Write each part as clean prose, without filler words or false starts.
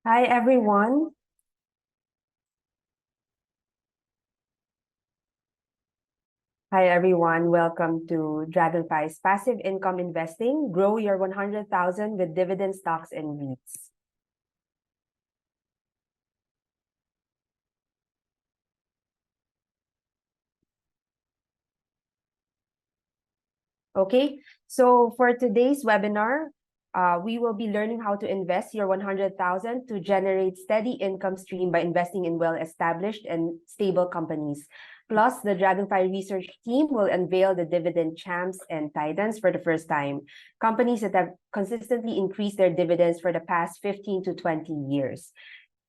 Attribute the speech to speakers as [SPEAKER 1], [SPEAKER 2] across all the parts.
[SPEAKER 1] Hi, everyone. Hi, everyone. Welcome to DragonFi's Passive Income Investing. Grow your 100,000 with dividend stocks and REITs. Okay, so for today's webinar, we will be learning how to invest your 100,000 to generate steady income stream by investing in well-established and stable companies. Plus, the DragonFi research team will unveil the dividend champs and titans for the first time, companies that have consistently increased their dividends for the past 15 to 20 years.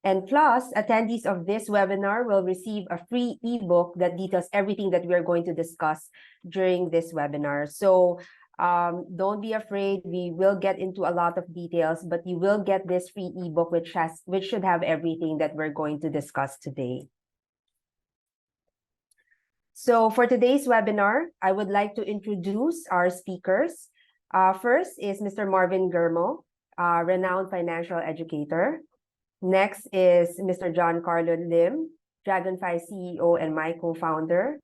[SPEAKER 1] And plus, attendees of this webinar will receive a free ebook that details everything that we are going to discuss during this webinar. So don't be afraid. We will get into a lot of details, but you will get this free ebook which should have everything that we're going to discuss today. So for today's webinar, I would like to introduce our speakers. First is Mr. Marvin Germo, renowned financial educator. Next is Mr. John Carlo Lim, DragonFi CEO and my co-founder.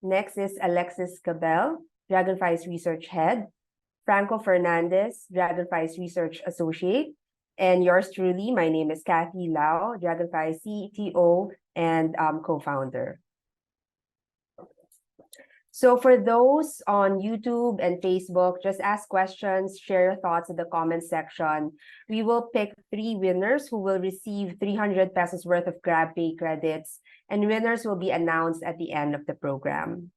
[SPEAKER 1] Next is Alexis Cabell, DragonFi's research head. Franco Fernandez, DragonFi's research associate. And yours truly, my name is Kathy Lau, DragonFi CTO and co-founder. So for those on YouTube and Facebook, just ask questions, share your thoughts in the comment section. We will pick 3 winners who will receive 300 pesos worth of GrabPay credits, and winners will be announced at the end of the program.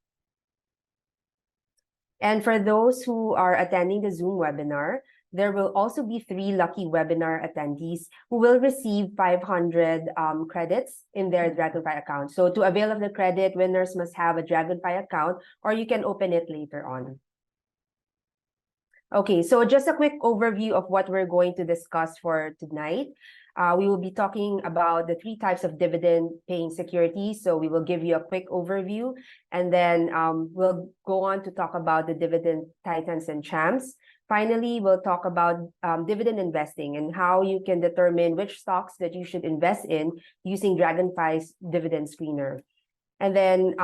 [SPEAKER 1] And for those who are attending the Zoom webinar, there will also be 3 lucky webinar attendees who will receive 500 credits in their DragonFi account. So to avail of the credit, winners must have a DragonFi account, or you can open it later on. Okay, so just a quick overview of what we're going to discuss for tonight. We will be talking about the 3 types of dividend-paying securities. So we will give you a quick overview, and then we'll go on to talk about the dividend titans and champs. Finally, we'll talk about dividend investing and how you can determine which stocks that you should invest in using DragonFi's dividend screener. And then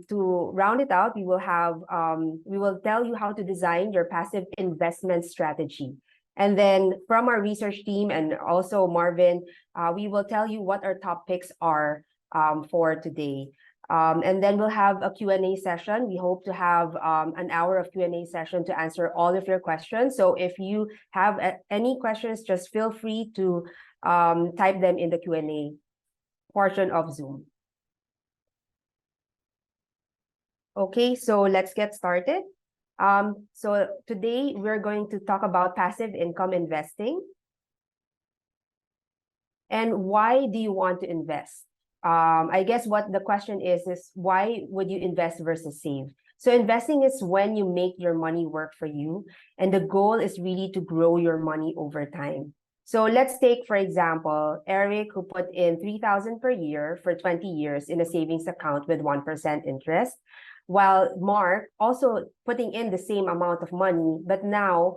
[SPEAKER 1] to round it out, we will tell you how to design your passive investment strategy. And then from our research team and also Marvin, we will tell you what our top picks are for today. And then we'll have a Q&A session. We hope to have an hour of Q&A session to answer all of your questions. So if you have any questions, just feel free to type them in the Q&A portion of Zoom. Okay, so let's get started. So today we're going to talk about passive income investing. And why do you want to invest? I guess what the question is why would you invest versus save? So investing is when you make your money work for you, and the goal is really to grow your money over time. So let's take, for example, Eric, who put in 3,000 per year for 20 years in a savings account with 1% interest, while Mark also putting in the same amount of money, but now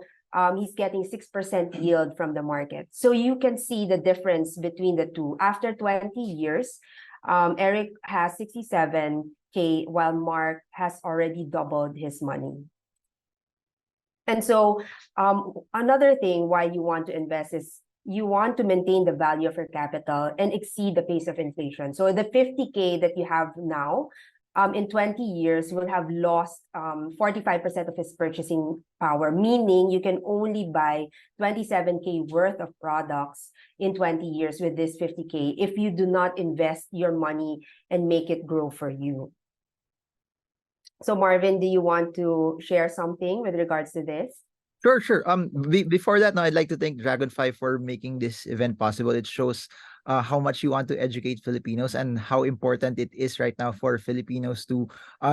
[SPEAKER 1] he's getting 6% yield from the market. So you can see the difference between the two. After 20 years, Eric has 67K, while Mark has already doubled his money. And so another thing why you want to invest is you want to maintain the value of your capital and exceed the pace of inflation. So the 50K that you have now, in 20 years, will have lost 45% of his purchasing power, meaning you can only buy 27K worth of products in 20 years with this 50K if you do not invest your money and make it grow for you. So Marvin, do you want to share something with regards to this?
[SPEAKER 2] Sure. Before that, now I'd like to thank DragonFi for making this event possible. It shows how much you want to educate Filipinos and how important it is right now for Filipinos to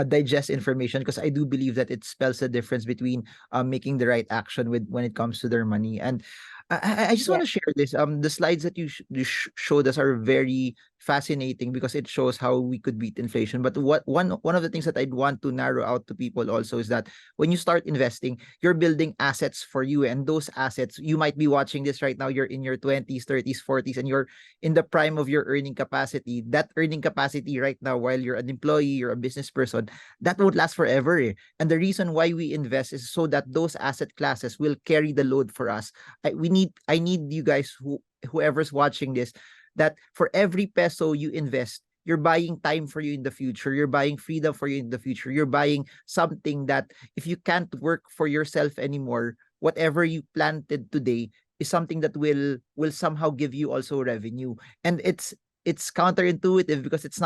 [SPEAKER 2] digest information, because I do believe that it spells the difference between making the right action with when it comes to their money. And I just want
[SPEAKER 1] Yeah.
[SPEAKER 2] to share this. The slides that you showed us are very fascinating because it shows how we could beat inflation. But one of the things that I'd want to narrow out to people also is that when you start investing, you're building assets for you, and those assets, you might be watching this right now. You're in your 20s, 30s, 40s, and you're in the prime of your earning capacity. That earning capacity right now, while you're an employee, you're a business person, that won't last forever. And the reason why we invest is so that those asset classes will carry the load for us. I need you guys, whoever's watching this, that for every peso you invest, you're buying time for you in the future. You're buying freedom for you in the future. You're buying something that if you can't work for yourself anymore, whatever you planted today is something that will somehow give you also revenue. And it's counterintuitive because it's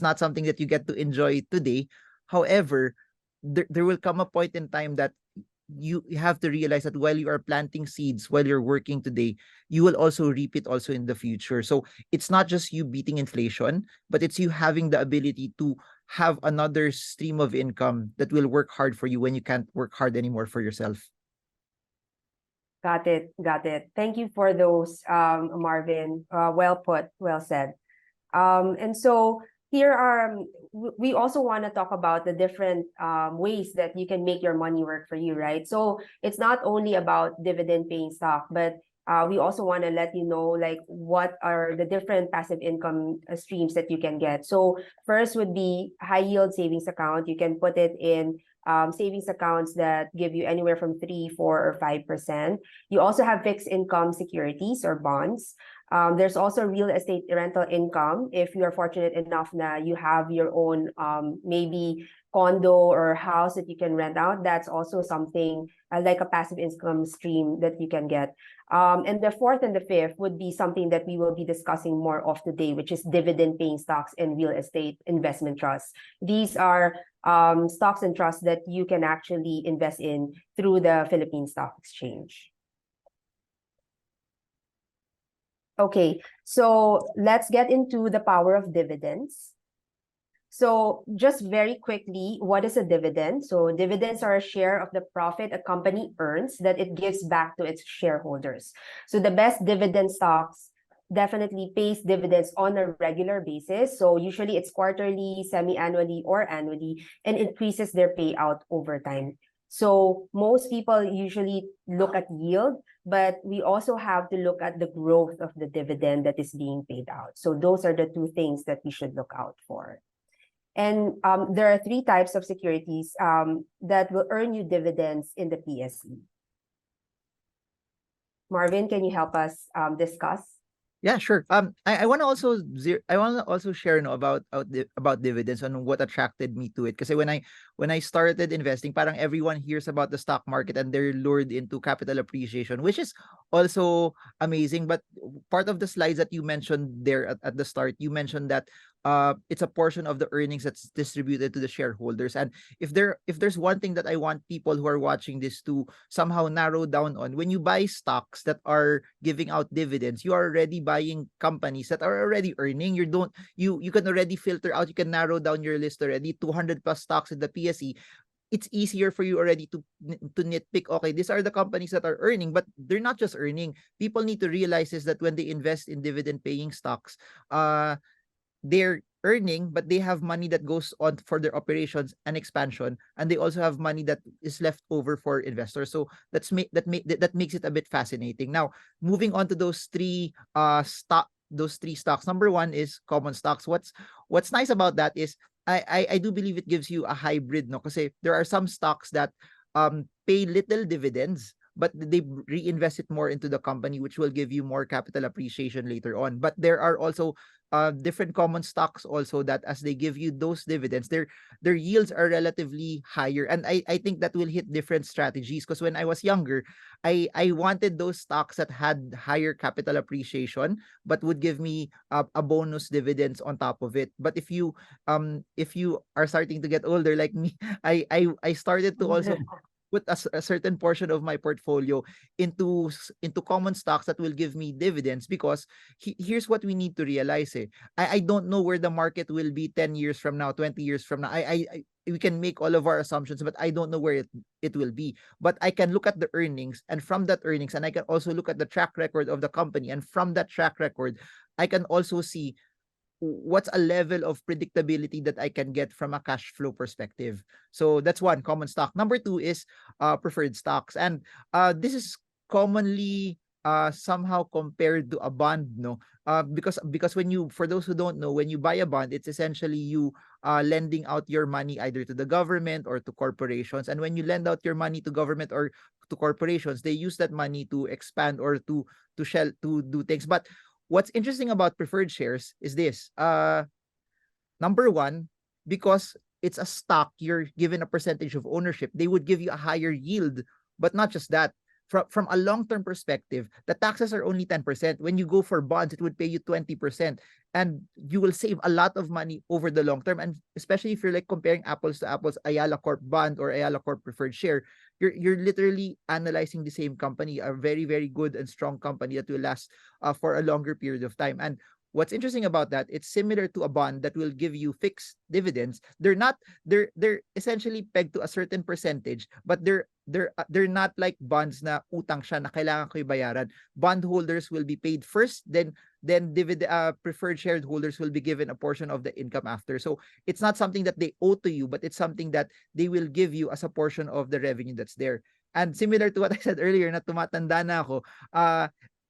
[SPEAKER 2] not something that you get to enjoy today. However, there will come a point in time that you have to realize that while you are planting seeds, while you're working today, you will also reap it also in the future. So it's not just you beating inflation, but it's you having the ability to have another stream of income that will work hard for you when you can't work hard anymore for yourself.
[SPEAKER 1] Got it. Got it. Thank you for those, Marvin. Well put. Well said. And so here are, we also want to talk about the different ways that you can make your money work for you, right? So it's not only about dividend paying stock, but we also want to let you know, like, what are the different passive income streams that you can get. So first would be high yield savings account. You can put it in savings accounts that give you anywhere from 3, 4, or 5%. You also have fixed income securities or bonds. There's also real estate rental income. If you are fortunate enough that you have your own maybe condo or house that you can rent out, that's also something like a passive income stream that you can get. And the fourth and the fifth would be something that we will be discussing more of today, which is dividend paying stocks and real estate investment trusts. These are stocks and trusts that you can actually invest in through the Philippine Stock Exchange. Okay, so let's get into the power of dividends. So just very quickly, what is a dividend? So dividends are a share of the profit a company earns that it gives back to its shareholders. So the best dividend stocks definitely pays dividends on a regular basis. So usually it's quarterly, semi-annually, or annually, and increases their payout over time. So most people usually look at yield, but we also have to look at the growth of the dividend that is being paid out. So those are the two things that we should look out for. And there are 3 types of securities that will earn you dividends in the PSE. Marvin, can you help us discuss?
[SPEAKER 2] Yeah, sure. I want to also share about dividends and what attracted me to it. Because when I started investing, parang everyone hears about the stock market and they're lured into capital appreciation, which is also amazing. But part of the slides that you mentioned there at the start, you mentioned that it's a portion of the earnings that's distributed to the shareholders. And if there's one thing that I want people who are watching this to somehow narrow down on, when you buy stocks that are giving out dividends, you are already buying companies that are already earning. You can already filter out, you can narrow down your list already. 200 plus stocks in the PSE, it's easier for you already to nitpick, okay, these are the companies that are earning, but they're not just earning. People need to realize is that when they invest in dividend paying stocks, they're earning, but they have money that goes on for their operations and expansion, and they also have money that is left over for investors. So that makes it a bit fascinating. Now, moving on to those three stocks. Number one is common stocks. What's nice about that is I do believe it gives you a hybrid, no? Because there are some stocks that pay little dividends, but they reinvest it more into the company, which will give you more capital appreciation later on. But there are also different common stocks also that as they give you those dividends, their yields are relatively higher. And I think that will hit different strategies, because when I was younger, I wanted those stocks that had higher capital appreciation, but would give me a bonus dividends on top of it. But if you are starting to get older like me, I started to also put a certain portion of my portfolio into common stocks that will give me dividends, because here's what we need to realize. I don't know where the market will be 10 years from now, 20 years from now. We can make all of our assumptions, but I don't know where it will be. But I can look at the earnings, and from that earnings, and I can also look at the track record of the company, and from that track record, I can also see what's a level of predictability that I can get from a cash flow perspective. So that's one, common stock. Number two is preferred stocks. And this is commonly somehow compared to a bond, no? Because when you, for those who don't know, when you buy a bond, it's essentially you lending out your money either to the government or to corporations. And when you lend out your money to government or to corporations, they use that money to expand or to do things. But what's interesting about preferred shares is this. Number one, because it's a stock, you're given a percentage of ownership. They would give you a higher yield, but not just that. From a long-term perspective, the taxes are only 10%. When you go for bonds, it would pay you 20%. And you will save a lot of money over the long term. And especially if you're like comparing apples to apples, Ayala Corp bond or Ayala Corp preferred share, you're literally analyzing the same company, a very, very good and strong company that will last for a longer period of time. And what's interesting about that, it's similar to a bond that will give you fixed dividends. They're essentially pegged to a certain percentage, but they're not like bonds na utang siya na kailangan ko ibayaran. Bondholders will be paid first, then dividend preferred shareholders will be given a portion of the income after. So it's not something that they owe to you, but it's something that they will give you as a portion of the revenue that's there. And similar to what I said earlier, na tumatanda na ako,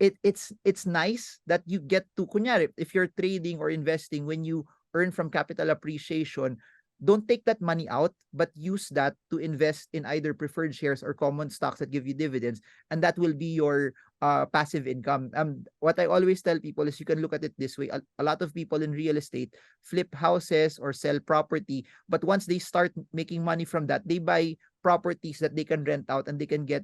[SPEAKER 2] it's nice that you get to, kunyari, if you're trading or investing, when you earn from capital appreciation, don't take that money out, but use that to invest in either preferred shares or common stocks that give you dividends, and that will be your passive income. What I always tell people is you can look at it this way. A lot of people in real estate flip houses or sell property, but once they start making money from that, they buy properties that they can rent out, and they can get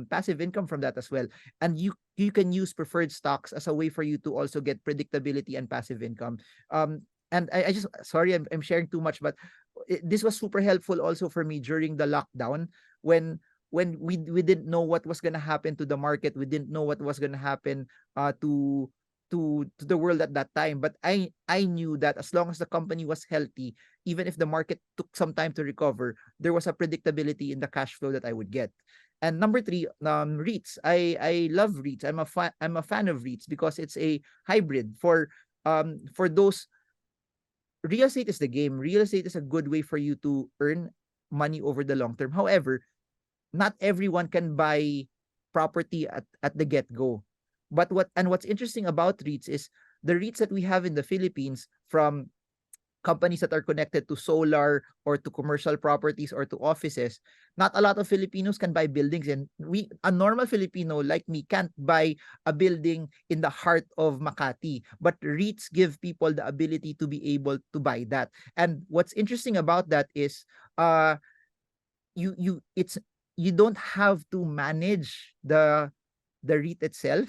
[SPEAKER 2] passive income from that as well. And you can use preferred stocks as a way for you to also get predictability and passive income. And I just, sorry, I'm sharing too much, but this was super helpful also for me during the lockdown, when we didn't know what was going to happen to the market. We didn't know what was going to happen to the world at that time. But I knew that as long as the company was healthy, even if the market took some time to recover, there was a predictability in the cash flow that I would get. And number three, REITs. I love REITs. I'm a fan of REITs because it's a hybrid for those. Real estate is the game. Real estate is a good way for you to earn money over the long term. However, not everyone can buy property at the get-go. But what's interesting about REITs is the REITs that we have in the Philippines, from companies that are connected to solar or to commercial properties or to offices, not a lot of Filipinos can buy buildings. And a normal Filipino like me can't buy a building in the heart of Makati. But REITs give people the ability to be able to buy that. And what's interesting about that is you don't have to manage the REIT itself.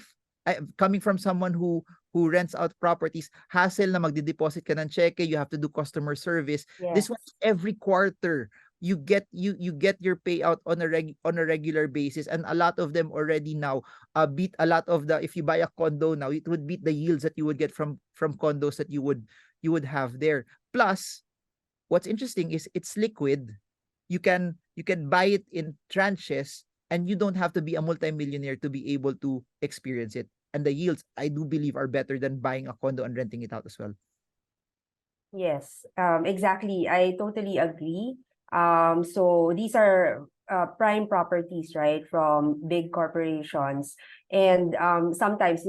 [SPEAKER 2] Coming from someone who rents out properties, hassle na magde-deposit ka ng cheque, you have to do customer service.
[SPEAKER 1] Yes.
[SPEAKER 2] This one, every quarter you get your payout on a regular basis, and a lot of them already now beat a lot of the, if you buy a condo now, it would beat the yields that you would get from condos that you would have there. Plus, what's interesting is it's liquid. You can buy it in tranches, and you don't have to be a multimillionaire to be able to experience it. And the yields, I do believe, are better than buying a condo and renting it out as well.
[SPEAKER 1] Yes, exactly. I totally agree. So these are prime properties, right, from big corporations. And sometimes,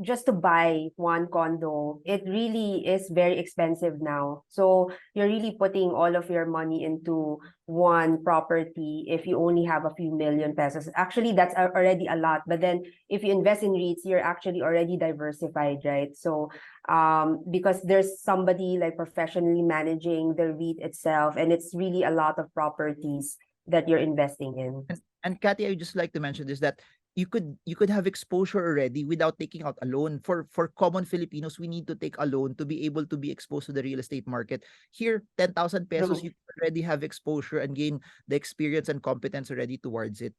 [SPEAKER 1] just to buy one condo, it really is very expensive now. So you're really putting all of your money into one property if you only have a few million pesos. Actually, that's already a lot. But then if you invest in REITs, you're actually already diversified, right? So because there's somebody like professionally managing the REIT itself, and it's really a lot of properties that you're investing in.
[SPEAKER 2] And Kathy, I would just like to mention this, that you could have exposure already without taking out a loan. For common Filipinos, we need to take a loan to be able to be exposed to the real estate market. Here, 10,000 pesos,
[SPEAKER 1] True.
[SPEAKER 2] you already have exposure and gain the experience and competence already towards it.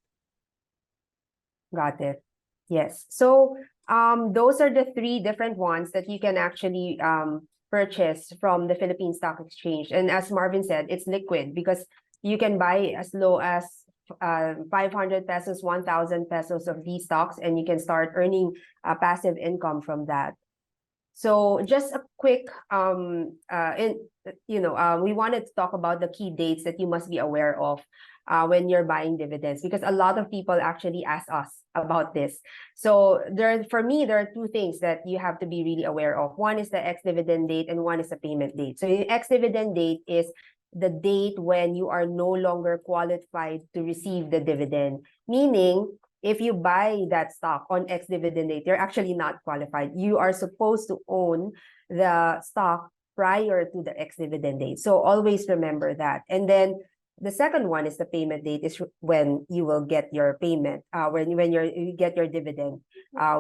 [SPEAKER 1] Got it. Yes. So those are the three different ones that you can actually purchase from the Philippine Stock Exchange. And as Marvin said, it's liquid because you can buy as low as 500 pesos, 1,000 pesos of these stocks, and you can start earning passive income from that. So just a quick, we wanted to talk about the key dates that you must be aware of when you're buying dividends, because a lot of people actually ask us about this. So for me, there are two things that you have to be really aware of. One is the ex-dividend date and one is the payment date. So the ex-dividend date is the date when you are no longer qualified to receive the dividend, meaning if you buy that stock on ex-dividend date, you're actually not qualified. You are supposed to own the stock prior to the ex-dividend date. So always remember that. And then the second one is the payment date, is when you will get your payment, when you get your dividend,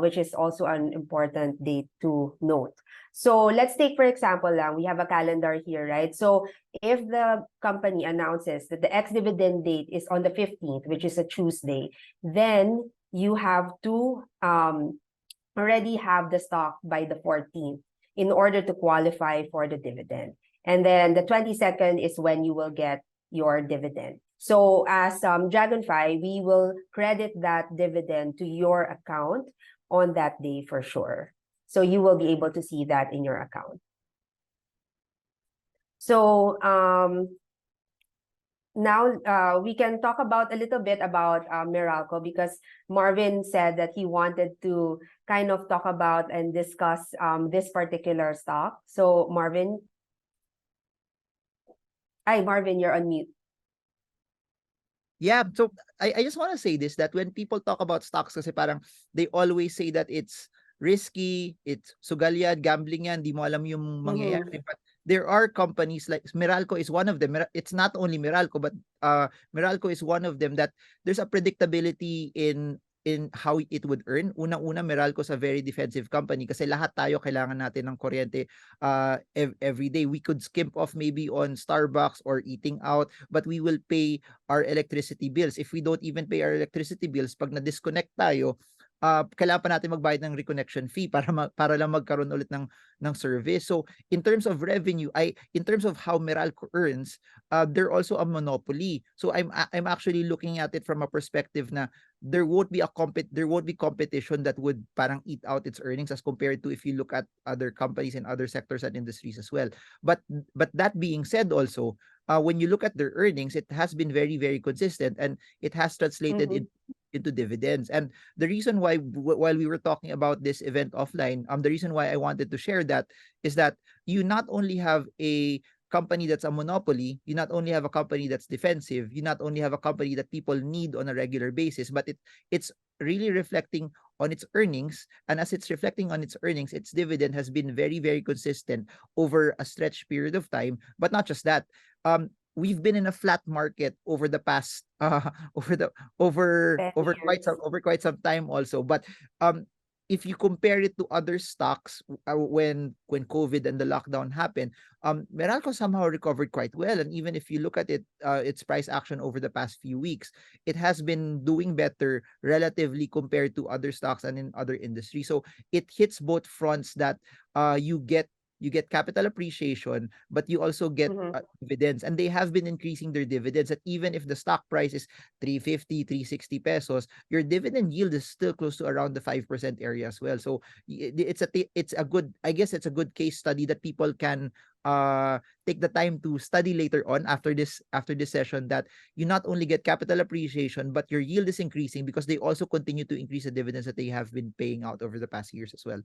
[SPEAKER 1] which is also an important date to note. So let's take, for example, we have a calendar here, right? So if the company announces that the ex-dividend date is on the 15th, which is a Tuesday, then you have to already have the stock by the 14th in order to qualify for the dividend. And then the 22nd is when you will get your dividend. So as DragonFi, we will credit that dividend to your account on that day for sure. So you will be able to see that in your account. So now we can talk about a little bit about Meralco, because Marvin said that he wanted to kind of talk about and discuss this particular stock. So Marvin. Hi, Marvin, you're on mute.
[SPEAKER 2] Yeah, so I just want to say this, that when people talk about stocks, kasi parang they always say that it's risky, it's sugal yan, gambling yan, di mo alam yung mangyayari. But there are companies like Meralco is one of them. It's not only Meralco, but Meralco is one of them that there's a predictability in how it would earn. Unang-una, Meralco is a very defensive company kasi lahat tayo kailangan natin ng kuryente every day. We could skimp off maybe on Starbucks or eating out, but we will pay our electricity bills. If we don't even pay our electricity bills, pag na-disconnect tayo, kailangan pa natin magbayad ng reconnection fee para lang magkaroon ulit ng service. So in terms of revenue, in terms of how Meralco earns, they're also a monopoly. So I'm actually looking at it from a perspective na there won't be competition that would parang eat out its earnings as compared to if you look at other companies and other sectors and industries as well. But that being said, also when you look at their earnings, it has been very, very consistent, and it has translated into dividends. And the reason why, while we were talking about this event offline, the reason why I wanted to share that is that you not only have a company that's a monopoly, you not only have a company that's defensive, you not only have a company that people need on a regular basis, but it's really reflecting on its earnings. And as it's reflecting on its earnings, its dividend has been very, very consistent over a stretched period of time. But not just that, we've been in a flat market over the past over quite some time also. But if you compare it to other stocks, when COVID and the lockdown happened, Meralco somehow recovered quite well. And even if you look at it, its price action over the past few weeks, it has been doing better relatively compared to other stocks and in other industries. So it hits both fronts, that you get capital appreciation, but you also get dividends. And they have been increasing their dividends, that even if the stock price is 350, 360 pesos, your dividend yield is still close to around the 5% area as well. So it's a good, I guess it's a good case study that people can take the time to study later on after this session, that you not only get capital appreciation, but your yield is increasing because they also continue to increase the dividends that they have been paying out over the past years as well.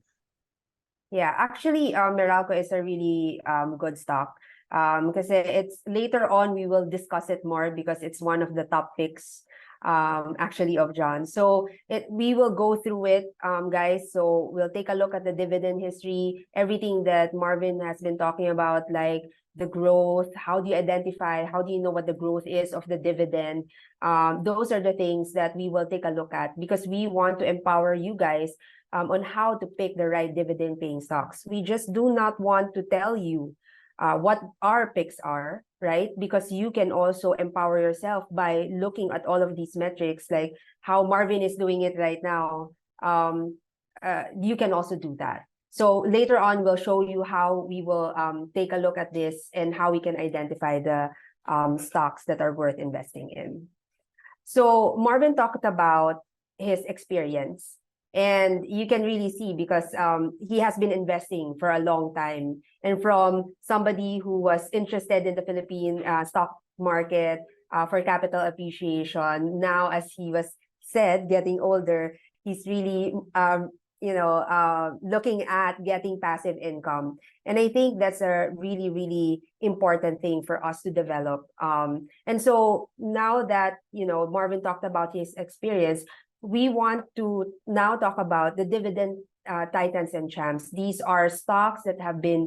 [SPEAKER 1] Yeah, actually, Meralco is a really good stock. Because it's later on we will discuss it more, because it's one of the top picks actually, of John. So we will go through it, guys. So we'll take a look at the dividend history, everything that Marvin has been talking about, like the growth. How do you identify? How do you know what the growth is of the dividend? Those are the things that we will take a look at, because we want to empower you guys on how to pick the right dividend paying stocks. We just do not want to tell you what our picks are, right? Because you can also empower yourself by looking at all of these metrics, like how Marvin is doing it right now. You can also do that. So later on, we'll show you how we will take a look at this and how we can identify the stocks that are worth investing in. So Marvin talked about his experience, and you can really see, because he has been investing for a long time, and from somebody who was interested in the Philippine stock market for capital appreciation, now, as he was said, getting older, he's really looking at getting passive income. And I think that's a really, really important thing for us to develop. And so now that, Marvin talked about his experience, we want to now talk about the dividend titans and champs. These are stocks that have been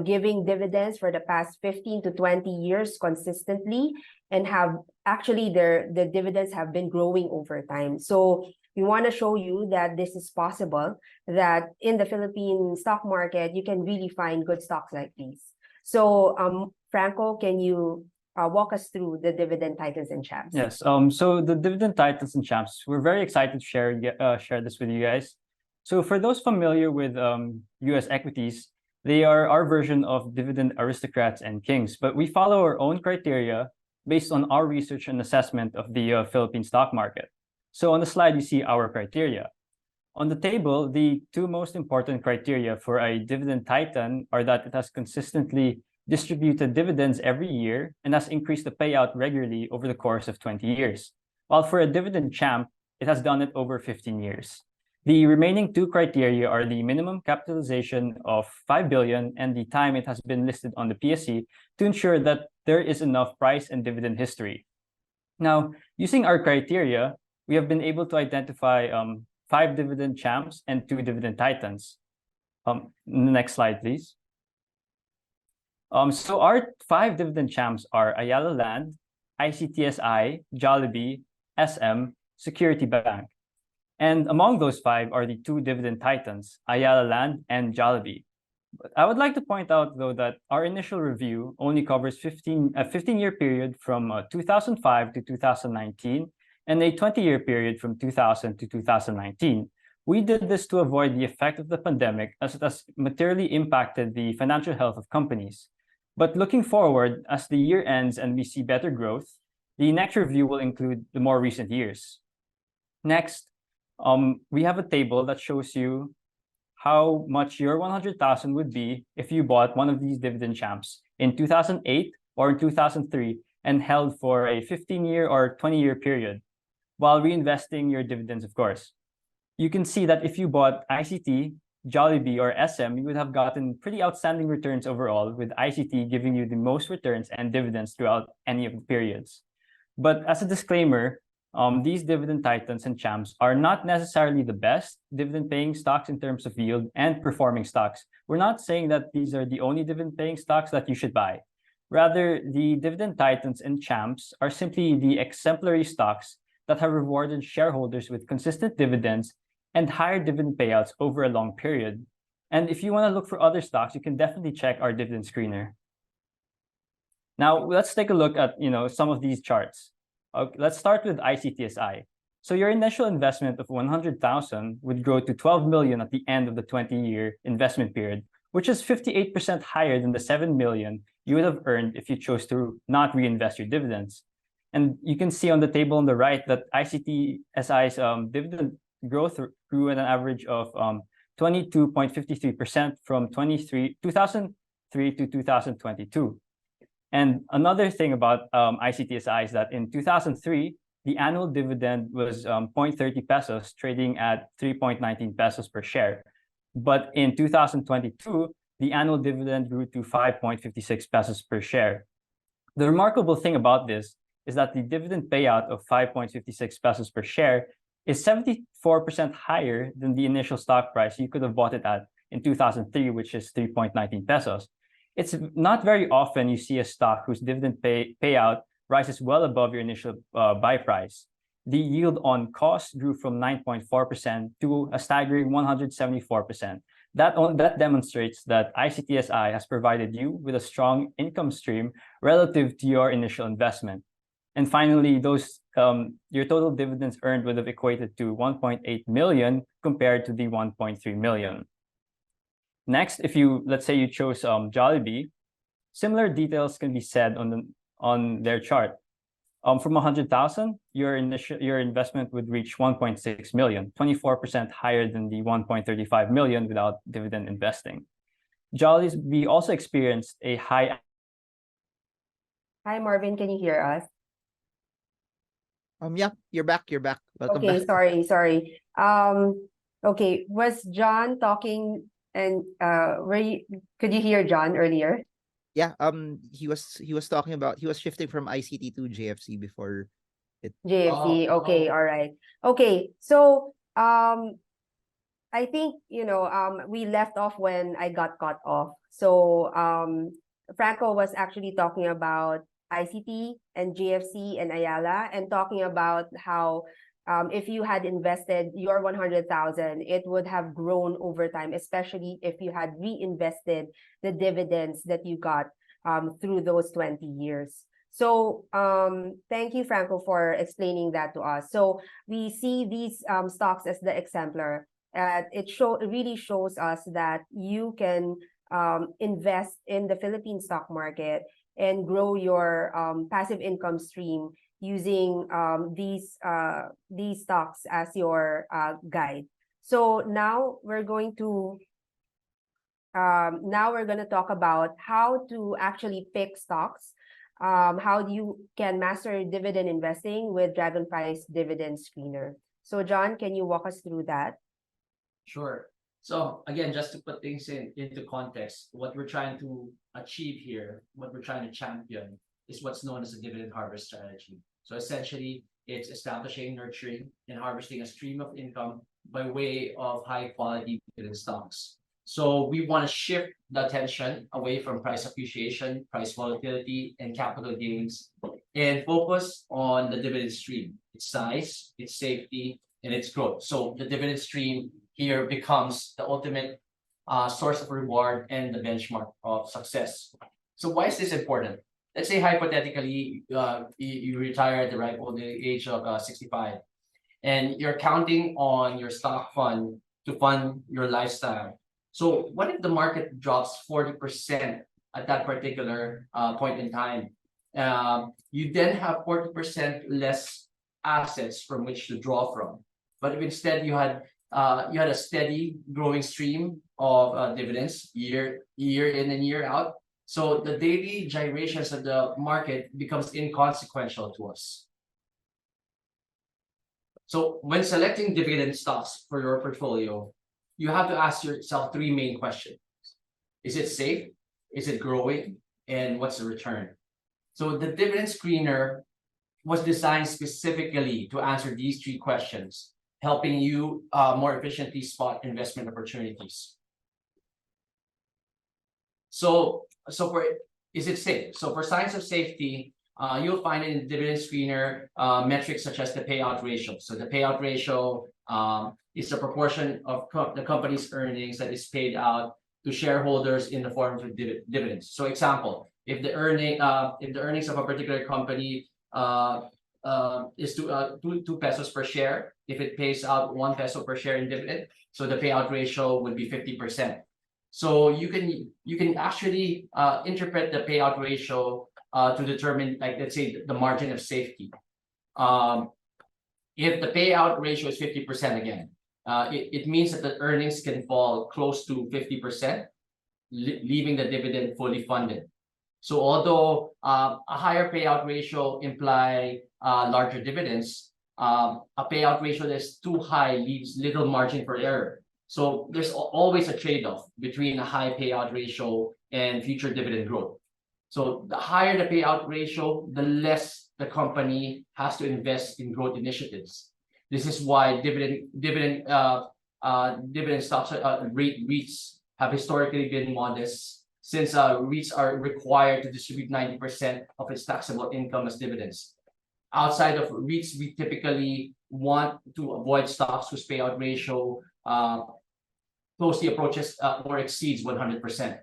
[SPEAKER 1] giving dividends for the past 15 to 20 years consistently, and have actually the dividends have been growing over time. So we want to show you that this is possible, that in the Philippine stock market, you can really find good stocks like these. So Franco, can you walk us through the dividend titans and champs?
[SPEAKER 3] Yes. So the dividend titans and champs, we're very excited to share this with you guys. So for those familiar with U.S. equities, they are our version of dividend aristocrats and kings, but we follow our own criteria based on our research and assessment of the Philippine stock market. So on the slide, you see our criteria. On the table, the two most important criteria for a dividend titan are that it has consistently distributed dividends every year and has increased the payout regularly over the course of 20 years. While for a dividend champ, it has done it over 15 years. The remaining two criteria are the minimum capitalization of 5 billion and the time it has been listed on the PSE, to ensure that there is enough price and dividend history. Now, using our criteria, we have been able to identify 5 dividend champs and 2 dividend titans. Next slide, please. So our 5 dividend champs are Ayala Land, ICTSI, Jollibee, SM, Security Bank. And among those 5 are the 2 dividend titans, Ayala Land and Jollibee. But I would like to point out, though, that our initial review only covers a 15-year period from 2005 to 2019, and a 20-year period from 2000 to 2019. We did this to avoid the effect of the pandemic, as it has materially impacted the financial health of companies. But looking forward, as the year ends and we see better growth, the next review will include the more recent years. Next, we have a table that shows you how much your 100,000 would be if you bought one of these dividend champs in 2008 or in 2003 and held for a 15-year or 20-year period, while reinvesting your dividends, of course. You can see that if you bought ICT, Jollibee, or SM, you would have gotten pretty outstanding returns overall, with ICT giving you the most returns and dividends throughout any of the periods. But as a disclaimer, these dividend titans and champs are not necessarily the best dividend-paying stocks in terms of yield and performing stocks. We're not saying that these are the only dividend-paying stocks that you should buy. Rather, the dividend titans and champs are simply the exemplary stocks that have rewarded shareholders with consistent dividends and higher dividend payouts over a long period. And if you want to look for other stocks, you can definitely check our dividend screener. Now, let's take a look at some of these charts. Let's start with ICTSI. So your initial investment of 100,000 would grow to 12 million at the end of the 20-year investment period, which is 58% higher than the 7 million you would have earned if you chose to not reinvest your dividends. And you can see on the table on the right that ICTSI's dividend growth grew at an average of 22.53% from 2003 to 2022. And another thing about ICTSI is that in 2003, the annual dividend was 0.30 pesos, trading at 3.19 pesos per share. But in 2022, the annual dividend grew to 5.56 pesos per share. The remarkable thing about this is that the dividend payout of 5.56 pesos per share is 74% higher than the initial stock price you could have bought it at in 2003, which is 3.19 pesos. It's not very often you see a stock whose dividend payout rises well above your initial buy price. The yield on cost grew from 9.4% to a staggering 174%. That demonstrates that ICTSI has provided you with a strong income stream relative to your initial investment. And finally, your total dividends earned would have equated to 1.8 million compared to the 1.3 million. Next, let's say you chose Jollibee, similar details can be said on their chart. From 100,000, your investment would reach 1.6 million, 24% higher than the 1.35 million without dividend investing. Jollibee also experienced a high.
[SPEAKER 1] Hi, Marvin, can you hear us?
[SPEAKER 2] Yeah, you're back. Welcome
[SPEAKER 1] Okay,
[SPEAKER 2] back.
[SPEAKER 1] sorry. Okay, was John talking and could you hear John earlier?
[SPEAKER 2] Yeah, he was talking about, he was shifting from ICT to JFC before it.
[SPEAKER 1] JFC. Okay, all right. Okay, so I think we left off when I got cut off. So Franco was actually talking about ICT and JFC and Ayala, and talking about how if you had invested your 100,000, it would have grown over time, especially if you had reinvested the dividends that you got through those 20 years. So thank you, Franco, for explaining that to us. So we see these stocks as the exemplar. It really shows us that you can invest in the Philippine stock market and grow your passive income stream using these stocks as your guide. So now we're going to talk about how to actually pick stocks, how you can master dividend investing with DragonFi's dividend screener. So John, can you walk us through that?
[SPEAKER 4] Sure. So again, just to put things into context, what we're trying to achieve here, what we're trying to champion, is what's known as a dividend harvest strategy. So essentially, it's establishing, nurturing, and harvesting a stream of income by way of high-quality dividend stocks. So we want to shift the attention away from price appreciation, price volatility, and capital gains, and focus on the dividend stream, its size, its safety, and its growth. So the dividend stream here becomes the ultimate source of reward and the benchmark of success. So why is this important? Let's say hypothetically, you retire at the ripe old age of 65, and you're counting on your stock fund to fund your lifestyle. So what if the market drops 40% at that particular point in time? You then have 40% less assets from which to draw from. But if instead you had a steady growing stream of dividends year in and year out, so the daily gyrations of the market becomes inconsequential to us. So when selecting dividend stocks for your portfolio, you have to ask yourself three main questions. Is it safe? Is it growing? And what's the return? So the dividend screener was designed specifically to answer these three questions, helping you more efficiently spot investment opportunities. So is it safe? So for signs of safety, you'll find in the dividend screener metrics such as the payout ratio. So the payout ratio is the proportion of the company's earnings that is paid out to shareholders in the form of dividends. So example, if the earnings of a particular company is 2 pesos per share, if it pays out 1 peso per share in dividend, so the payout ratio would be 50%. So you can actually interpret the payout ratio to determine, like, let's say, the margin of safety. If the payout ratio is 50% again, it means that the earnings can fall close to 50%, leaving the dividend fully funded. So although a higher payout ratio imply larger dividends, a payout ratio that's too high leaves little margin for error. So there's always a trade-off between a high payout ratio and future dividend growth. So the higher the payout ratio, the less the company has to invest in growth initiatives. This is why dividend stocks REITs have historically been modest, since REITs are required to distribute 90% of its taxable income as dividends. Outside of REITs, we typically want to avoid stocks whose payout ratio closely approaches or exceeds 100%.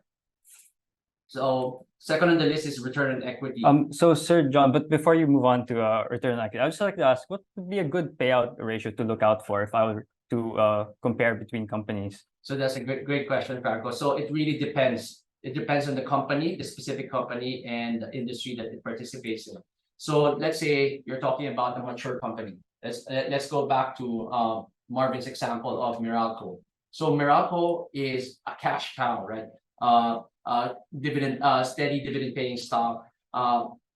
[SPEAKER 4] So second on the list is return on equity.
[SPEAKER 3] So Sir John, but before you move on to return on equity, I'd just like to ask, what would be a good payout ratio to look out for if I were to compare between companies?
[SPEAKER 4] So that's a great question, Franco. So it really depends. It depends on the company, the specific company, and the industry that it participates in. So let's say you're talking about a mature company. Let's go back to Marvin's example of Meralco. So Meralco is a cash cow, right? Steady dividend paying stock,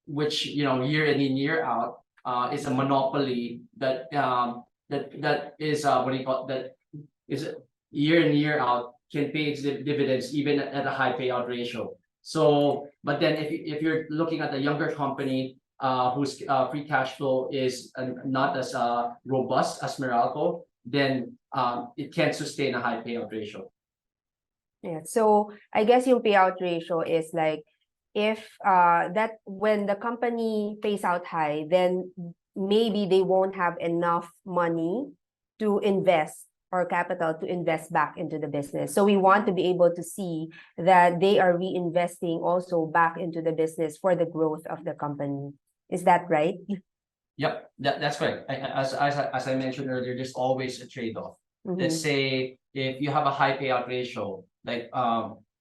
[SPEAKER 4] which year in and year out is a monopoly that is what do you call that is year in year out can pay its dividends even at a high payout ratio. So, but then if you're looking at a younger company whose free cash flow is not as robust as Meralco, then it can't sustain a high payout ratio.
[SPEAKER 1] Yeah, so I guess yung payout ratio is like if that when the company pays out high, then maybe they won't have enough money to invest or capital to invest back into the business. So we want to be able to see that they are reinvesting also back into the business for the growth of the company. Is that right?
[SPEAKER 4] Yep, that's correct. As I mentioned earlier, there's always a trade-off. Let's say if you have a high payout ratio, like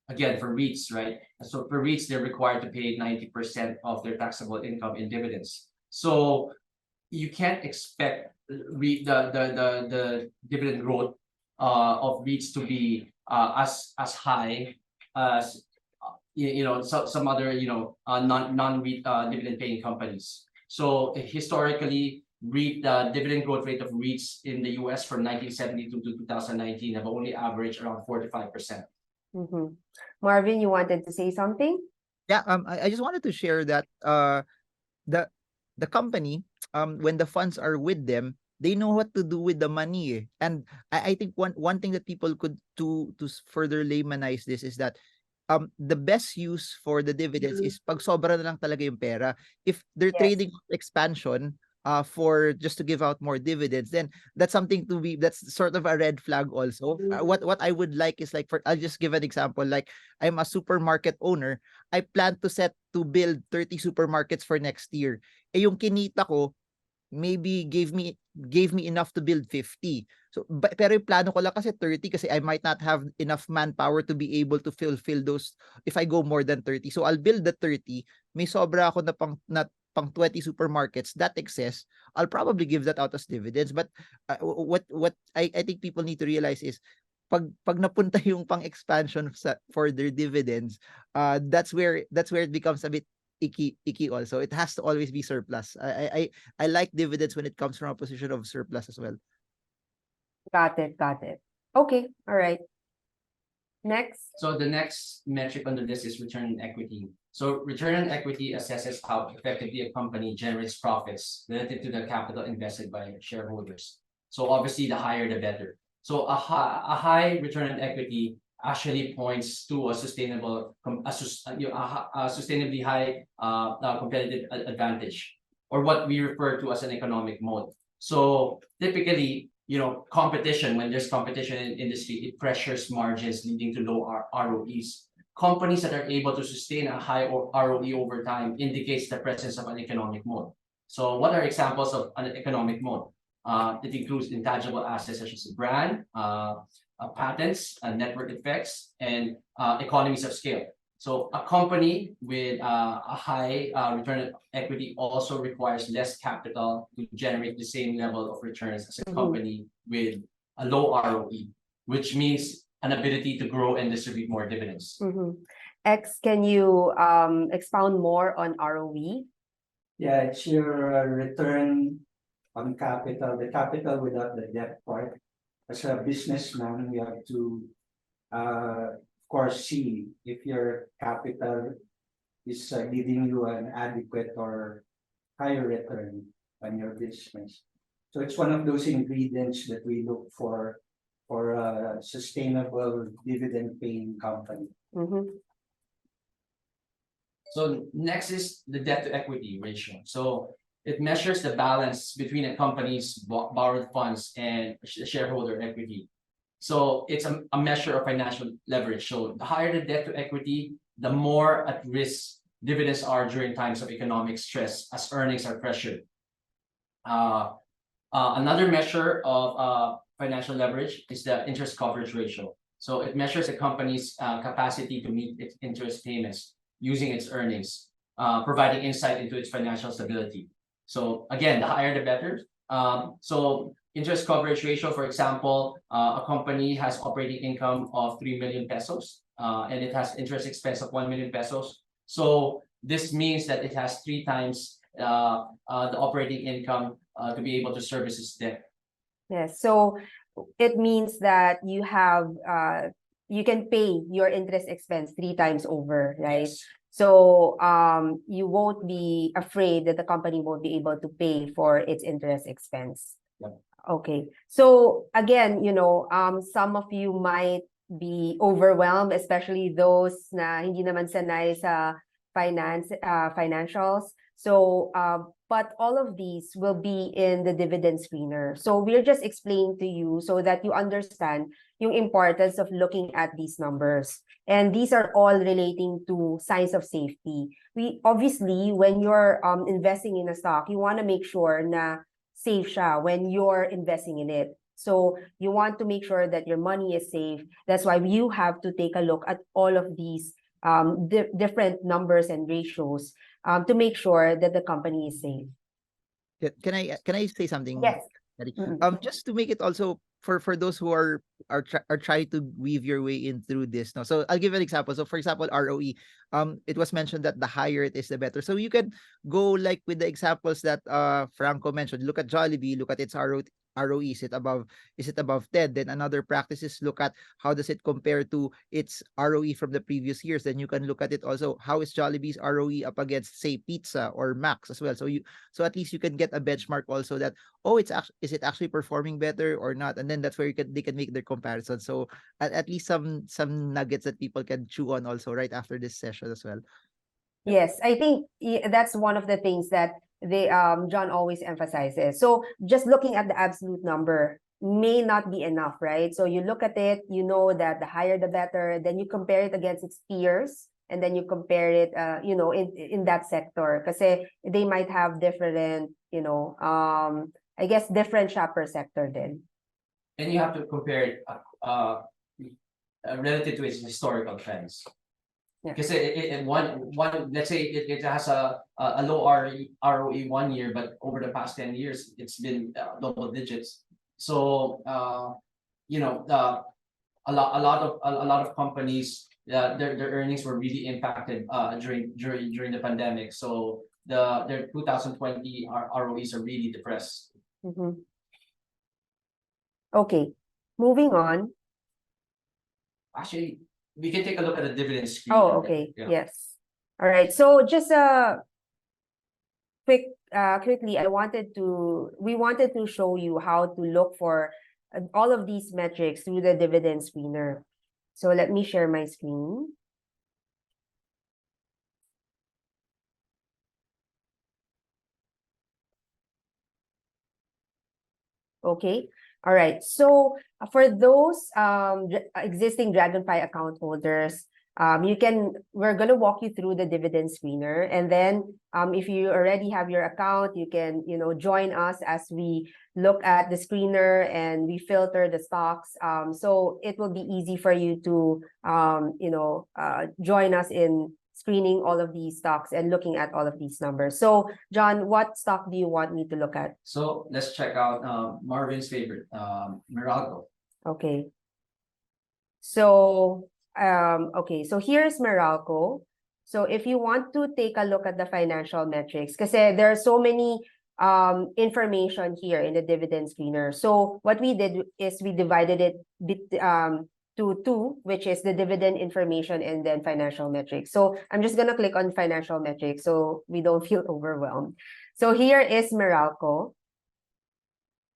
[SPEAKER 4] again for REITs, right? So for REITs, they're required to pay 90% of their taxable income in dividends. So you can't expect the dividend growth of REITs to be as high as some other non-REIT dividend paying companies. So historically, the dividend growth rate of REITs in the US from 1972 to 2019 have only averaged around 4 to 5%.
[SPEAKER 1] Marvin, you wanted to say something?
[SPEAKER 2] Yeah, I just wanted to share that the company, when the funds are with them, they know what to do with the money. And I think one thing that people could to further laymanize this is that the best use for the dividends is pag sobra na lang talaga yung pera. If they're trading expansion for just to give out more dividends, then that's something to be, that's sort of a red flag also. What I would like is, like, I'll just give an example. Like, I'm a supermarket owner. I plan to build 30 supermarkets for next year. Eh yung kinita ko maybe gave me enough to build 50. So pero yung plano ko lang kasi 30 kasi I might not have enough manpower to be able to fulfill those if I go more than 30. So I'll build the 30, may sobra ako na pang 20 supermarkets, that excess, I'll probably give that out as dividends. But what I think people need to realize is pag napunta yung pang expansion for their dividends, that's where it becomes a bit icky also. It has to always be surplus. I like dividends when it comes from a position of surplus as well.
[SPEAKER 1] Got it. Okay, all right. Next.
[SPEAKER 4] So the next metric on the list is return on equity. So return on equity assesses how effectively a company generates profits relative to the capital invested by shareholders. So obviously, the higher the better. So a high return on equity actually points to a sustainably high competitive advantage, or what we refer to as an economic moat. So typically, competition, when there's competition in industry, it pressures margins, leading to low ROEs. Companies that are able to sustain a high ROE over time indicates the presence of an economic moat. So what are examples of an economic moat? It includes intangible assets such as brand, patents, network effects, and economies of scale. So a company with a high return on equity also requires less capital to generate the same level of returns as a company with a low ROE, which means an ability to grow and distribute more dividends.
[SPEAKER 1] X, can you expound more on ROE?
[SPEAKER 5] Yeah, it's your return on capital, the capital without the debt part. As a businessman, you have to, of course, see if your capital is giving you an adequate or higher return on your business. So it's one of those ingredients that we look for a sustainable dividend paying company.
[SPEAKER 1] Mhm.
[SPEAKER 4] So next is the debt to equity ratio. So it measures the balance between a company's borrowed funds and shareholder equity. So it's a measure of financial leverage. So the higher the debt to equity, the more at risk dividends are during times of economic stress as earnings are pressured. Another measure of financial leverage is the interest coverage ratio. So it measures a company's capacity to meet its interest payments using its earnings, providing insight into its financial stability. So again, the higher the better. So interest coverage ratio, for example, a company has operating income of 3 million pesos and it has interest expense of 1 million pesos. So this means that it has 3 times the operating income to be able to service its debt.
[SPEAKER 1] Yes, so it means that you have you can pay your interest expense 3 times over, right?
[SPEAKER 4] Yes.
[SPEAKER 1] So you won't be afraid that the company won't be able to pay for its interest expense.
[SPEAKER 4] Yep.
[SPEAKER 1] Okay. So again, you know, some of you might be overwhelmed, especially those na hindi naman sanay sa financials. So but all of these will be in the dividend screener. So we're just explaining to you so that you understand yung importance of looking at these numbers. And these are all relating to signs of safety. We obviously, when you're investing in a stock, you want to make sure na safe siya when you're investing in it. So you want to make sure that your money is safe. That's why you have to take a look at all of these different numbers and ratios to make sure that the company is safe.
[SPEAKER 2] Can I say something?
[SPEAKER 1] Yes.
[SPEAKER 2] Daddy?
[SPEAKER 1] Mm-mm.
[SPEAKER 2] Just to make it also for those who are trying to weave your way in through this. No, so I'll give an example. So for example, ROE. It was mentioned that the higher it is, the better. So you can go like with the examples that Franco mentioned. Look at Jollibee. Look at its ROE. Is it above 10? Then another practice is look at how does it compare to its ROE from the previous years. Then you can look at it also, how is Jollibee's ROE up against, say, Pizza or Max as well. So at least you can get a benchmark also that, oh, is it actually performing better or not? And then that's where they can make their comparison. So at least some nuggets that people can chew on also right after this session as well.
[SPEAKER 1] Yes, I think that's one of the things that John always emphasizes. So just looking at the absolute number may not be enough, right? So you look at it, you know that the higher the better, then you compare it against its peers, and then you compare it, you know, in that sector, kasi they might have different, you know, I guess different shopper sector then.
[SPEAKER 4] And you have to compare it relative to its historical trends.
[SPEAKER 1] Yeah.
[SPEAKER 4] Because one let's say it has a low ROE 1 year, but over the past 10 years it's been double digits. So you know, a lot of companies their earnings were really impacted during the pandemic. So their 2020 ROEs are really depressed.
[SPEAKER 1] Mm-hmm. Okay, moving on.
[SPEAKER 4] Actually, we can take a look at the dividend screen.
[SPEAKER 1] Oh, okay.
[SPEAKER 4] Yeah.
[SPEAKER 1] Yes. All right. So just quickly, we wanted to show you how to look for all of these metrics through the dividend screener. So let me share my screen. Okay. All right. So for those existing DragonFi account holders, we're going to walk you through the dividend screener. And then if you already have your account, you can, you know, join us as we look at the screener and we filter the stocks. So it will be easy for you to, you know, join us in screening all of these stocks and looking at all of these numbers. So John, what stock do you want me to look at?
[SPEAKER 4] So let's check out Marvin's favorite, Meralco.
[SPEAKER 1] Okay. So okay, so here's Meralco. So if you want to take a look at the financial metrics, because there are so many information here in the dividend screener. So what we did is we divided it to 2, which is the dividend information and then financial metrics. So I'm just gonna click on financial metrics so we don't feel overwhelmed. So here is Meralco.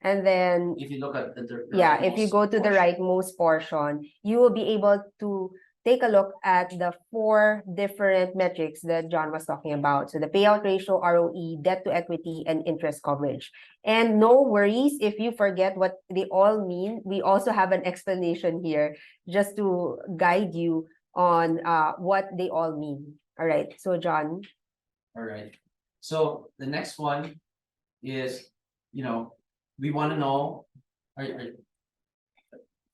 [SPEAKER 1] And then,
[SPEAKER 4] If you look at the
[SPEAKER 1] yeah, if you
[SPEAKER 4] rightmost
[SPEAKER 1] go to the
[SPEAKER 4] portion,
[SPEAKER 1] rightmost portion, you will be able to take a look at the 4 different metrics that John was talking about. So the payout ratio, ROE, debt to equity, and interest coverage. And no worries if you forget what they all mean. We also have an explanation here just to guide you on what they all mean. All right, so John.
[SPEAKER 4] all right. So the next one is, we want to know.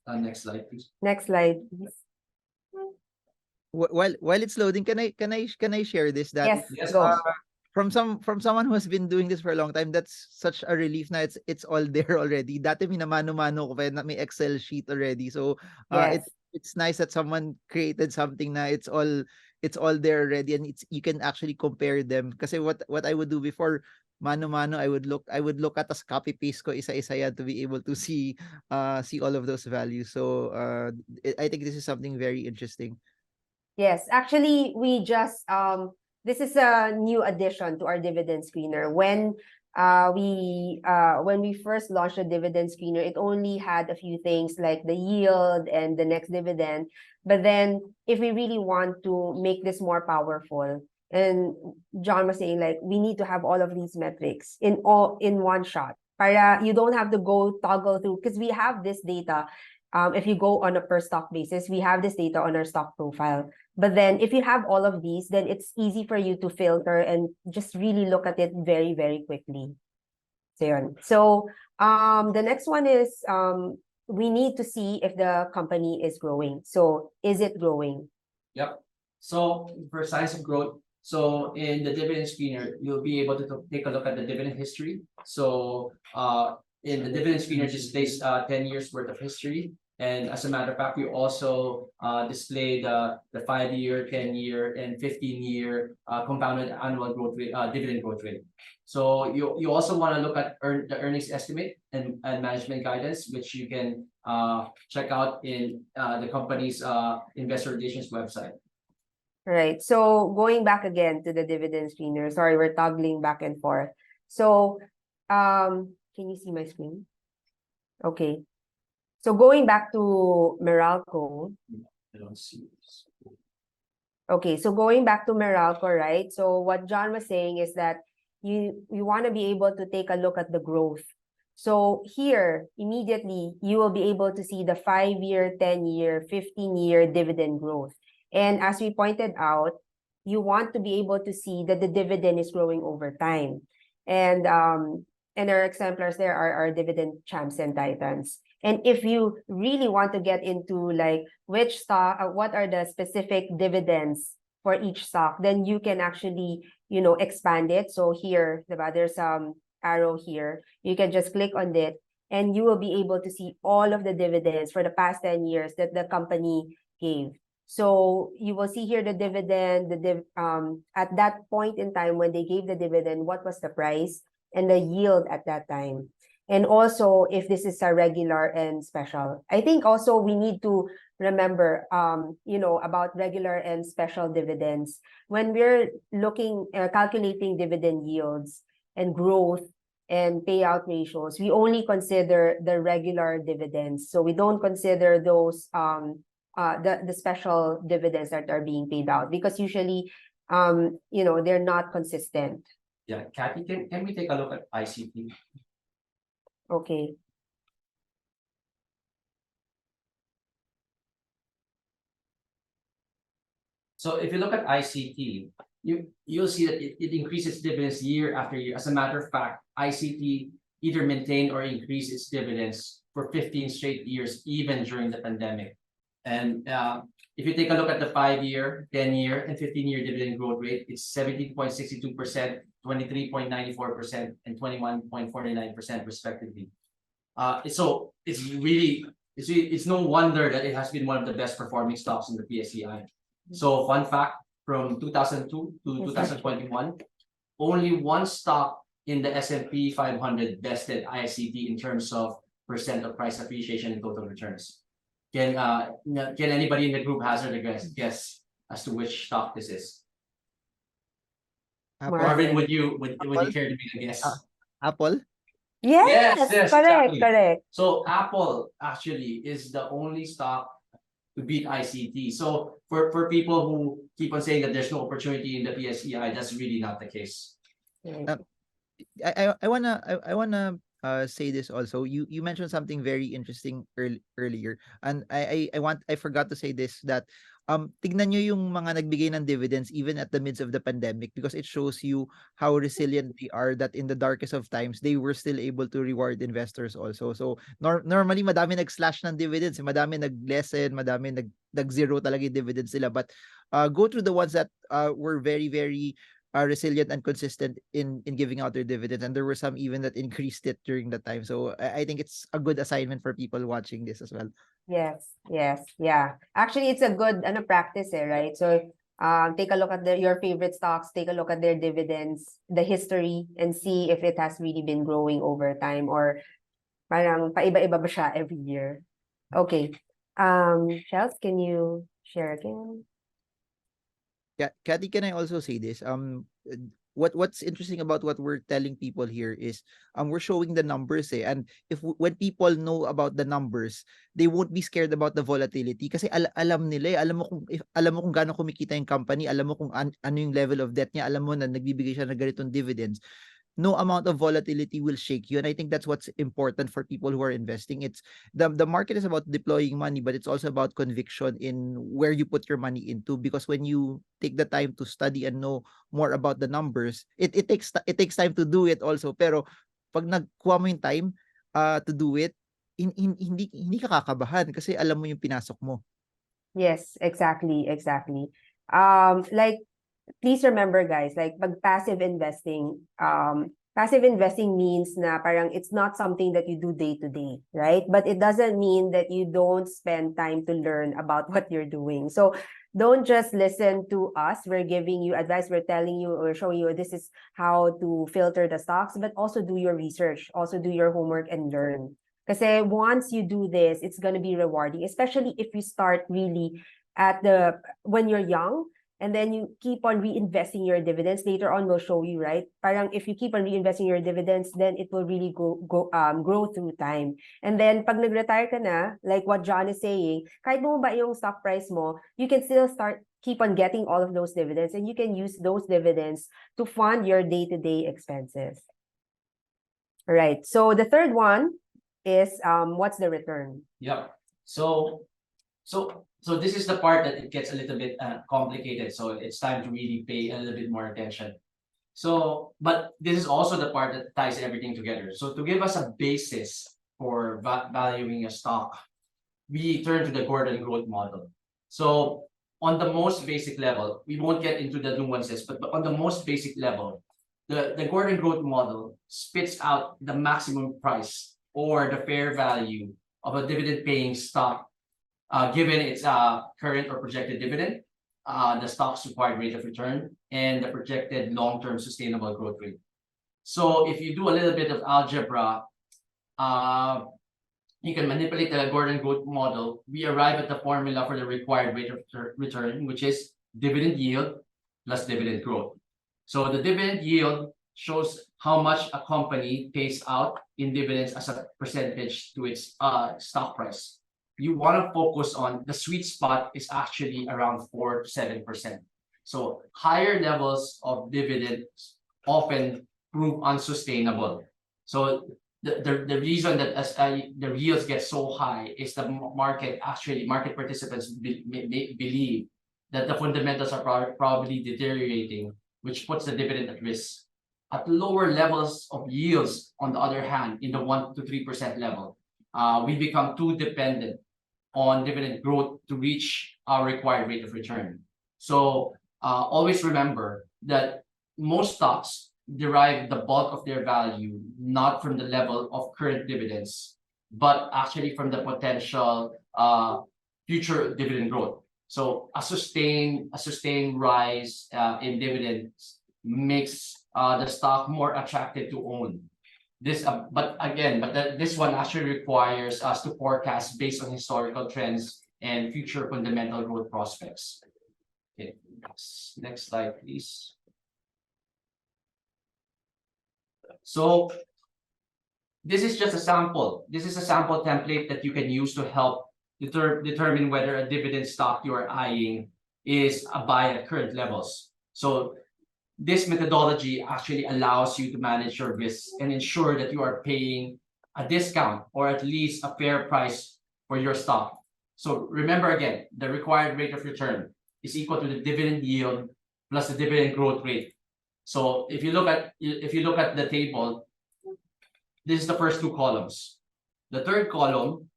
[SPEAKER 4] Next slide, please.
[SPEAKER 1] Next slide, please.
[SPEAKER 2] While it's loading, can I share this? That
[SPEAKER 1] Yes,
[SPEAKER 4] Yes,
[SPEAKER 1] go.
[SPEAKER 4] boss.
[SPEAKER 2] from someone who has been doing this for a long time, that's such a relief na it's all there already. Dati minamano-mano ko pa na may Excel sheet already. So
[SPEAKER 1] Yes.
[SPEAKER 2] it's nice that someone created something na it's all there already, and you can actually compare them. Kasi what I would do before, mano-mano, I would look at as copy paste ko isa-isa yan to be able to see all of those values. So I think this is something very interesting.
[SPEAKER 1] Yes, actually, we just this is a new addition to our dividend screener. When we first launched the dividend screener, it only had a few things like the yield and the next dividend. But then, if we really want to make this more powerful, and John was saying like we need to have all of these metrics in one shot. Para you don't have to go toggle through, because we have this data. If you go on a per stock basis, we have this data on our stock profile. But then if you have all of these, then it's easy for you to filter and just really look at it very, very quickly. So the next one is we need to see if the company is growing. So is it growing?
[SPEAKER 4] Yep. So for signs of growth, so in the dividend screener, you'll be able to take a look at the dividend history. So in the dividend screener displays 10 years worth of history. And as a matter of fact, we also display the 5-year, 10-year, and 15-year compounded annual growth rate, dividend growth rate. So you also want to look at the earnings estimate and management guidance, which you can check out in the company's investor relations website.
[SPEAKER 1] Right. So going back again to the dividend screener. Sorry, we're toggling back and forth. So can you see my screen? Okay. So going back to Meralco.
[SPEAKER 4] I don't see this.
[SPEAKER 1] Okay, so going back to Meralco, right? So what John was saying is that you want to be able to take a look at the growth. So here, immediately, you will be able to see the 5-year, 10-year, 15-year dividend growth. And as we pointed out, you want to be able to see that the dividend is growing over time. And our exemplars there are our dividend champs and titans. And if you really want to get into like which stock, what are the specific dividends for each stock, then you can actually, expand it. So here, there's arrow here. You can just click on it and you will be able to see all of the dividends for the past 10 years that the company gave. So you will see here the dividend, at that point in time when they gave the dividend, what was the price and the yield at that time. And also if this is a regular and special. I think also we need to remember, about regular and special dividends. When we're calculating dividend yields and growth and payout ratios, we only consider the regular dividends. So we don't consider those, the special dividends that are being paid out, because usually, they're not consistent.
[SPEAKER 4] Yeah, Kathy, can we take a look at ICT?
[SPEAKER 1] Okay.
[SPEAKER 4] So if you look at ICT, you'll see that it increases dividends year after year. As a matter of fact, ICT either maintained or increased its dividends for 15 straight years, even during the pandemic. And if you take a look at the 5-year, 10-year, and 15-year dividend growth rate, it's 17.62%, 23.94%, and 21.49% respectively. So it's no wonder that it has been one of the best performing stocks in the PSEI. So fun fact, from 2002 to 2021, only one stock in the S&P 500 bested ICT in terms of % of price appreciation and total returns. Can anybody in the group hazard a guess as to which stock this is?
[SPEAKER 2] Apple?
[SPEAKER 4] Marvin, would
[SPEAKER 2] Apple?
[SPEAKER 4] you care to be the guess?
[SPEAKER 2] Apple?
[SPEAKER 1] Yes,
[SPEAKER 4] Yes,
[SPEAKER 1] correct,
[SPEAKER 4] exactly.
[SPEAKER 1] correct.
[SPEAKER 4] So Apple actually is the only stock to beat ICT. So for people who keep on saying that there's no opportunity in the PSEI, that's really not the case.
[SPEAKER 2] I wanna say this also. You mentioned something very interesting earlier, and I forgot to say this, that tignan nyo yung mga nagbigay ng dividends even at the midst of the pandemic, because it shows you how resilient they are, that in the darkest of times they were still able to reward investors also. So normally madami nag-slash ng dividends, madami nag-lessen, madami nag-zero talaga yung dividends nila, but go through the ones that were very resilient and consistent in giving out their dividends, and there were some even that increased it during the time. So I think it's a good assignment for people watching this as well.
[SPEAKER 1] Yes, yeah. Actually, it's a good practice, right? So take a look at your favorite stocks, take a look at their dividends, the history, and see if it has really been growing over time, or parang paiba-iba ba siya every year. Okay. Chels, can you share again?
[SPEAKER 2] Yeah, Kathy, can I also say this? What's interesting about what we're telling people here is we're showing the numbers, and when people know about the numbers, they won't be scared about the volatility kasi alam nila, alam mo kung gaano kumikita yung company, alam mo kung ano yung level of debt niya, alam mo na nagbibigay siya ng ganitong dividends. No amount of volatility will shake you, and I think that's what's important for people who are investing. It's the market is about deploying money, but it's also about conviction in where you put your money into, because when you take the time to study and know more about the numbers, it takes time to do it also, pero pag nagkuha mo yung time to do it, hindi ka kakabahan kasi alam mo yung pinasok mo.
[SPEAKER 1] Yes, exactly. Like, please remember, guys, like passive investing means na parang it's not something that you do day to day, right? But it doesn't mean that you don't spend time to learn about what you're doing. So don't just listen to us. We're giving you advice. We're telling you or showing you this is how to filter the stocks, but also do your research, also do your homework and learn. Kasi once you do this, it's going to be rewarding, especially if you start really when you're young, and then you keep on reinvesting your dividends. Later on, we'll show you, right? Parang if you keep on reinvesting your dividends, then it will really grow through time. And then pag nag-retire ka na, like what John is saying, kahit bumaba yung stock price mo, you can still keep on getting all of those dividends, and you can use those dividends to fund your day-to-day expenses. All right. So the third one is what's the return?
[SPEAKER 4] Yep. So this is the part that it gets a little bit complicated. So it's time to really pay a little bit more attention. So, but this is also the part that ties everything together. So to give us a basis for valuing a stock, we turn to the Gordon growth model. So on the most basic level, we won't get into the nuances, but on the most basic level, the Gordon growth model spits out the maximum price or the fair value of a dividend paying stock given its current or projected dividend, the stock's required rate of return, and the projected long-term sustainable growth rate. So if you do a little bit of algebra, you can manipulate the Gordon growth model. We arrive at the formula for the required rate of return, which is dividend yield plus dividend growth. So the dividend yield shows how much a company pays out in dividends as a percentage to its stock price. You want to focus on the sweet spot is actually around 4 to 7%. So higher levels of dividends often prove unsustainable. So the reason that the yields get so high is the market participants believe that the fundamentals are probably deteriorating, which puts the dividend at risk. At lower levels of yields, on the other hand, in the 1 to 3% level, we become too dependent on dividend growth to reach our required rate of return. So always remember that most stocks derive the bulk of their value not from the level of current dividends, but actually from the potential future dividend growth. So a sustained rise in dividends makes the stock more attractive to own. This, this one actually requires us to forecast based on historical trends and future fundamental growth prospects. Okay, next slide, please. So this is just a sample. This is a sample template that you can use to help determine whether a dividend stock you are eyeing is a buy at current levels. So this methodology actually allows you to manage your risks and ensure that you are paying a discount or at least a fair price for your stock. So remember again, the required rate of return is equal to the dividend yield plus the dividend growth rate. So if you look at the table, this is the first two columns. The third column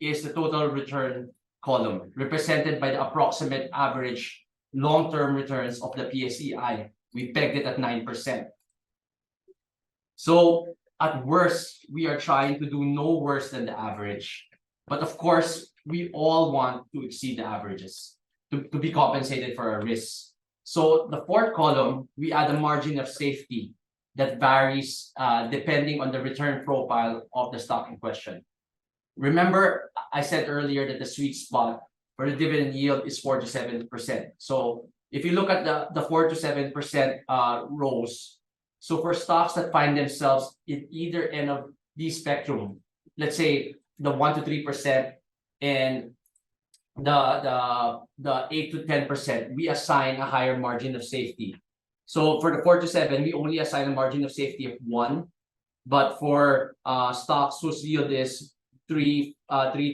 [SPEAKER 4] is the total return column, represented by the approximate average long-term returns of the PSEI. We pegged it at 9%. So at worst, we are trying to do no worse than the average. But of course, we all want to exceed the averages to be compensated for our risks. So the fourth column, we add a margin of safety that varies depending on the return profile of the stock in question. Remember, I said earlier that the sweet spot for the dividend yield is 4 to 7%. So if you look at the 4 to 7% rows, so for stocks that find themselves in either end of the spectrum, let's say the 1 to 3% and the 8 to 10%, we assign a higher margin of safety. So for the 4 to 7, we only assign a margin of safety of 1, but for stocks whose yield is 3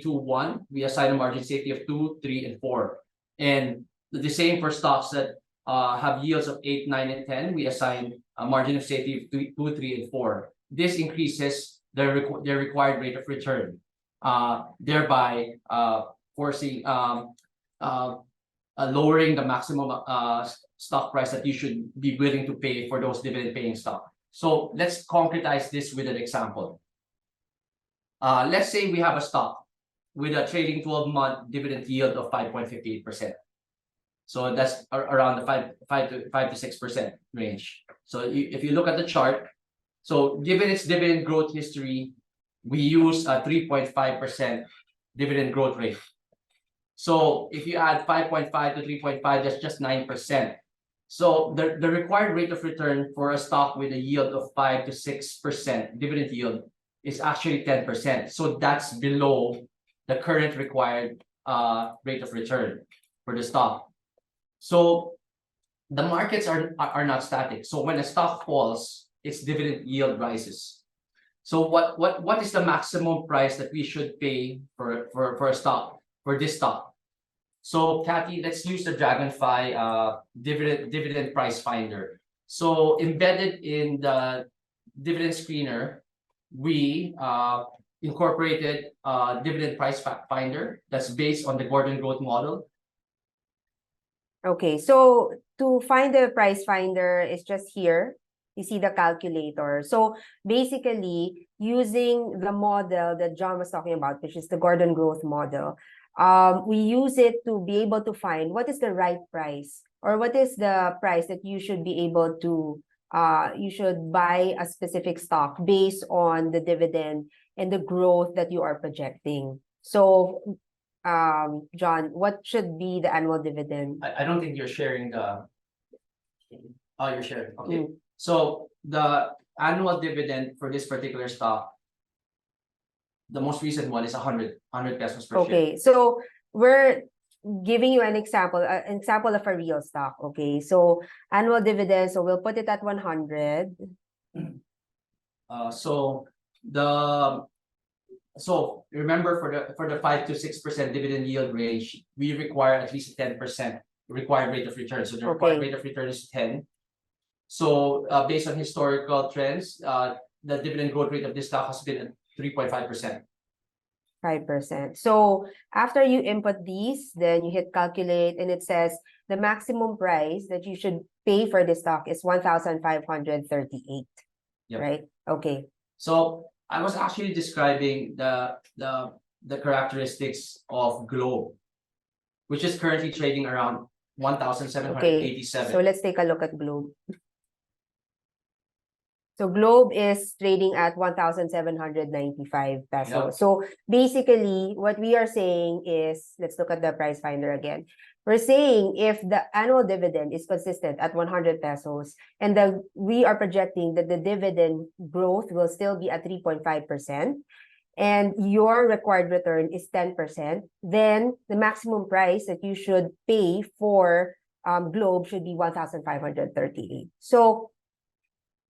[SPEAKER 4] to 1, we assign a margin safety of 2, 3, and 4. And the same for stocks that have yields of 8, 9, and 10, we assign a margin of safety of 2, 3, and 4. This increases their required rate of return, thereby forcing lowering the maximum stock price that you should be willing to pay for those dividend-paying stock. So let's concretize this with an example. Let's say we have a stock with a trading 12-month dividend yield of 5.58%. So that's around the 5 to 6% range. So if you look at the chart, so given its dividend growth history, we use a 3.5% dividend growth rate. So if you add 5.5 to 3.5, that's just 9%. So the required rate of return for a stock with a yield of 5 to 6% dividend yield is actually 10%. So that's below the current required rate of return for the stock. So the markets are not static. So when a stock falls, its dividend yield rises. So what is the maximum price that we should pay for a stock, for this stock? So Kathy, let's use the DragonFi dividend price finder. So embedded in the dividend screener, we incorporated dividend price finder that's based on the Gordon growth model.
[SPEAKER 1] Okay, so to find the price finder is just here. You see the calculator. So basically, using the model that John was talking about, which is the Gordon growth model, we use it to be able to find what is the right price, or what is the price that you should be able to you should buy a specific stock based on the dividend and the growth that you are projecting. So John, what should be the annual dividend?
[SPEAKER 4] I don't think you're sharing the you're sharing. Okay. So the annual dividend for this particular stock, the most recent one is 100 pesos per share.
[SPEAKER 1] Okay, so we're giving you an example of a real stock. Okay, so annual dividend, so we'll put it at 100.
[SPEAKER 4] So remember, for the 5 to 6% dividend yield range, we require at least 10% required rate of return. So the required rate of return is 10. So based on historical trends, the dividend growth rate of this stock has been at 3.5%.
[SPEAKER 1] 5%. So after you input these, then you hit calculate, and it says the maximum price that you should pay for this stock is 1,538.
[SPEAKER 4] Yep.
[SPEAKER 1] Right? Okay.
[SPEAKER 4] So I was actually describing the characteristics of Globe, which is currently trading around 1,787.
[SPEAKER 1] So let's take a look at Globe. So Globe is trading at 1,795 pesos.
[SPEAKER 4] Yep.
[SPEAKER 1] So basically, what we are saying is, let's look at the price finder again. We're saying if the annual dividend is consistent at 100 pesos, and we are projecting that the dividend growth will still be at 3.5%, and your required return is 10%, then the maximum price that you should pay for Globe should be 1,538. So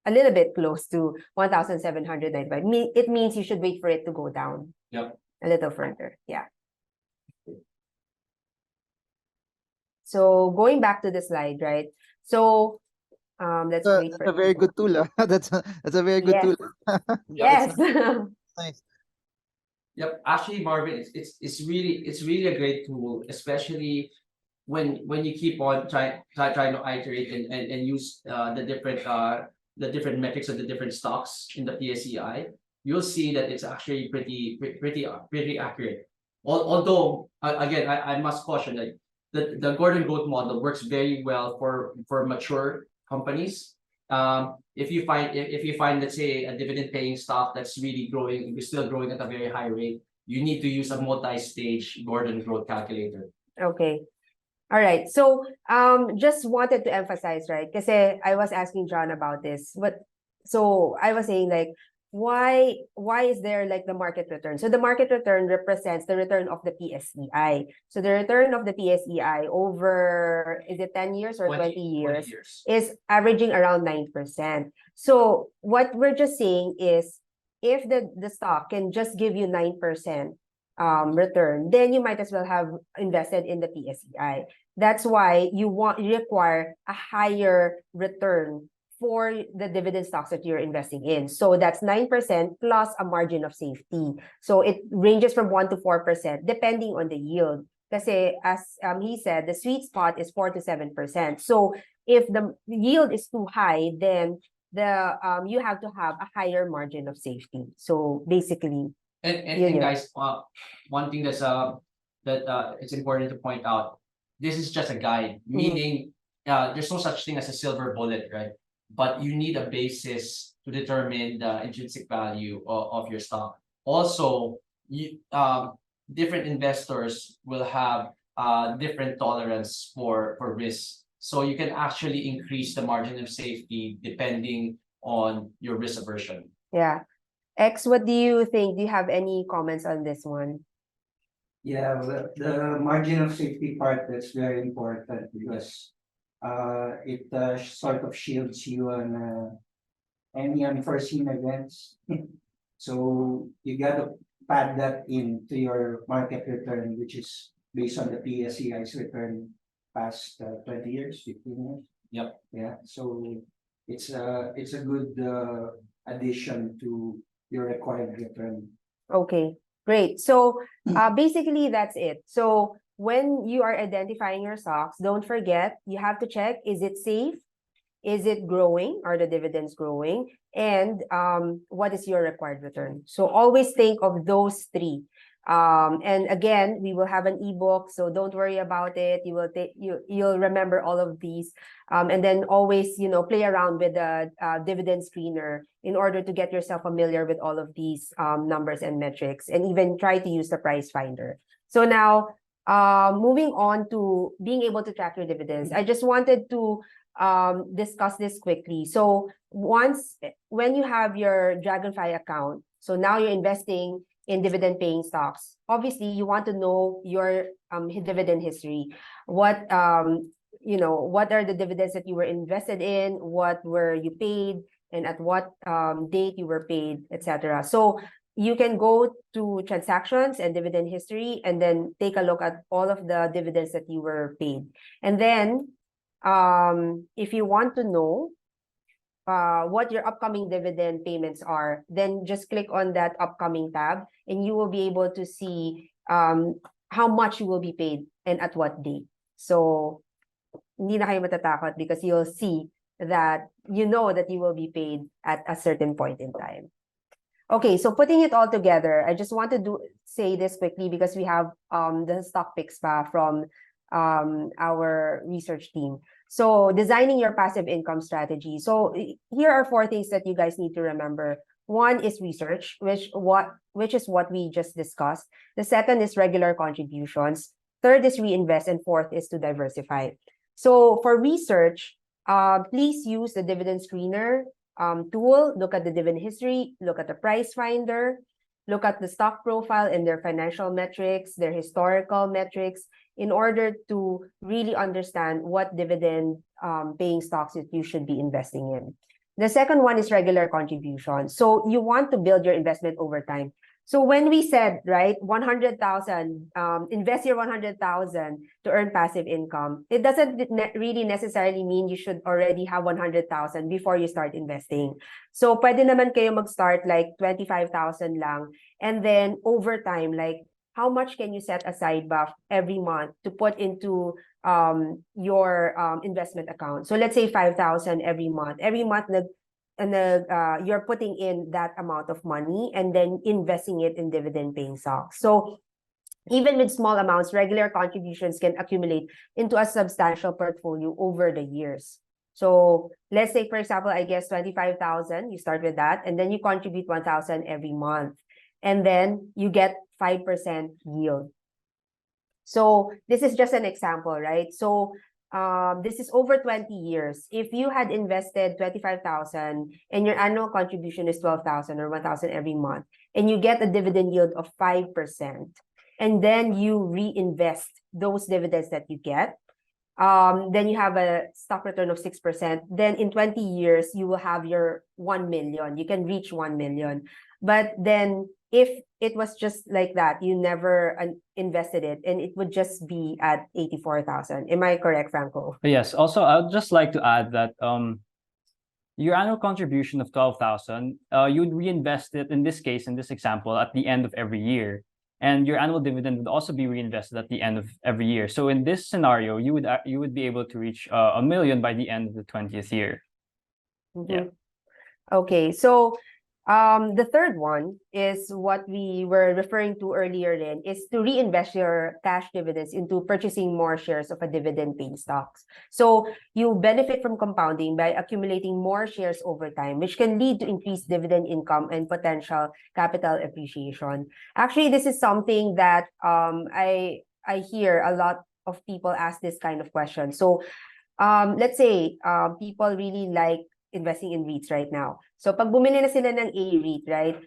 [SPEAKER 1] a little bit close to 1,795. It means you should wait for it to go down.
[SPEAKER 4] Yep.
[SPEAKER 1] A little further. Yeah. So going back to the slide, right? So let's wait for
[SPEAKER 2] That's a very good tool. That's a very good
[SPEAKER 1] Yes.
[SPEAKER 2] tool.
[SPEAKER 1] Yes.
[SPEAKER 2] Nice.
[SPEAKER 4] Yep. Actually, Marvin, it's really a great tool, especially when you keep on trying to iterate and use the different metrics of the different stocks in the PSEI. You'll see that it's actually pretty accurate. Although again, I must caution that the Gordon growth model works very well for mature companies. If you find, let's say, a dividend paying stock that's really growing, you're still growing at a very high rate, you need to use a multi-stage Gordon growth calculator.
[SPEAKER 1] Okay. All right. So just wanted to emphasize, right? Because I was asking John about this. So I was saying, like, why is there like the market return? So the market return represents the return of the PSEI. So the return of the PSEI over, is it 10 years or 20 years, is averaging around 9%. So what we're just saying is, if the stock can just give you 9% return, then you might as well have invested in the PSEI. That's why you require a higher return for the dividend stocks that you're investing in. So that's 9% plus a margin of safety. So it ranges from 1 to 4% depending on the yield. Kasi as he said, the sweet spot is 4 to 7%. So if the yield is too high, then you have to have a higher margin of safety. So basically,
[SPEAKER 4] and guys, one thing that it's important to point out, this is just a guide, meaning there's no such thing as a silver bullet, right? But you need a basis to determine the intrinsic value of your stock. Also, different investors will have different tolerance for risk. So you can actually increase the margin of safety depending on your risk aversion.
[SPEAKER 1] Yeah. X, what do you think? Do you have any comments on this one?
[SPEAKER 5] Yeah, the margin of safety part, that's very important because it sort of shields you on any unforeseen events. So you gotta pad that into your market return, which is based on the PSEI's return past 20 years, 15 years.
[SPEAKER 4] Yep.
[SPEAKER 5] Yeah, so it's a good addition to your required return.
[SPEAKER 1] Okay, great. So basically that's it. So when you are identifying your stocks, don't forget, you have to check, is it safe? Is it growing? Are the dividends growing? And what is your required return? So always think of those three. And again, we will have an ebook, so don't worry about it. You'll remember all of these. And then always, play around with the dividend screener in order to get yourself familiar with all of these numbers and metrics, and even try to use the price finder. So now, moving on to being able to track your dividends, I just wanted to discuss this quickly. So when you have your DragonFi account, so now you're investing in dividend paying stocks, obviously you want to know your dividend history. What are the dividends that you were invested in, what were you paid, and at what date you were paid, etc. So you can go to transactions and dividend history and then take a look at all of the dividends that you were paid. And then if you want to know what your upcoming dividend payments are, then just click on that upcoming tab and you will be able to see how much you will be paid and at what date. So hindi na kayo matatakot because you'll see that you know that you will be paid at a certain point in time. Okay, so putting it all together, I just want to say this quickly because we have the stock picks from our research team. So designing your passive income strategy. So here are 4 things that you guys need to remember. One is research, which is what we just discussed. The second is regular contributions. Third is reinvest, and fourth is to diversify. So for research, please use the dividend screener tool. Look at the dividend history, look at the price finder, look at the stock profile and their financial metrics, their historical metrics, in order to really understand what dividend paying stocks that you should be investing in. The second one is regular contribution. So you want to build your investment over time. So when we said, right, 100,000, invest your 100,000 to earn passive income, it doesn't really necessarily mean you should already have 100,000 before you start investing. So pwede naman kayo mag-start like 25,000 lang, and then over time, like how much can you set aside ba every month to put into your investment account? So let's say 5,000 every month. Every month, you're putting in that amount of money and then investing it in dividend paying stocks. So even with small amounts, regular contributions can accumulate into a substantial portfolio over the years. So let's say, for example, I guess 25,000, you start with that, and then you contribute 1,000 every month, and then you get 5% yield. So this is just an example, right? So this is over 20 years. If you had invested 25,000 and your annual contribution is 12,000 or 1,000 every month, and you get a dividend yield of 5%, and then you reinvest those dividends that you get, then you have a stock return of 6%. Then in 20 years, you will have your 1 million. You can reach 1 million. But then if it was just like that, you never invested it, and it would just be at 84,000. Am I correct, Franco?
[SPEAKER 3] Yes. Also, I'd just like to add that your annual contribution of 12,000, you'd reinvest it, in this case, in this example, at the end of every year. And your annual dividend would also be reinvested at the end of every year. So in this scenario, you would be able to reach 1 million by the end of the 20th year.
[SPEAKER 1] Mm-hmm.
[SPEAKER 3] Yeah.
[SPEAKER 1] Okay, so the third one is what we were referring to earlier then, is to reinvest your cash dividends into purchasing more shares of a dividend-paying stocks. So you benefit from compounding by accumulating more shares over time, which can lead to increased dividend income and potential capital appreciation. Actually, this is something that I hear a lot of people ask this kind of question. So let's say people really like investing in REITs right now. So pag bumili na sila ng A-REIT, right?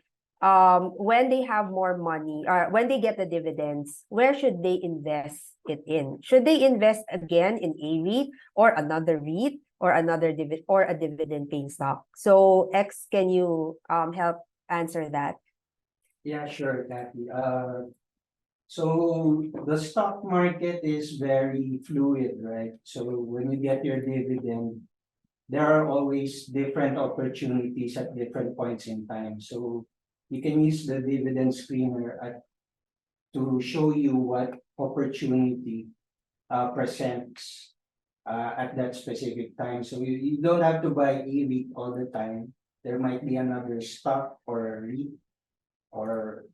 [SPEAKER 1] When they have more money, or when they get the dividends, where should they invest it in? Should they invest again in A-REIT or another REIT or another a dividend paying stock? So X, can you help answer that?
[SPEAKER 5] Yeah, sure, Kathy. So the stock market is very fluid, right? So when you get your dividend, there are always different opportunities at different points in time. So you can use the dividend screener to show you what opportunity presents at that specific time. So you don't have to buy A-REIT all the time. There might be another stock or a REIT or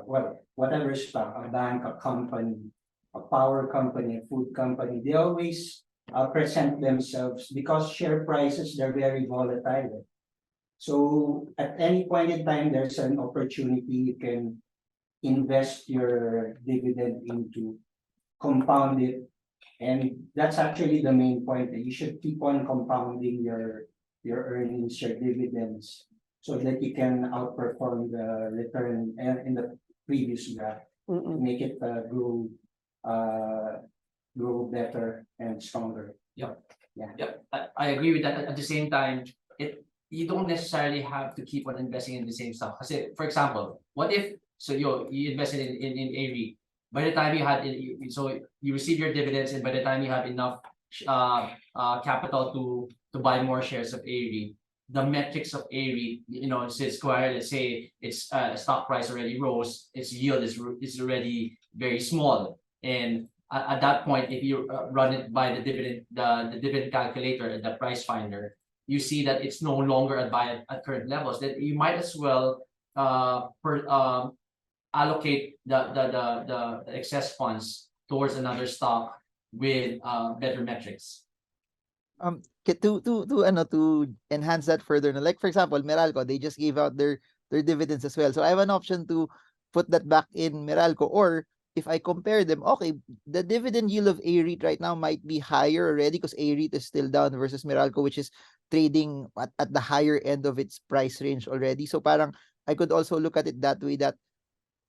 [SPEAKER 5] well, whatever stock, a bank, a company, a power company, a food company. They always present themselves, because share prices, they're very volatile. So at any point in time, there's an opportunity you can invest your dividend into, compound it. And that's actually the main point, that you should keep on compounding your earnings, your dividends, so that you can outperform the return in the previous graph, make it grow better and stronger.
[SPEAKER 4] Yeah.
[SPEAKER 5] Yeah.
[SPEAKER 4] Yeah, I agree with that. At the same time, you don't necessarily have to keep on investing in the same stock. Kasi, for example, what if you invested in A-REIT, by the time you had so you receive your dividends, and by the time you have enough capital to buy more shares of A-REIT, the metrics of A-REIT, since let's say its stock price already rose, its yield is already very small, and at that point, if you run it by the dividend calculator and the price finder, you see that it's no longer at current levels. That you might as well allocate the excess funds towards another stock with better metrics.
[SPEAKER 2] To enhance that further, no? Like for example, Meralco, they just gave out their dividends as well. So I have an option to put that back in Meralco, or if I compare them, okay, the dividend yield of A-REIT right now might be higher already because A-REIT is still down versus Meralco, which is trading at the higher end of its price range already. So parang I could also look at it that way, that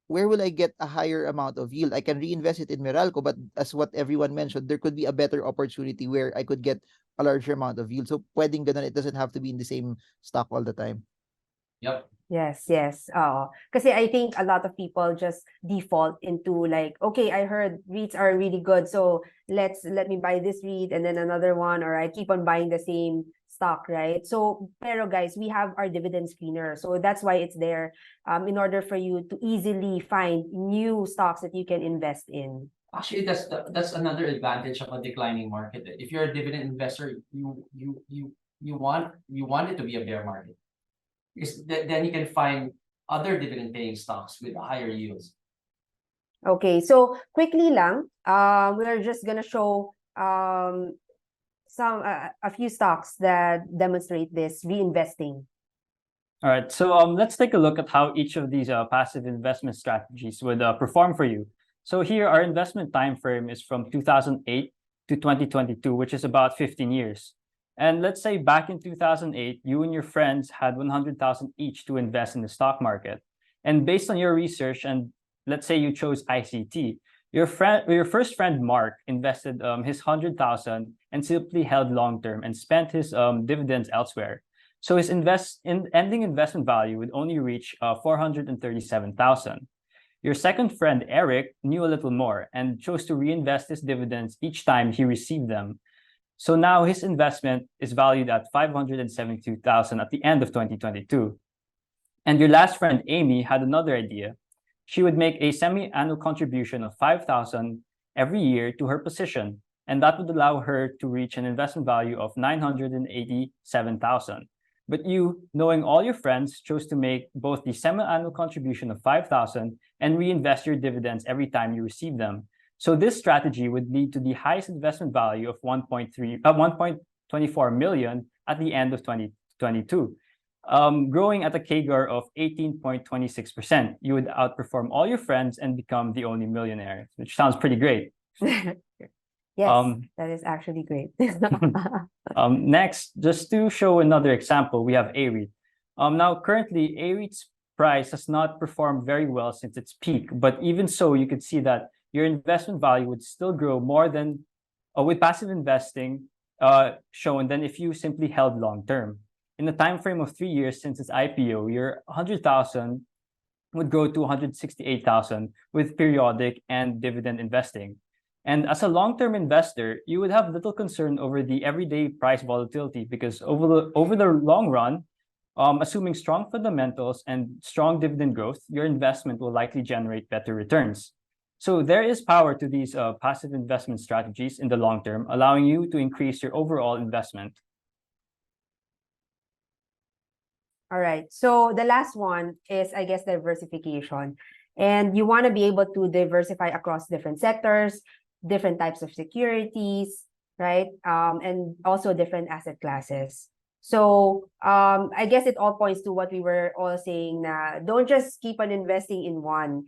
[SPEAKER 2] where will I get a higher amount of yield? I can reinvest it in Meralco, but as what everyone mentioned, there could be a better opportunity where I could get a larger amount of yield. So pwedeng ganun, it doesn't have to be in the same stock all the time.
[SPEAKER 4] Yep.
[SPEAKER 1] Yes, yes. Kasi I think a lot of people just default into like, okay, I heard REITs are really good, so let me buy this REIT and then another one, or I keep on buying the same stock, right? So, pero guys, we have our dividend screener, so that's why it's there, in order for you to easily find new stocks that you can invest in.
[SPEAKER 4] Actually, that's another advantage of a declining market. If you're a dividend investor, you want it to be a bear market. Then you can find other dividend paying stocks with higher yields.
[SPEAKER 1] Okay, so quickly lang, we're just gonna show some a few stocks that demonstrate this reinvesting.
[SPEAKER 3] All right, so let's take a look at how each of these passive investment strategies would perform for you. So here, our investment time frame is from 2008 to 2022, which is about 15 years. And let's say back in 2008, you and your friends had 100,000 each to invest in the stock market. And based on your research, and let's say you chose ICT, your first friend Mark invested his 100,000 and simply held long term and spent his dividends elsewhere. So his ending investment value would only reach 437,000. Your second friend Eric knew a little more and chose to reinvest his dividends each time he received them. So now his investment is valued at 572,000 at the end of 2022. And your last friend Amy had another idea. She would make a semi-annual contribution of 5,000 every year to her position, and that would allow her to reach an investment value of 987,000. But you, knowing all your friends, chose to make both the semi-annual contribution of 5,000 and reinvest your dividends every time you receive them. So this strategy would lead to the highest investment value of 1.24 million at the end of 2022, growing at a CAGR of 18.26%. You would outperform all your friends and become the only millionaire, which sounds pretty great.
[SPEAKER 1] Yes, that is actually great.
[SPEAKER 3] Next, just to show another example, we have A-REIT. Now, currently, A-REIT's price has not performed very well since its peak, but even so, you could see that your investment value would still grow more than with passive investing shown than if you simply held long term. In a time frame of 3 years since its IPO, your 100,000 would grow to 168,000 with periodic and dividend investing. And as a long-term investor, you would have little concern over the everyday price volatility because over the long run, assuming strong fundamentals and strong dividend growth, your investment will likely generate better returns. So there is power to these passive investment strategies in the long term, allowing you to increase your overall investment.
[SPEAKER 1] All right. So the last one is, I guess, diversification. And you want to be able to diversify across different sectors, different types of securities, right? And also different asset classes. So I guess it all points to what we were all saying, don't just keep on investing in one.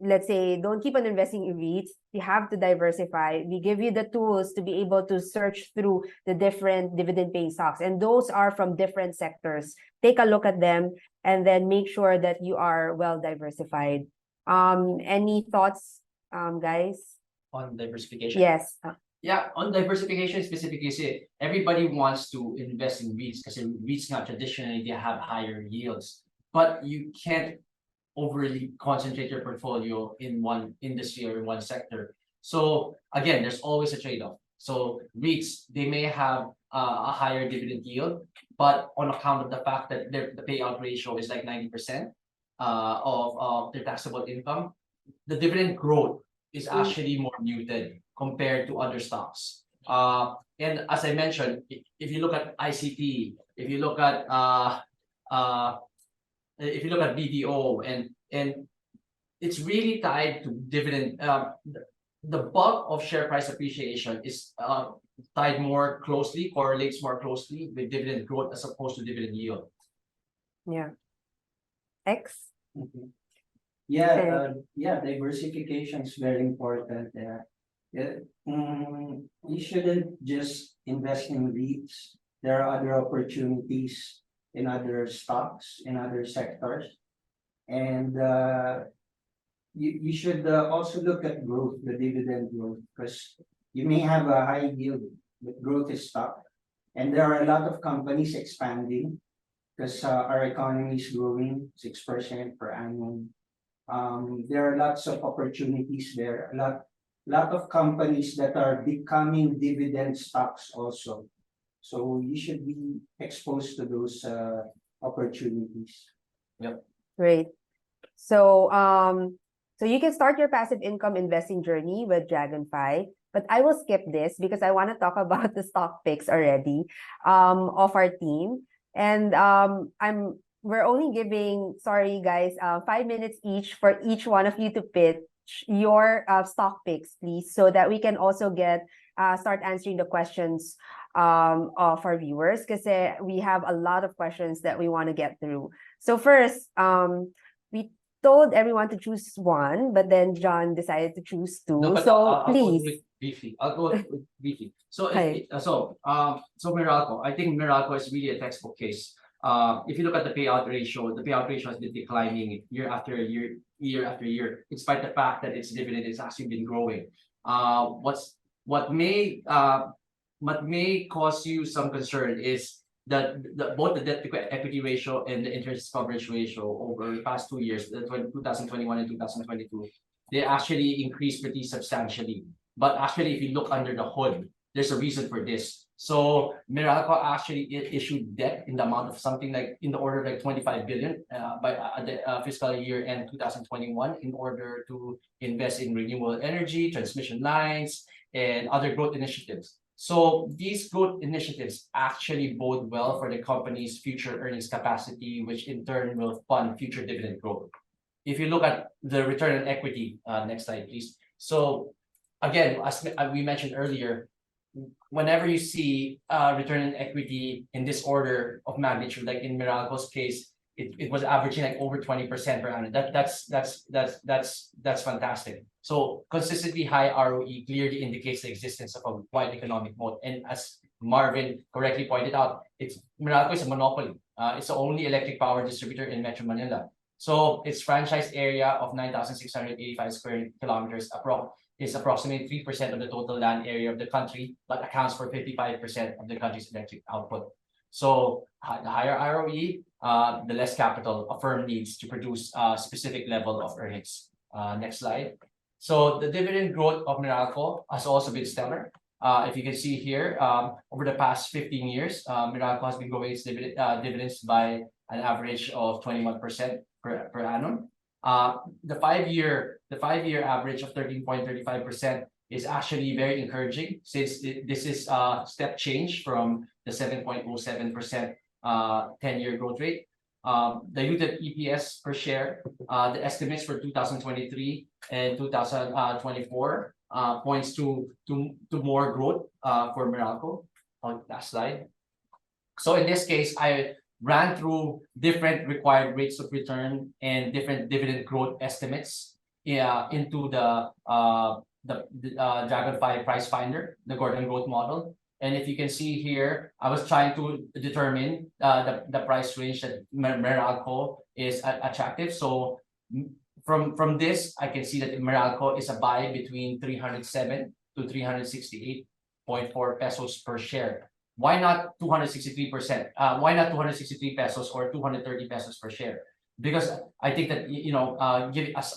[SPEAKER 1] Let's say, don't keep on investing in REITs. You have to diversify. We give you the tools to be able to search through the different dividend-paying stocks. And those are from different sectors. Take a look at them and then make sure that you are well diversified. Any thoughts, guys?
[SPEAKER 4] On diversification?
[SPEAKER 1] Yes.
[SPEAKER 4] Yeah, on diversification specifically, everybody wants to invest in REITs because REITs now traditionally they have higher yields, but you can't overly concentrate your portfolio in one industry or in one sector. So again, there's always a trade-off. So REITs, they may have a higher dividend yield, but on account of the fact that the payout ratio is like 90% of their taxable income, the dividend growth is actually more muted compared to other stocks. And as I mentioned, if you look at ICT, if you look at BDO and and it's really tied to dividend. The bulk of share price appreciation is tied more closely, correlates more closely with dividend growth as opposed to dividend yield.
[SPEAKER 1] Yeah. X.
[SPEAKER 5] Mhm.
[SPEAKER 1] Okay.
[SPEAKER 5] Yeah, diversification is very important. You shouldn't just invest in REITs. There are other opportunities in other stocks, in other sectors. And you should also look at growth, the dividend growth, because you may have a high yield, but growth is stuck. And there are a lot of companies expanding because our economy is growing 6% per annum. There are lots of opportunities there, lot of companies that are becoming dividend stocks also. So you should be exposed to those opportunities.
[SPEAKER 1] Great. So so you can start your passive income investing journey with DragonFi, but I will skip this because I want to talk about the stock picks already of our team. And we're only giving, sorry guys, 5 minutes each for each one of you to pitch your stock picks, please, so that we can also get start answering the questions of our viewers, because we have a lot of questions that we want to get through. So first, we told everyone to choose one, but then John decided to choose two.
[SPEAKER 4] No, but
[SPEAKER 1] So
[SPEAKER 4] I'll go
[SPEAKER 1] please.
[SPEAKER 4] with Beefy. I'll go with Beefy. So
[SPEAKER 1] Okay.
[SPEAKER 4] so Meralco, I think Meralco is really a textbook case. If you look at the payout ratio has been declining year after year, in spite of the fact that its dividend has actually been growing. What may cause you some concern is that both the debt to equity ratio and the interest coverage ratio over the past 2 years, 2021 and 2022, they actually increased pretty substantially. But actually, if you look under the hood, there's a reason for this. So Meralco actually issued debt in the amount of something like in the order of like 25 billion by the fiscal year end 2021 in order to invest in renewable energy, transmission lines, and other growth initiatives. So these growth initiatives actually bode well for the company's future earnings capacity, which in turn will fund future dividend growth. If you look at the return on equity, next slide, please. So again, as we mentioned earlier, whenever you see return on equity in this order of magnitude, like in Meralco's case, it was averaging like over 20% per annum. That's fantastic. So consistently high ROE clearly indicates the existence of a wide economic moat. And as Marvin correctly pointed out, Meralco is a monopoly. It's the only electric power distributor in Metro Manila. So its franchise area of 9,685 square kilometers is approximately 3% of the total land area of the country, but accounts for 55% of the country's electric output. So the higher ROE, the less capital a firm needs to produce a specific level of earnings. Next slide. So the dividend growth of Meralco has also been stellar. If you can see here, over the past 15 years, Meralco has been growing its dividends by an average of 21% per annum. The five-year average of 13.35% is actually very encouraging, since this is a step change from the 7.07% 10-year growth rate. Diluted EPS per share, the estimates for 2023 and 2024 points to more growth for Meralco. On last slide. So in this case, I ran through different required rates of return and different dividend growth estimates into the DragonFi price finder, the Gordon growth model. And if you can see here, I was trying to determine the price range that Meralco is attractive. So from this, I can see that Meralco is a buy between 307 to 368.4 pesos per share. Why not 263%? Why not 263 pesos or 230 pesos per share? Because I think that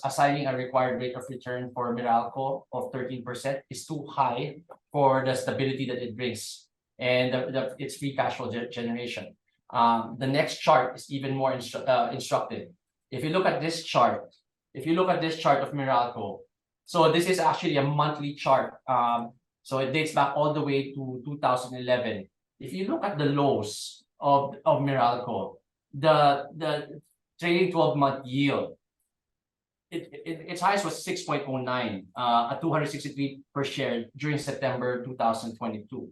[SPEAKER 4] assigning a required rate of return for Meralco of 13% is too high for the stability that it brings and its free cash flow generation. The next chart is even more instructive. If you look at this chart, of Meralco, so this is actually a monthly chart. So it dates back all the way to 2011. If you look at the lows of Meralco, the trailing 12-month yield its highest was 6.09, at 263 per share during September 2022.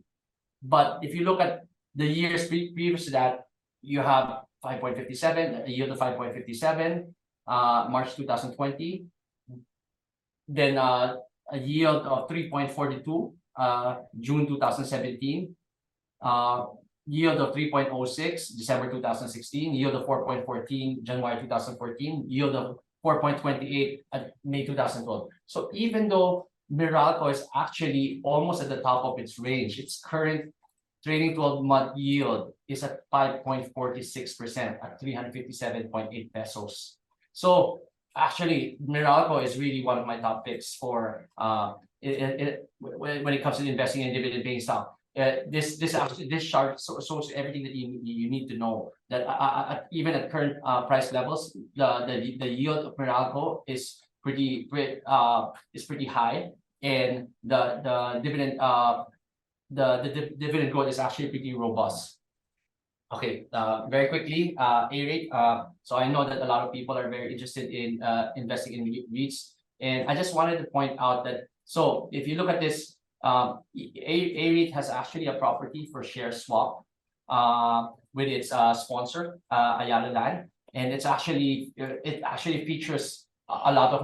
[SPEAKER 4] But if you look at the years previous to that, you have 5.57, a yield of 5.57, March 2020. Then a yield of 3.42, June 2017. Yield of 3.06, December 2016. Yield of 4.14, January 2014. Yield of 4.28 at May 2012. So even though Meralco is actually almost at the top of its range, its current trading 12-month yield is at 5.46% at 357.8 pesos. So actually, Meralco is really one of my top picks for when it comes to investing in dividend-paying stock. This chart shows everything that you need to know. That even at current price levels, the yield of Meralco is pretty high, and the dividend dividend growth is actually pretty robust. Okay, very quickly, A-rate. So I know that a lot of people are very interested in investing in REITs, and I just wanted to point out that, so if you look at this, A-rate has actually a property for share swap with its sponsor, Ayala Land, and it actually features a lot of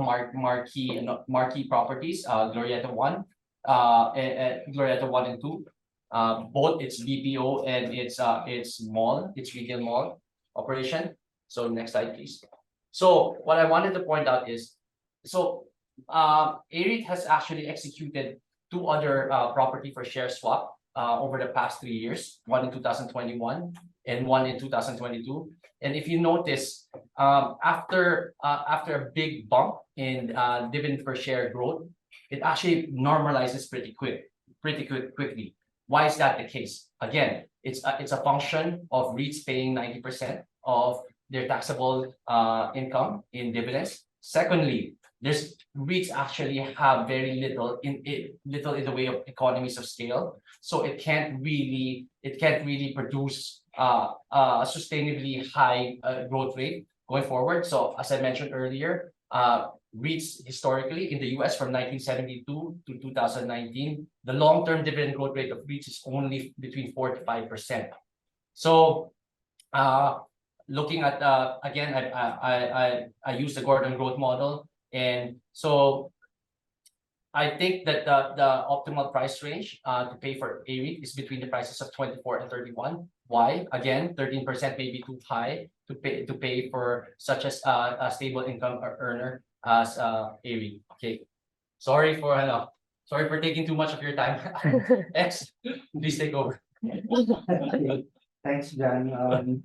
[SPEAKER 4] marquee properties, Glorieta 1, Glorieta 1 and 2. Both its BPO and its retail mall operation. So next slide, please. So what I wanted to point out is, so A-rate has actually executed 2 other property for share swap over the past 3 years, one in 2021 and one in 2022. And if you notice, after a big bump in dividend per share growth, it actually normalizes pretty quickly. Why is that the case? Again, it's a function of REITs paying 90% of their taxable income in dividends. Secondly, REITs actually have very little in the way of economies of scale, so it can't really produce a sustainably high growth rate going forward. So as I mentioned earlier, REITs historically in the US from 1972 to 2019, the long-term dividend growth rate of REITs is only between 4 to 5%. So looking at again, I use the Gordon growth model, and so I think that the optimal price range to pay for A-REIT is between the prices of 24 and 31. Why? Again, 13% may be too high to pay for such as a stable income earner as A-REIT. Okay, sorry for taking too much of your time. X, please take over.
[SPEAKER 5] Okay. Thanks, John.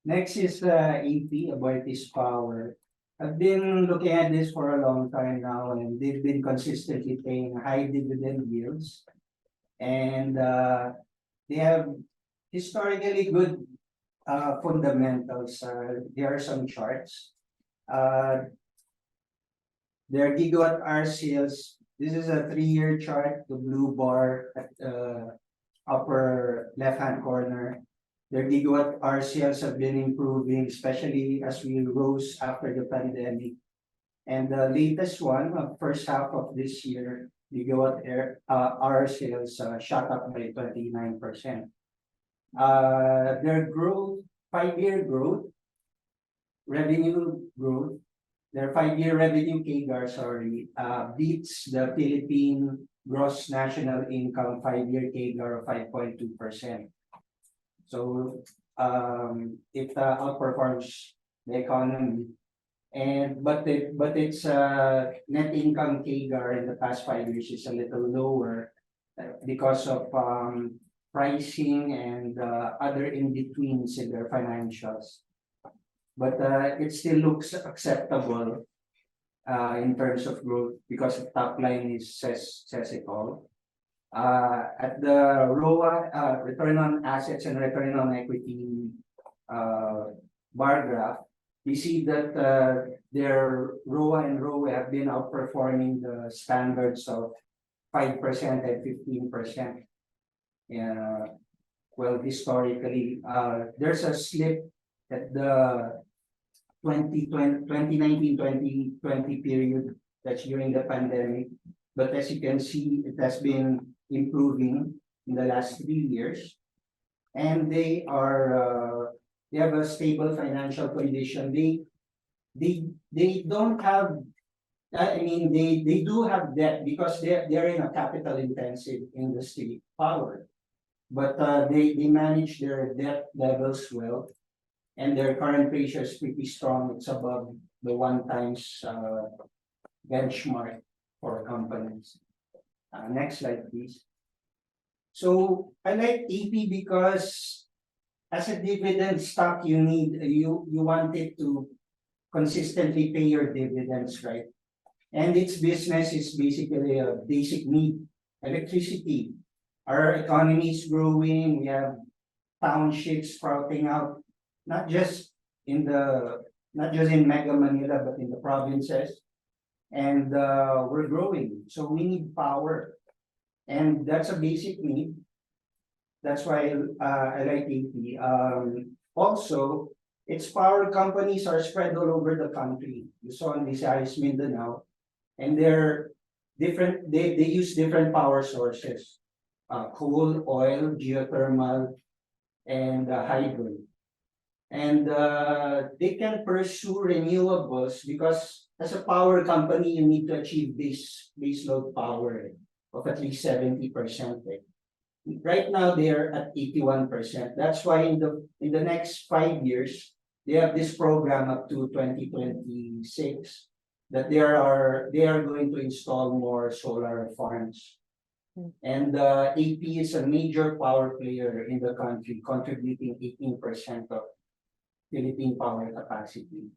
[SPEAKER 5] Next is AP, Abortis Power. I've been looking at this for a long time now, and they've been consistently paying high dividend yields, and they have historically good fundamentals. There are some charts. Their gigawatt hour sales. This is a 3-year chart. The blue bar at upper left-hand corner. Their gigawatt hour sales have been improving, especially as we rose after the pandemic. And the latest one, first half of this year, gigawatt hour sales shot up by 29%. Their growth, 5-year growth, revenue growth, their 5-year revenue CAGR, beats the Philippine gross national income 5-year CAGR of 5.2%. So it outperforms the economy, and but its net income CAGR in the past 5 years is a little lower because of pricing and other in-betweens in their financials. But it still looks acceptable in terms of growth because the top line says it all. At the ROA, return on assets and return on equity bar graph, we see that their ROA and ROE have been outperforming the standards of 5% and 15%. Well, historically, there's a slip at the 2019-2020 period. That's during the pandemic. But as you can see, it has been improving in the last 3 years. And they have a stable financial condition. They don't have, I mean, they do have debt because they're in a capital intensive industry, power. But they manage their debt levels well, and their current ratio is pretty strong. It's above the 1x benchmark for companies. Next slide, please. So I like AP because as a dividend stock, you want it to consistently pay your dividends, right? And its business is basically a basic need, electricity. Our economy is growing. We have townships sprouting out, not just in Mega Manila, but in the provinces. And we're growing, so we need power, and that's a basic need. That's why I like AP. Also, its power companies are spread all over the country. You saw in Visayas, Mindanao, and they're different. They use different power sources: coal, oil, geothermal, and hydro. And they can pursue renewables because as a power company, you need to achieve base load power of at least 70%. Right now, they're at 81%. That's why in the next 5 years, they have this program up to 2026 that they are going to install more solar farms. And AP is a major power player in the country, contributing 18% of Philippine power capacity.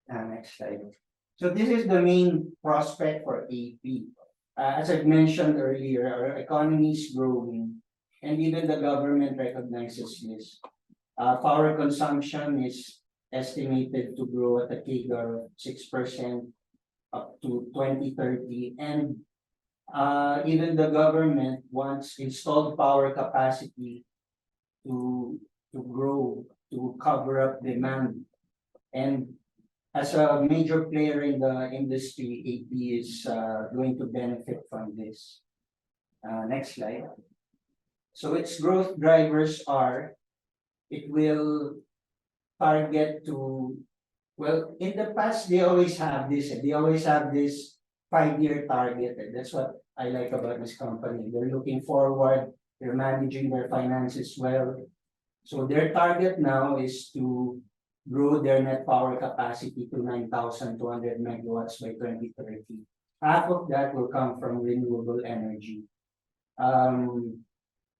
[SPEAKER 5] Next slide. So this is the main prospect for AP. As I've mentioned earlier, our economy is growing, and even the government recognizes this. Power consumption is estimated to grow at a CAGR of 6% up to 2030, and even the government wants installed power capacity to grow, to cover up demand. And as a major player in the industry, AP is going to benefit from this. Next slide. So its growth drivers are, it will target to, well, in the past, they always have this 5-year target. And that's what I like about this company. They're looking forward, they're managing their finances well. So their target now is to grow their net power capacity to 9,200 megawatts by 2030. Half of that will come from renewable energy.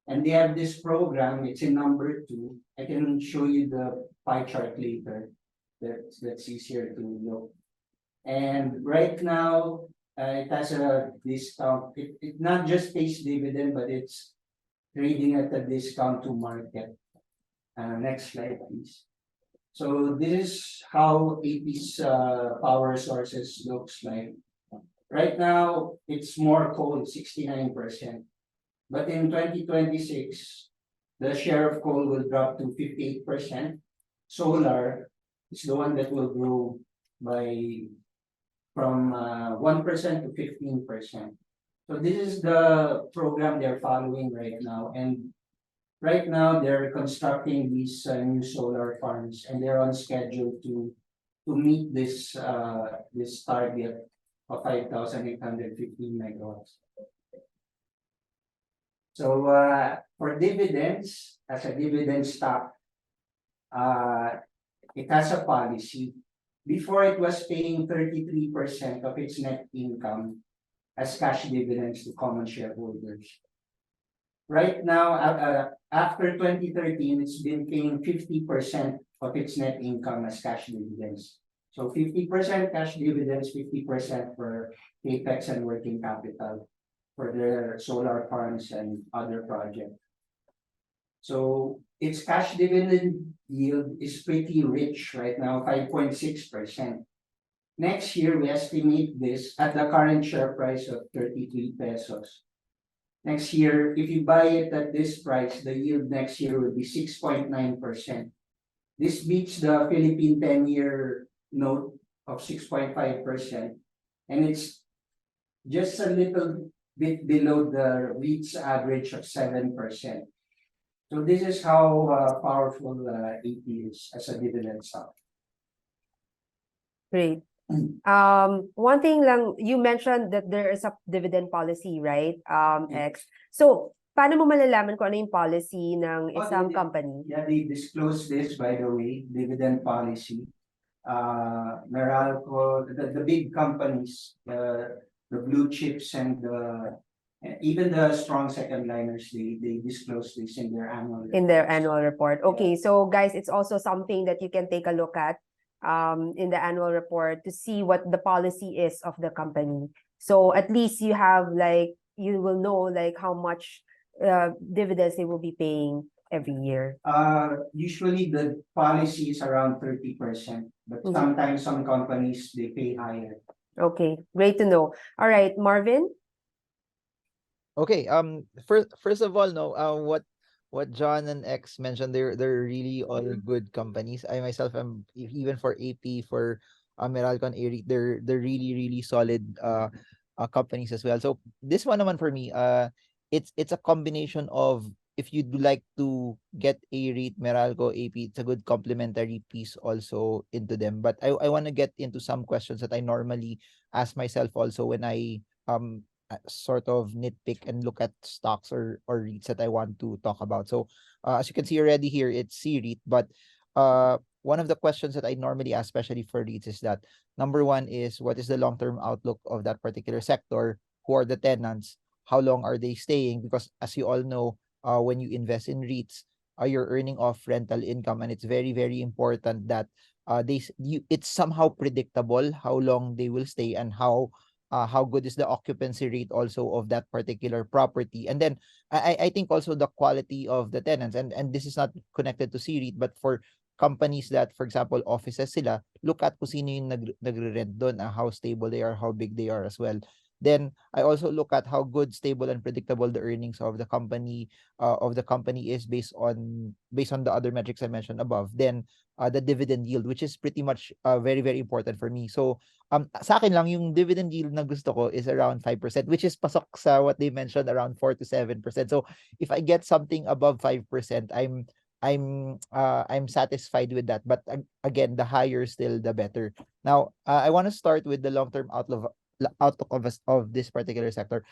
[SPEAKER 5] And they have this program, it's in number 2. I can show you the pie chart later. That's easier to look. And right now, it has a discount. It not just pays dividend, but it's trading at a discount to market. Next slide, please. So this is how AP's power sources looks like. Right now, it's more coal, 69%. But in 2026, the share of coal will drop to 58%. Solar is the one that will grow from 1% to 15%. So this is the program they're following right now. And right now, they're constructing these new solar farms, and they're on schedule to meet this target of 5,815 megawatts. So for dividends, as a dividend stock, it has a policy. Before, it was paying 33% of its net income as cash dividends to common shareholders. Right now, after 2013, it's been paying 50% of its net income as cash dividends. So 50% cash dividends, 50% for capex and working capital for their solar farms and other projects. So its cash dividend yield is pretty rich right now, 5.6%. Next year, we estimate this at the current share price of 33 pesos. Next year, if you buy it at this price, the yield next year will be 6.9%. This beats the Philippine 10-year note of 6.5%, and it's just a little bit below the REITs average of 7%. So this is how powerful AP is as a dividend stock.
[SPEAKER 1] Great. One thing lang, you mentioned that there is a dividend policy, right? X. So, paano mo malalaman kung ano yung policy ng isang company?
[SPEAKER 5] Yeah, they disclose this, by the way, dividend policy. Meralco, the big companies, the blue chips and even the strong second liners, they disclose this in their annual
[SPEAKER 1] In their
[SPEAKER 5] reports.
[SPEAKER 1] annual report. Okay, so guys, it's also something that you can take a look at in the annual report to see what the policy is of the company. So at least you have like, you will know like how much dividends they will be paying every year.
[SPEAKER 5] Usually the policy is around 30%, but sometimes some companies they pay higher.
[SPEAKER 1] Okay, great to know. All right, Marvin?
[SPEAKER 2] Okay. First of all, no. What John and X mentioned, they're really all good companies. I myself am even for AP, for Meralco and AREIT, they're really solid companies as well. So this one naman for me, it's a combination of, if you'd like to get AREIT, Meralco, AP, it's a good complementary piece also into them. But I want to get into some questions that I normally ask myself also when I sort of nitpick and look at stocks or REITs that I want to talk about. So as you can see already here, it's C-REIT. But one of the questions that I normally ask, especially for REITs, is that number one is, what is the long-term outlook of that particular sector? Who are the tenants? How long are they staying? Because as you all know, when you invest in REITs, you're earning off rental income, and it's very important that it's somehow predictable how long they will stay and how good is the occupancy rate also of that particular property. And then I think also the quality of the tenants, and this is not connected to C-REIT, but for companies that, for example, offices sila, look at kung sino yung nagre-rent doon, how stable they are, how big they are as well. Then I also look at how good, stable, and predictable the earnings of the company is based on the other metrics I mentioned above. Then the dividend yield, which is pretty much very important for me. So sa akin lang, yung dividend yield na gusto ko is around 5%, which is pasok sa what they mentioned, around 4 to 7%. So if I get something above 5%, I'm satisfied with that. But again, the higher still the better. Now I want to start with the long-term outlook of this particular sector.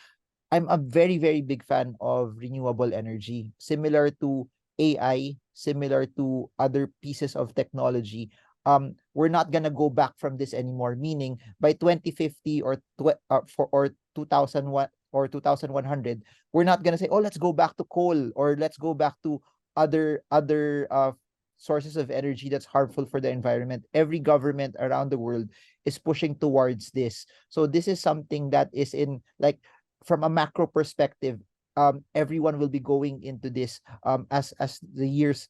[SPEAKER 2] I'm a very big fan of renewable energy, similar to AI, similar to other pieces of technology. We're not gonna go back from this anymore. Meaning by 2050 or 2001 or 2100, we're not gonna say, oh, let's go back to coal, or let's go back to other sources of energy that's harmful for the environment. Every government around the world is pushing towards this. So this is something that is in, like, from a macro perspective, everyone will be going into this as the years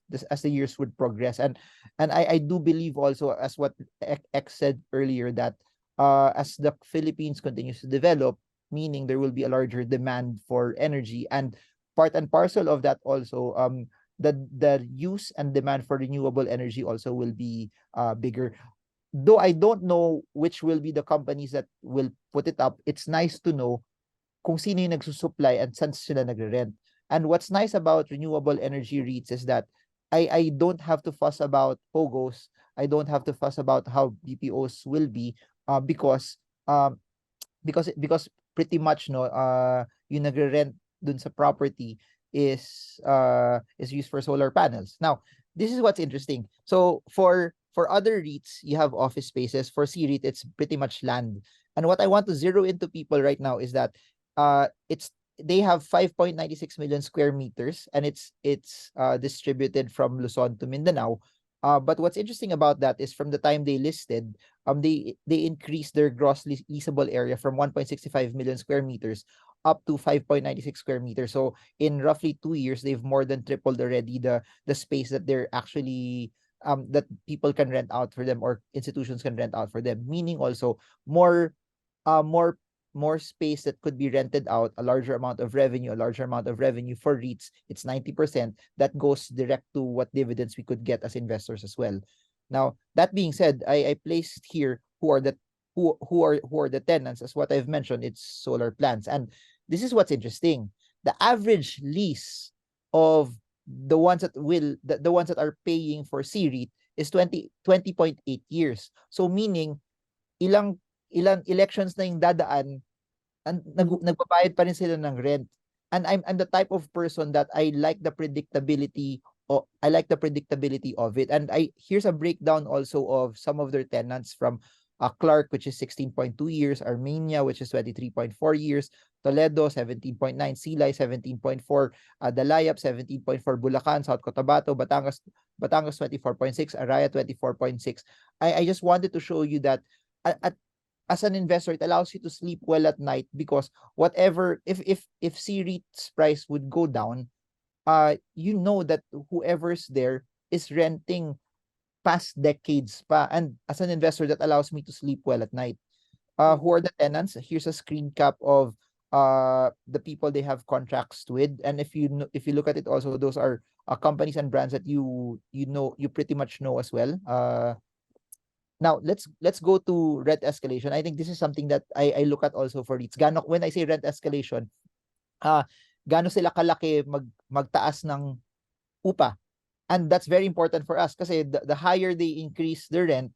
[SPEAKER 2] would progress. And I do believe also, as what X said earlier, that as the Philippines continues to develop, meaning there will be a larger demand for energy, and part and parcel of that also, the use and demand for renewable energy also will be bigger. Though I don't know which will be the companies that will put it up, it's nice to know kung sino yung nagsusupply and saan sila nagre-rent. And what's nice about renewable energy REITs is that I don't have to fuss about POGOs. I don't have to fuss about how BPOs will be because pretty much yung nagre-rent dun sa property is used for solar panels. Now, this is what's interesting. So for other REITs, you have office spaces. For C-REIT, it's pretty much land. And what I want to zero into people right now is that they have 5.96 million square meters, and it's distributed from Luzon to Mindanao. But what's interesting about that is, from the time they listed, they increased their gross leasable area from 1.65 million square meters up to 5.96 square meters. So in roughly 2 years, they've more than tripled already the space that they're actually that people can rent out for them, or institutions can rent out for them. Meaning also more space that could be rented out, a larger amount of revenue for REITs. It's 90% that goes direct to what dividends we could get as investors as well. Now, that being said, I placed here who are the tenants. As what I've mentioned, it's solar plants. And this is what's interesting. The average lease of the ones that the ones that are paying for C-REIT is 20.8 years. So meaning ilang elections na yung dadaan, nagbabayad pa rin sila ng rent. And I'm the type of person that I like the predictability of it. And here's a breakdown also of some of their tenants from Clark, which is 16.2 years, Armenia, which is 23.4 years, Toledo, 17.9, Silay, 17.4, Dalayap, 17.4, Bulacan, South Cotabato, Batangas, 24.6, Araya, 24.6. I just wanted to show you that as an investor, it allows you to sleep well at night, because whatever, if C-REIT's price would go down, you know that whoever's there is renting past decades pa. And as an investor, that allows me to sleep well at night. Who are the tenants? Here's a screen cap of the people they have contracts with. And if you look at it also, those are companies and brands that you pretty much know as well. Now let's go to rent escalation. I think this is something that I look at also for REITs. When I say rent escalation, gaano sila kalaki magtaas ng upa. And that's very important for us, kasi the higher they increase the rent,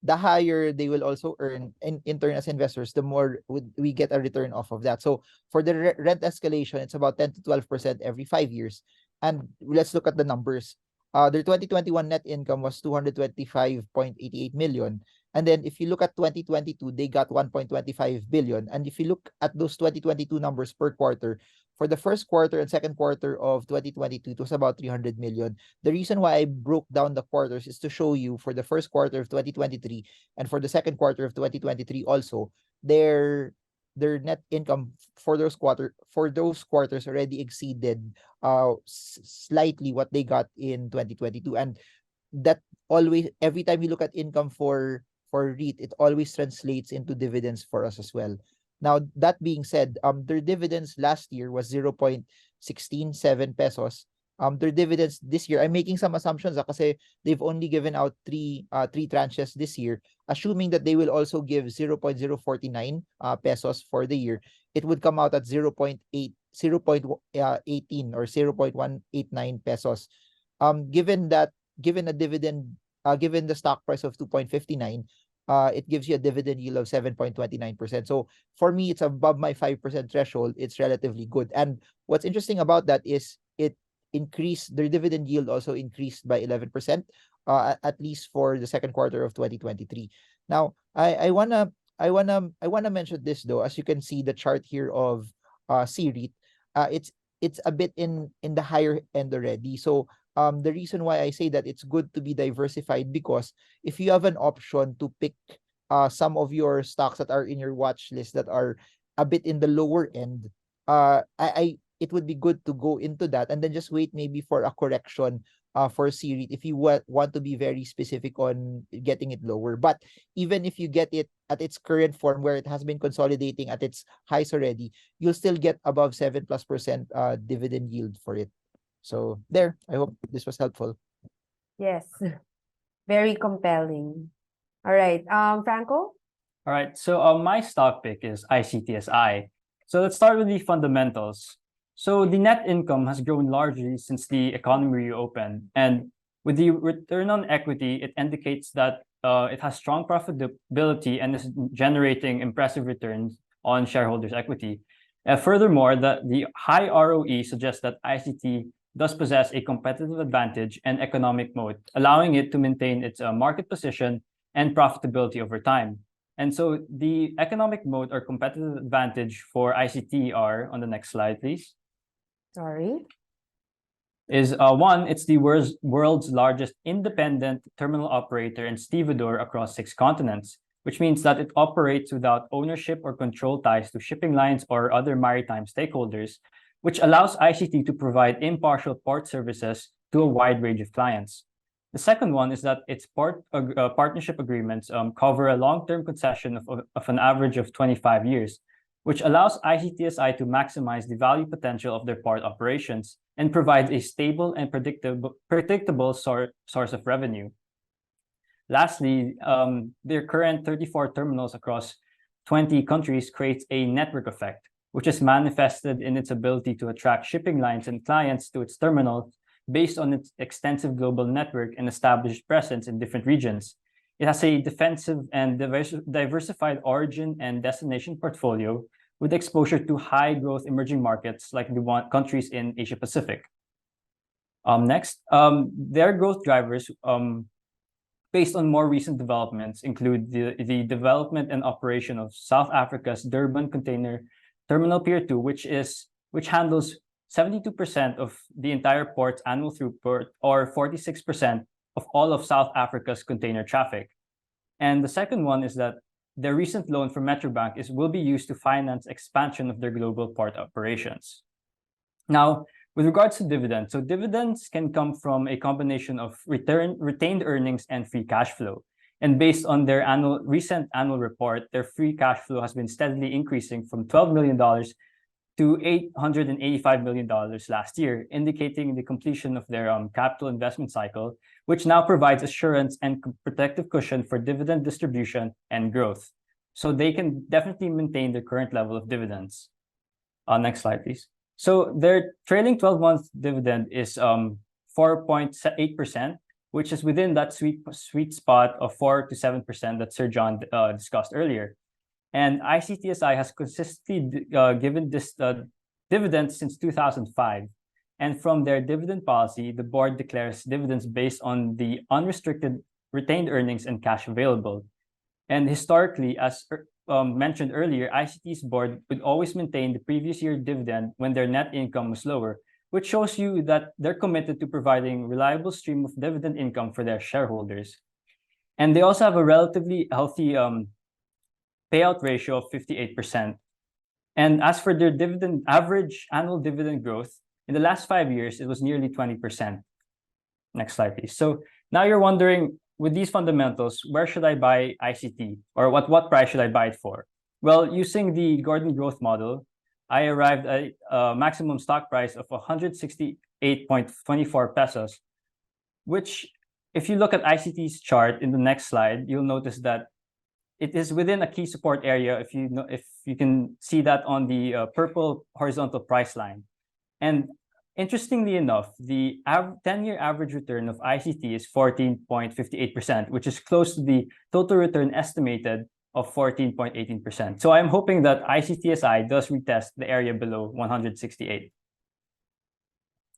[SPEAKER 2] the higher they will also earn in turn as investors, the more we get a return off of that. So for the rent escalation, it's about 10 to 12% every 5 years. And let's look at the numbers. Their 2021 net income was 225.88 million. And then if you look at 2022, they got 1.25 billion. And if you look at those 2022 numbers per quarter, for the first quarter and second quarter of 2022, it was about 300 million. The reason why I broke down the quarters is to show you for the first quarter of 2023 and for the second quarter of 2023 also, their net income for those quarters already exceeded slightly what they got in 2022. And that always, every time you look at income for REIT, it always translates into dividends for us as well. Now, that being said, their dividends last year was 0.167 pesos. Their dividends this year, I'm making some assumptions kasi they've only given out three tranches this year. Assuming that they will also give 0.049 pesos for the year, it would come out at 0.18 or 0.189 pesos. Given a dividend, given the stock price of 2.59, it gives you a dividend yield of 7.29%. So for me, it's above my 5% threshold. It's relatively good. And what's interesting about that is it increased, their dividend yield also increased by 11%, at least for the second quarter of 2023. Now, I wanna mention this though. As you can see, the chart here of C-REIT, it's a bit in the higher end already. So the reason why I say that it's good to be diversified, because if you have an option to pick some of your stocks that are in your watch list that are a bit in the lower end, it would be good to go into that and then just wait maybe for a correction for C-REIT if you want to be very specific on getting it lower. But even if you get it at its current form where it has been consolidating at its highs already, you'll still get above 7+% dividend yield for it. So there, I hope this was helpful.
[SPEAKER 1] Yes, very compelling. All right, Franco?
[SPEAKER 3] All right, so my stock pick is ICTSI. So let's start with the fundamentals. So the net income has grown largely since the economy reopened, and with the return on equity, it indicates that it has strong profitability and is generating impressive returns on shareholders' equity. Furthermore, the high ROE suggests that ICT does possess a competitive advantage and economic moat, allowing it to maintain its market position and profitability over time. And so the economic moat or competitive advantage for ICT are, on the next slide, please.
[SPEAKER 1] Sorry.
[SPEAKER 3] Is one, it's the world's largest independent terminal operator and stevedore across 6 continents, which means that it operates without ownership or control ties to shipping lines or other maritime stakeholders, which allows ICT to provide impartial port services to a wide range of clients. The second one is that its partnership agreements cover a long-term concession of an average of 25 years, which allows ICTSI to maximize the value potential of their port operations and provides a stable and predictable source of revenue. Lastly, their current 34 terminals across 20 countries creates a network effect, which is manifested in its ability to attract shipping lines and clients to its terminal based on its extensive global network and established presence in different regions. It has a defensive and diversified origin and destination portfolio with exposure to high growth emerging markets like the countries in Asia Pacific. Next, their growth drivers based on more recent developments include the development and operation of South Africa's Durban Container Terminal Pier 2, which handles 72% of the entire port's annual throughput, or 46% of all of South Africa's container traffic. And the second one is that the recent loan from Metrobank will be used to finance expansion of their global port operations. Now, with regards to dividends, so dividends can come from a combination of retained earnings and free cash flow. And based on their recent annual report, their free cash flow has been steadily increasing from $12 million to $885 million last year, indicating the completion of their capital investment cycle, which now provides assurance and protective cushion for dividend distribution and growth. So they can definitely maintain their current level of dividends. Next slide, please. So their trailing 12-month dividend is 4.8%, which is within that sweet spot of 4 to 7% that Sir John discussed earlier. And ICTSI has consistently given this dividend since 2005. And from their dividend policy, the board declares dividends based on the unrestricted retained earnings and cash available. And historically, as mentioned earlier, ICT's board would always maintain the previous year dividend when their net income was lower, which shows you that they're committed to providing reliable stream of dividend income for their shareholders. And they also have a relatively healthy payout ratio of 58%. And as for their dividend, average annual dividend growth, in the last 5 years, it was nearly 20%. Next slide, please. So now you're wondering, with these fundamentals, where should I buy ICT, or what price should I buy it for? Well, using the Gordon growth model, I arrived at a maximum stock price of 168.24 pesos, which, if you look at ICT's chart in the next slide, you'll notice that it is within a key support area. If you can see that on the purple horizontal price line. And interestingly enough, the 10-year average return of ICT is 14.58%, which is close to the total return estimated of 14.18%. So I'm hoping that ICTSI does retest the area below 168.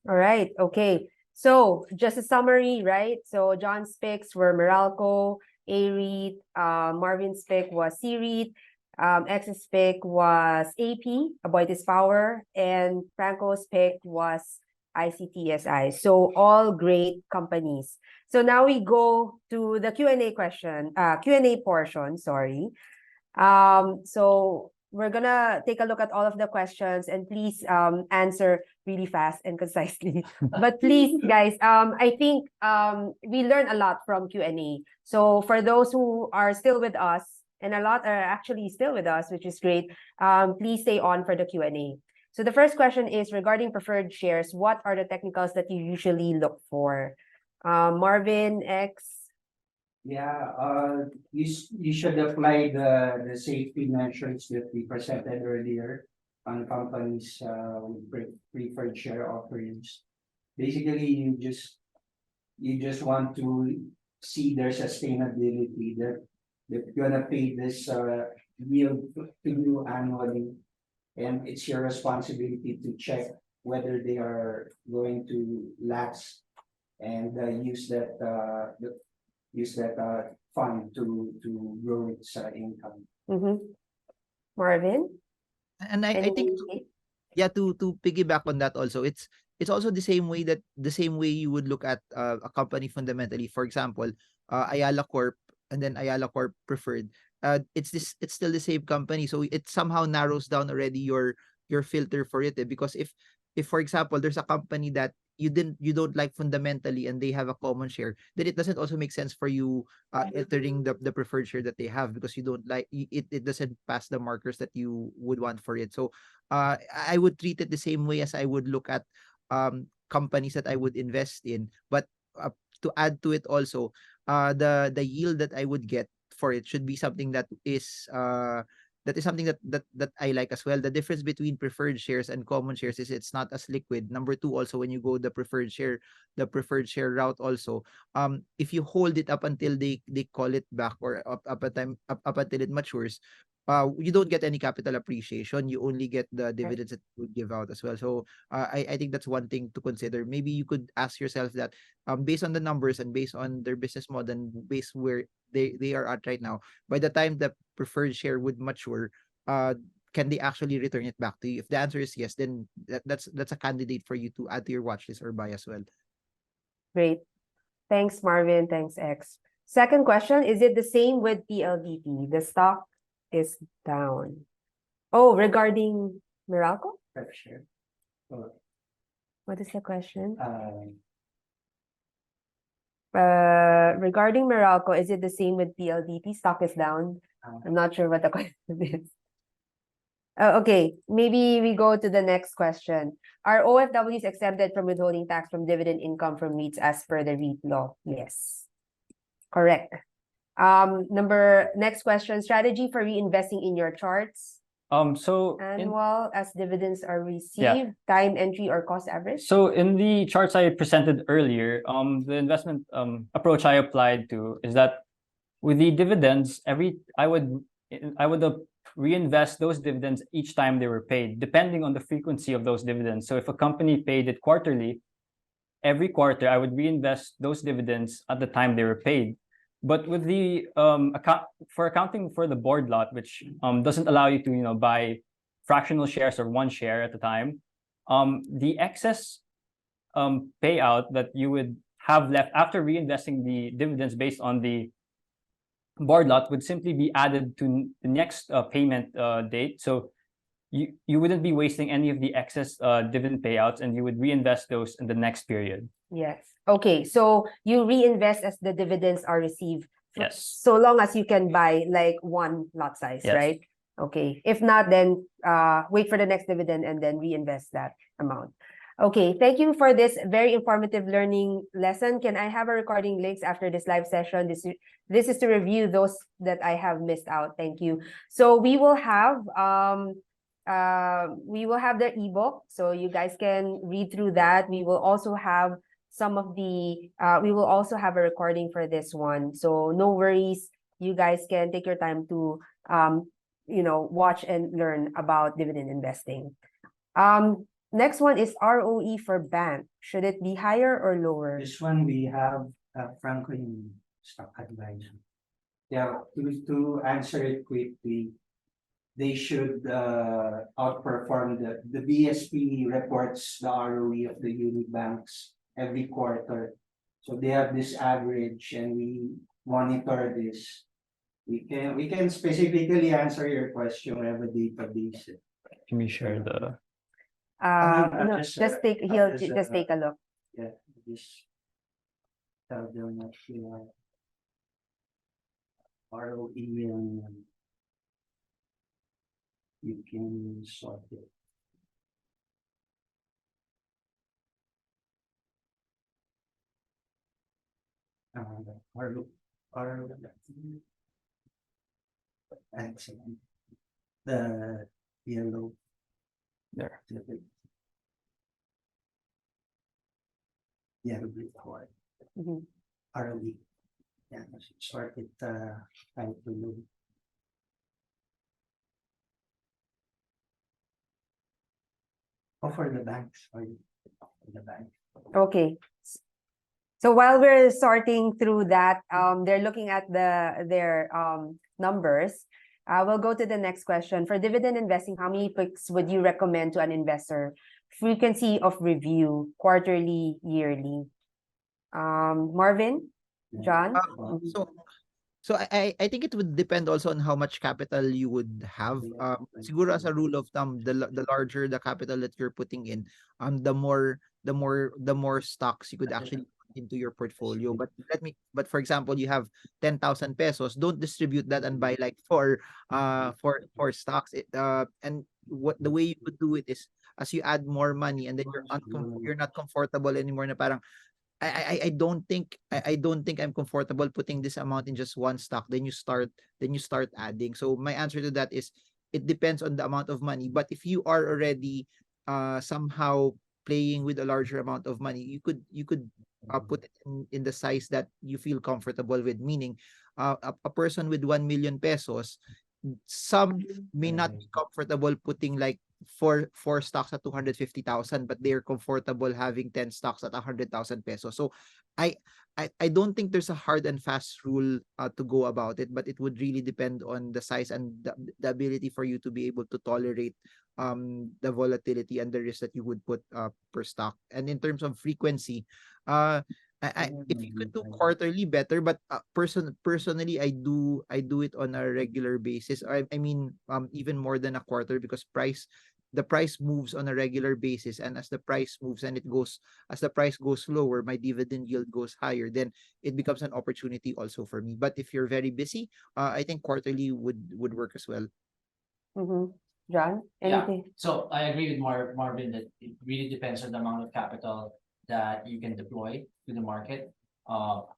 [SPEAKER 1] All right. Okay. So just a summary, right? So John's picks were Meralco, A-REIT, Marvin's pick was C-REIT, X's pick was AP, Aboitiz Power, and Franco's pick was ICTSI. So all great companies. So now we go to the Q&A portion, sorry. So we're gonna take a look at all of the questions, and please answer really fast and concisely. But please, guys, I think we learned a lot from Q&A. So for those who are still with us, and a lot are actually still with us, which is great, please stay on for the Q&A. So the first question is regarding preferred shares. What are the technicals that you usually look for? Marvin, X?
[SPEAKER 5] Yeah, you should apply the safety measures that we presented earlier on companies with preferred share offerings. Basically, you just want to see their sustainability, that they're gonna pay this yield to you annually, and it's your responsibility to check whether they are going to last and use that fund to grow its income.
[SPEAKER 1] Marvin?
[SPEAKER 2] And I think, yeah, to piggyback on that also, it's also the same way you would look at a company fundamentally. For example, Ayala Corp and then Ayala Corp Preferred. It's still the same company, so it somehow narrows down already your filter for it. Because if for example there's a company that you don't like fundamentally and they have a common share, then it doesn't also make sense for you entering the preferred share that they have, because you don't like it doesn't pass the markers that you would want for it. So I would treat it the same way as I would look at companies that I would invest in. But to add to it also, the yield that I would get for it should be something that is something that I like as well. The difference between preferred shares and common shares is it's not as liquid. Number two, also when you go the preferred share route also, if you hold it up until they call it back, or up until it matures, you don't get any capital appreciation. You only get the dividends that you would give out as well. So I think that's one thing to consider. Maybe you could ask yourself that, based on the numbers and based on their business model and based where they are at right now, by the time the preferred share would mature, can they actually return it back to you? If the answer is yes, then that's a candidate for you to add to your watch list or buy as well.
[SPEAKER 1] Great. Thanks, Marvin. Thanks, X. Second question, is it the same with PLDT? The stock is down. Oh, regarding Meralco?
[SPEAKER 5] Pref share.
[SPEAKER 1] What is the question?
[SPEAKER 5] Uh,
[SPEAKER 1] Regarding Meralco, is it the same with PLDT? Stock is down.
[SPEAKER 5] uh,
[SPEAKER 1] I'm not sure what the question is. Okay, maybe we go to the next question. Are OFWs exempted from withholding tax from dividend income from REITs as per the REIT law? Yes. Correct. Next question, strategy for reinvesting in your charts.
[SPEAKER 3] So
[SPEAKER 1] Annual as dividends are received, time entry or cost average?
[SPEAKER 3] So in the charts I presented earlier, the investment approach I applied to is that with the dividends, I would reinvest those dividends each time they were paid, depending on the frequency of those dividends. So if a company paid it quarterly, every quarter I would reinvest those dividends at the time they were paid. But with the accounting for the board lot, which doesn't allow you to buy fractional shares or one share at a time, the excess payout that you would have left after reinvesting the dividends based on the board lot would simply be added to the next payment date. So you wouldn't be wasting any of the excess dividend payouts, and you would reinvest those in the next period.
[SPEAKER 1] Yes. Okay, so you reinvest as the dividends are received.
[SPEAKER 3] Yes.
[SPEAKER 1] So long as you can buy like one lot size,
[SPEAKER 3] Yes.
[SPEAKER 1] right? Okay. If not, then wait for the next dividend and then reinvest that amount. Okay, thank you for this very informative learning lesson. Can I have a recording links after this live session? This is to review those that I have missed out. Thank you. So we will have the ebook, so you guys can read through that. We will also have we will also have a recording for this one. So no worries, you guys can take your time to watch and learn about dividend investing. Next one is ROE for bank. Should it be higher or lower?
[SPEAKER 5] This one we have Franklin stock advisor. Yeah, to answer it quickly, they should outperform the BSP reports the ROE of the unit banks every quarter. So they have this average and we monitor this. We can specifically answer your question. We have a database.
[SPEAKER 3] Can we share the
[SPEAKER 1] No,
[SPEAKER 5] just,
[SPEAKER 1] just take a look.
[SPEAKER 5] Yeah, just tell them that ROE and you can sort it. Excellent. The yellow
[SPEAKER 3] there?
[SPEAKER 5] yellow report.
[SPEAKER 1] Mhm.
[SPEAKER 5] ROE. Yeah, sort it time to load. Oh, for the banks, sorry. For the bank.
[SPEAKER 1] Okay. So while we're sorting through that, they're looking at their numbers. We'll go to the next question. For dividend investing, how many picks would you recommend to an investor? Frequency of review, quarterly, yearly. Marvin, John?
[SPEAKER 2] So I think it would depend also on how much capital you would have. Siguro as a rule of thumb, the larger the capital that you're putting in, the more stocks you could actually put into your portfolio. But for example, you have 10,000 pesos, don't distribute that and buy like four stocks. And what the way you would do it is, as you add more money and then you're not comfortable anymore na parang I don't think I'm comfortable putting this amount in just one stock. Then you start adding. So my answer to that is it depends on the amount of money. But if you are already somehow playing with a larger amount of money, you could put it in the size that you feel comfortable with. Meaning, a person with 1 million pesos, some may not be comfortable putting like four stocks at 250,000, but they're comfortable having 10 stocks at 100,000 pesos. So I I don't think there's a hard and fast rule to go about it, but it would really depend on the size and the ability for you to be able to tolerate the volatility and the risk that you would put per stock. And in terms of frequency, if you could do quarterly, better, but personally I do it on a regular basis. I mean even more than a quarter, because the price moves on a regular basis, and as the price moves and as the price goes lower, my dividend yield goes higher, then it becomes an opportunity also for me. But if you're very busy, I think quarterly would work as well.
[SPEAKER 1] John,
[SPEAKER 4] Yeah.
[SPEAKER 1] anything?
[SPEAKER 4] So I agree with Marvin that it really depends on the amount of capital that you can deploy to the market.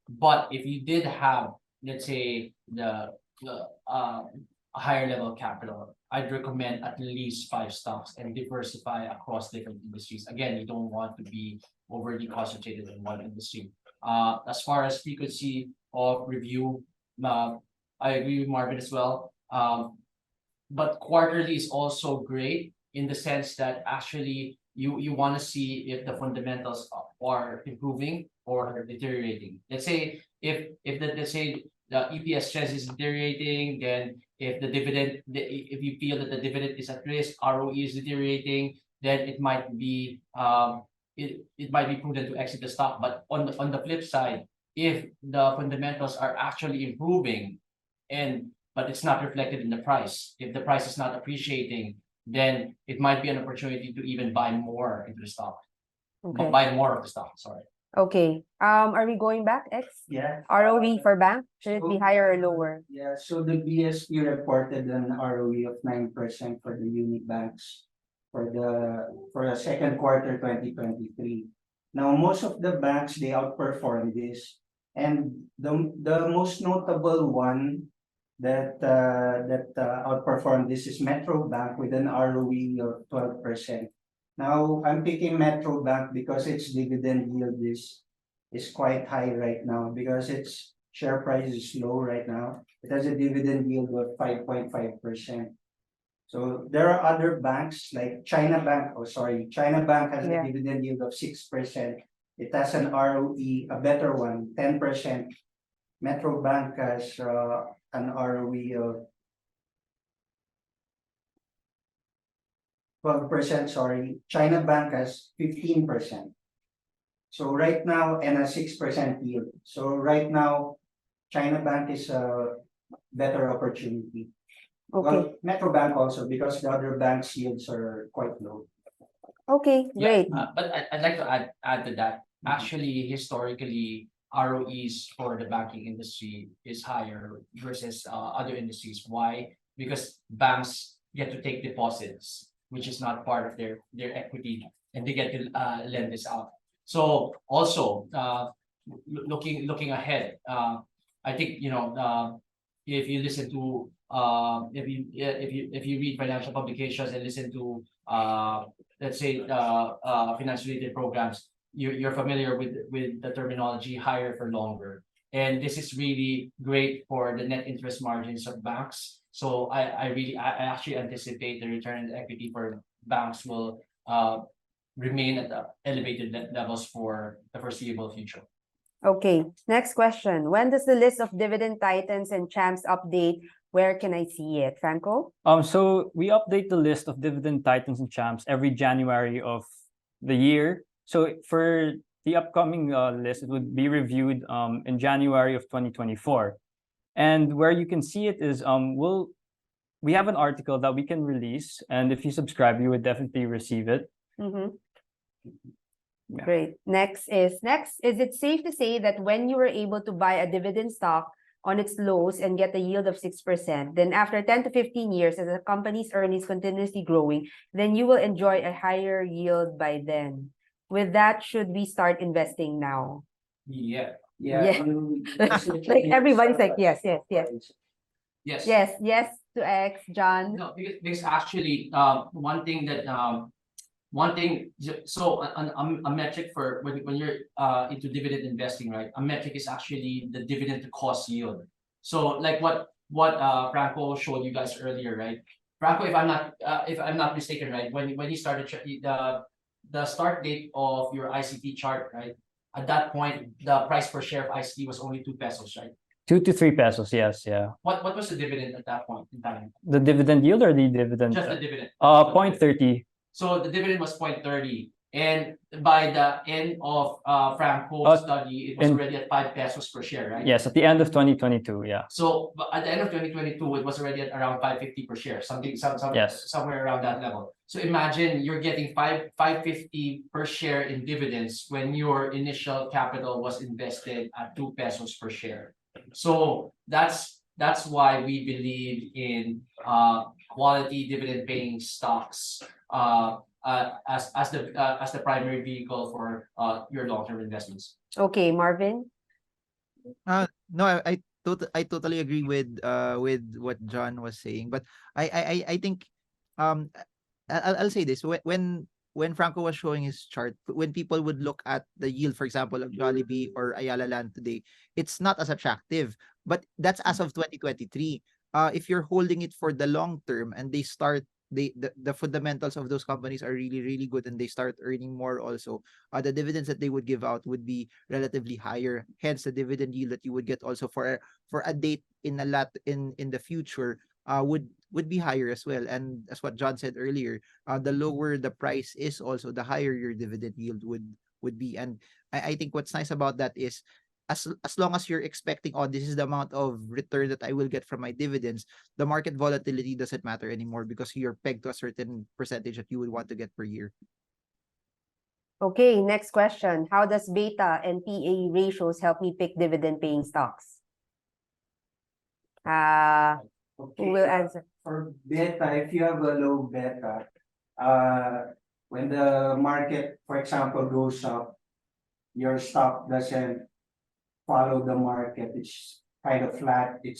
[SPEAKER 4] But if you did have, let's say, a higher level of capital, I'd recommend at least 5 stocks and diversify across different industries. Again, you don't want to be overly concentrated in one industry. As far as frequency of review, I agree with Marvin as well. But quarterly is also great in the sense that actually you want to see if the fundamentals are improving or deteriorating. Let's say let's say the EPS trend is deteriorating, then if if you feel that the dividend is at risk, ROE is deteriorating, then it might be it might be prudent to exit the stock. But on the flip side, if the fundamentals are actually improving but it's not reflected in the price, if the price is not appreciating, then it might be an opportunity to even buy more into the stock.
[SPEAKER 1] Okay.
[SPEAKER 4] Buy more of the stock, sorry.
[SPEAKER 1] Okay. Are we going back, X?
[SPEAKER 5] Yeah.
[SPEAKER 1] ROE for bank? Should it be higher or lower?
[SPEAKER 5] Yeah, so the BSP reported an ROE of 9% for the unit banks for the second quarter 2023. Now, most of the banks, they outperformed this. And the most notable one that outperformed this is Metro Bank with an ROE of 12%. Now, I'm picking Metro Bank because its dividend yield is quite high right now, because its share price is low right now. It has a dividend yield of 5.5%. So there are other banks like China Bank. Oh, sorry, China Bank has a dividend yield of 6%. It has an ROE, a better one, 10%. Metro Bank has an ROE of 12%, sorry. China Bank has 15%. So right now, and a 6% yield. So right now, China Bank is a better opportunity.
[SPEAKER 1] Okay.
[SPEAKER 5] Well, Metro Bank also, because the other banks' yields are quite low.
[SPEAKER 1] Okay, great.
[SPEAKER 4] But I'd like to add to that. Actually, historically, ROEs for the banking industry is higher versus other industries. Why? Because banks get to take deposits, which is not part of their equity, and they get to lend this out. So also, looking ahead, I think if you listen to if you read financial publications and listen to let's say finance related programs, you're familiar with the terminology higher for longer, and this is really great for the net interest margins of banks. So I actually anticipate the return on equity for banks will remain at the elevated levels for the foreseeable future.
[SPEAKER 1] Okay, next question. When does the list of dividend titans and champs update? Where can I see it, Franco?
[SPEAKER 3] So we update the list of dividend titans and champs every January of the year. So for the upcoming list, it would be reviewed in January of 2024. And where you can see it is we have an article that we can release, and if you subscribe, you would definitely receive it.
[SPEAKER 1] Yeah. Great. Next, is it safe to say that when you were able to buy a dividend stock on its lows and get a yield of 6%, then after 10 to 15 years, as the company's earnings continuously growing, then you will enjoy a higher yield by then? With that, should we start investing now?
[SPEAKER 4] Yeah.
[SPEAKER 1] Yeah.
[SPEAKER 5] you
[SPEAKER 1] Like everybody's like, yes, yes, yes.
[SPEAKER 4] Yes.
[SPEAKER 1] Yes, yes to X, John.
[SPEAKER 4] No, because actually, one thing that so a metric for when you're into dividend investing, right? A metric is actually the dividend to cost yield. So like what Franco showed you guys earlier, right? Franco, if I'm not mistaken, right? When he started the start date of your ICT chart, right? At that point, the price per share of ICT was only 2 pesos, right?
[SPEAKER 3] 2 to 3 pesos, yes, yeah.
[SPEAKER 4] What was the dividend at that point in time?
[SPEAKER 3] The dividend yield or the dividend?
[SPEAKER 4] Just the dividend.
[SPEAKER 3] 0.30.
[SPEAKER 4] So the dividend was 0.30. And by the end of Franco's study, it was already at 5 pesos per share, right?
[SPEAKER 3] Yes, at the end of 2022, yeah.
[SPEAKER 4] So at the end of 2022, it was already at around 550 per share,
[SPEAKER 3] Yes.
[SPEAKER 4] somewhere around that level. So imagine you're getting 550 per share in dividends when your initial capital was invested at 2 pesos per share. So that's why we believe in quality dividend paying stocks as the primary vehicle for your long-term investments.
[SPEAKER 1] Okay, Marvin.
[SPEAKER 2] No, I totally agree with what John was saying, but I think um I'll say this. When Franco was showing his chart, when people would look at the yield, for example, of Jollibee or Ayala Land today, it's not as attractive. But that's as of 2023. If you're holding it for the long term and the fundamentals of those companies are really, really good and they start earning more also, the dividends that they would give out would be relatively higher. Hence, the dividend yield that you would get also for a date in the future would be higher as well. And as what John said earlier, the lower the price is, also the higher your dividend yield would be. And I think what's nice about that is as long as you're expecting, oh, this is the amount of return that I will get from my dividends, the market volatility doesn't matter anymore because you're pegged to a certain percentage that you would want to get per year.
[SPEAKER 1] Okay, next question. How does beta and PE ratios help me pick dividend paying stocks? Who will answer?
[SPEAKER 5] For beta, if you have a low beta, when the market, for example, goes up, your stock doesn't follow the market. It's kind of flat. It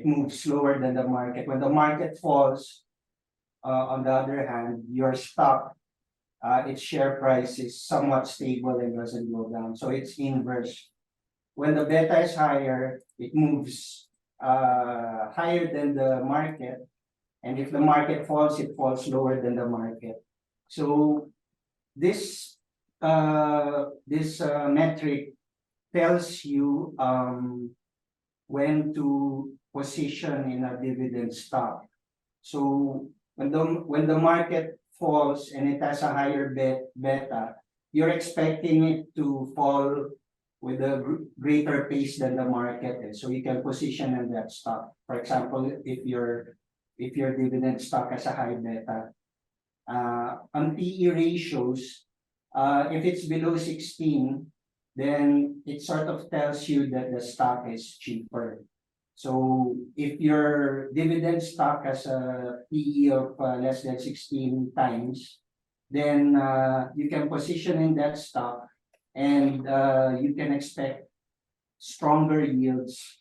[SPEAKER 5] moves slower than the market. When the market falls, on the other hand, your stock, its share price is somewhat stable and doesn't go down. So it's inverse. When the beta is higher, it moves higher than the market. And if the market falls, it falls lower than the market. So this metric tells you when to position in a dividend stock. So when the market falls and it has a higher beta, you're expecting it to fall with a greater pace than the market is. So you can position in that stock. For example, if your dividend stock has a high beta, on PE ratios, if it's below 16, then it sort of tells you that the stock is cheaper. So if your dividend stock has a PE of less than 16 times, then you can position in that stock and you can expect stronger yields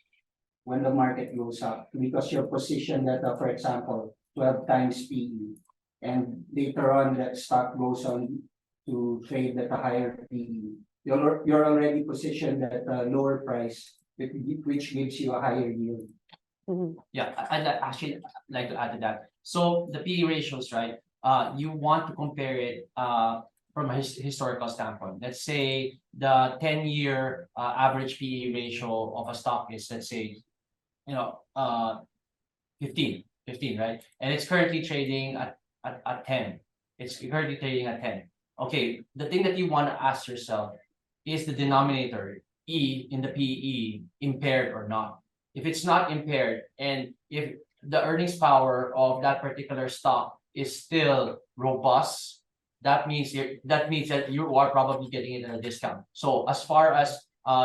[SPEAKER 5] when the market goes up because you're positioned at, for example, 12 times PE. And later on, that stock goes on to trade at a higher PE. You're already positioned at a lower price, which gives you a higher yield.
[SPEAKER 4] Yeah, I'd actually like to add to that. So the PE ratios, right? You want to compare it from a historical standpoint. Let's say the 10-year average PE ratio of a stock is, let's say, 15, right? And it's currently trading at 10. It's currently trading at 10. Okay, the thing that you want to ask yourself is the denominator, E in the PE, impaired or not? If it's not impaired, and if the earnings power of that particular stock is still robust, that means that you are probably getting it at a discount. So as far as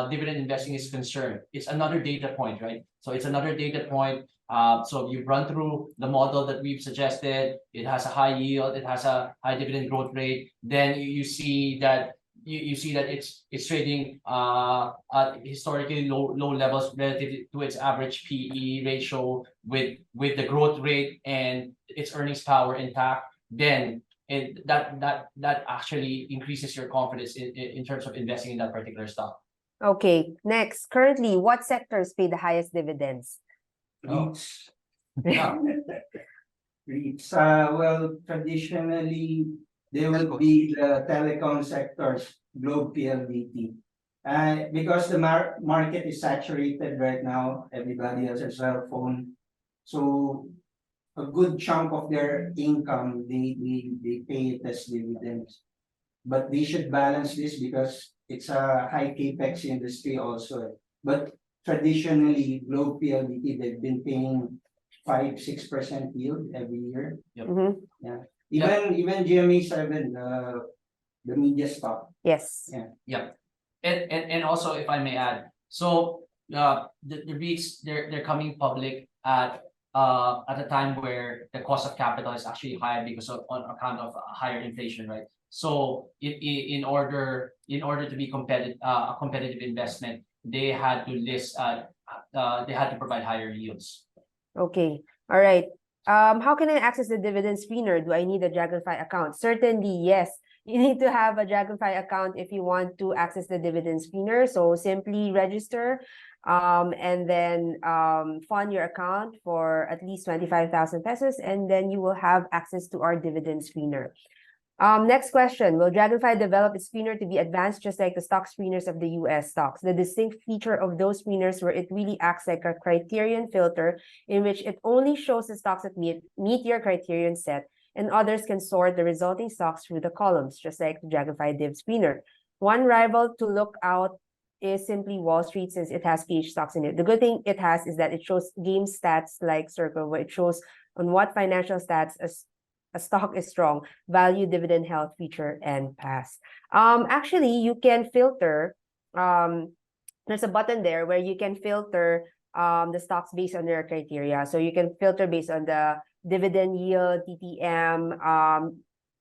[SPEAKER 4] dividend investing is concerned, it's another data point, right? So it's another data point. So you run through the model that we've suggested. It has a high yield. It has a high dividend growth rate. Then you see that you see that it's trading at historically low levels relative to its average PE ratio with the growth rate and its earnings power intact, then that actually increases your confidence in terms of investing in that particular stock.
[SPEAKER 1] Okay, next. Currently, what sectors pay the highest dividends?
[SPEAKER 5] REITs.
[SPEAKER 4] Yeah.
[SPEAKER 5] REITs. Well, traditionally, they would be the telecom sectors, Globe PLDT. Because the market is saturated right now, everybody has a cell phone. So a good chunk of their income, they pay it as dividends. But they should balance this because it's a high capex industry also. But traditionally, Globe PLDT, they've been paying 5-6% yield every year.
[SPEAKER 1] Mhm.
[SPEAKER 5] Even GMA7, the media stock.
[SPEAKER 1] Yes.
[SPEAKER 5] Yeah.
[SPEAKER 4] And also, if I may add, so the REITs, they're coming public at a time where the cost of capital is actually high because of on account of higher inflation, right? So in order to be a competitive investment, they had to they had to provide higher yields.
[SPEAKER 1] Okay. All right. How can I access the dividend screener? Do I need a DragonFi account? Certainly, yes. You need to have a DragonFi account if you want to access the dividend screener. So simply register and then fund your account for at least 25,000 pesos, and then you will have access to our dividend screener. Next question. Will DragonFi develop its screener to be advanced just like the stock screeners of the US stocks? The distinct feature of those screeners where it really acts like a criterion filter in which it only shows the stocks that meet your criterion set, and others can sort the resulting stocks through the columns, just like the DragonFi Div screener. One rival to look out is simply Wall Street, since it has PH stocks in it. The good thing it has is that it shows game stats like Circle, where it shows on what financial stats a stock is strong, value, dividend, health, feature, and past. Actually, you can filter. There's a button there where you can filter the stocks based on their criteria. So you can filter based on the dividend yield, TTM,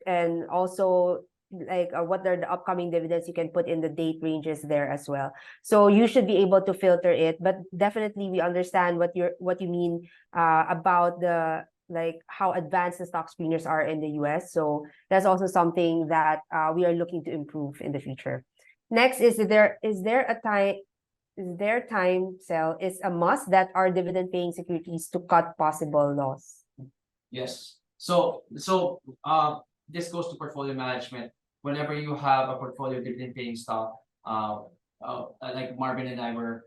[SPEAKER 1] and also like what are the upcoming dividends. You can put in the date ranges there as well. So you should be able to filter it. But definitely, we understand what you mean about the like how advanced the stock screeners are in the US. So that's also something that we are looking to improve in the future. Next, is there time sell is a must that are dividend paying securities to cut possible loss?
[SPEAKER 4] Yes. So this goes to portfolio management. Whenever you have a portfolio dividend paying stock, like Marvin and I were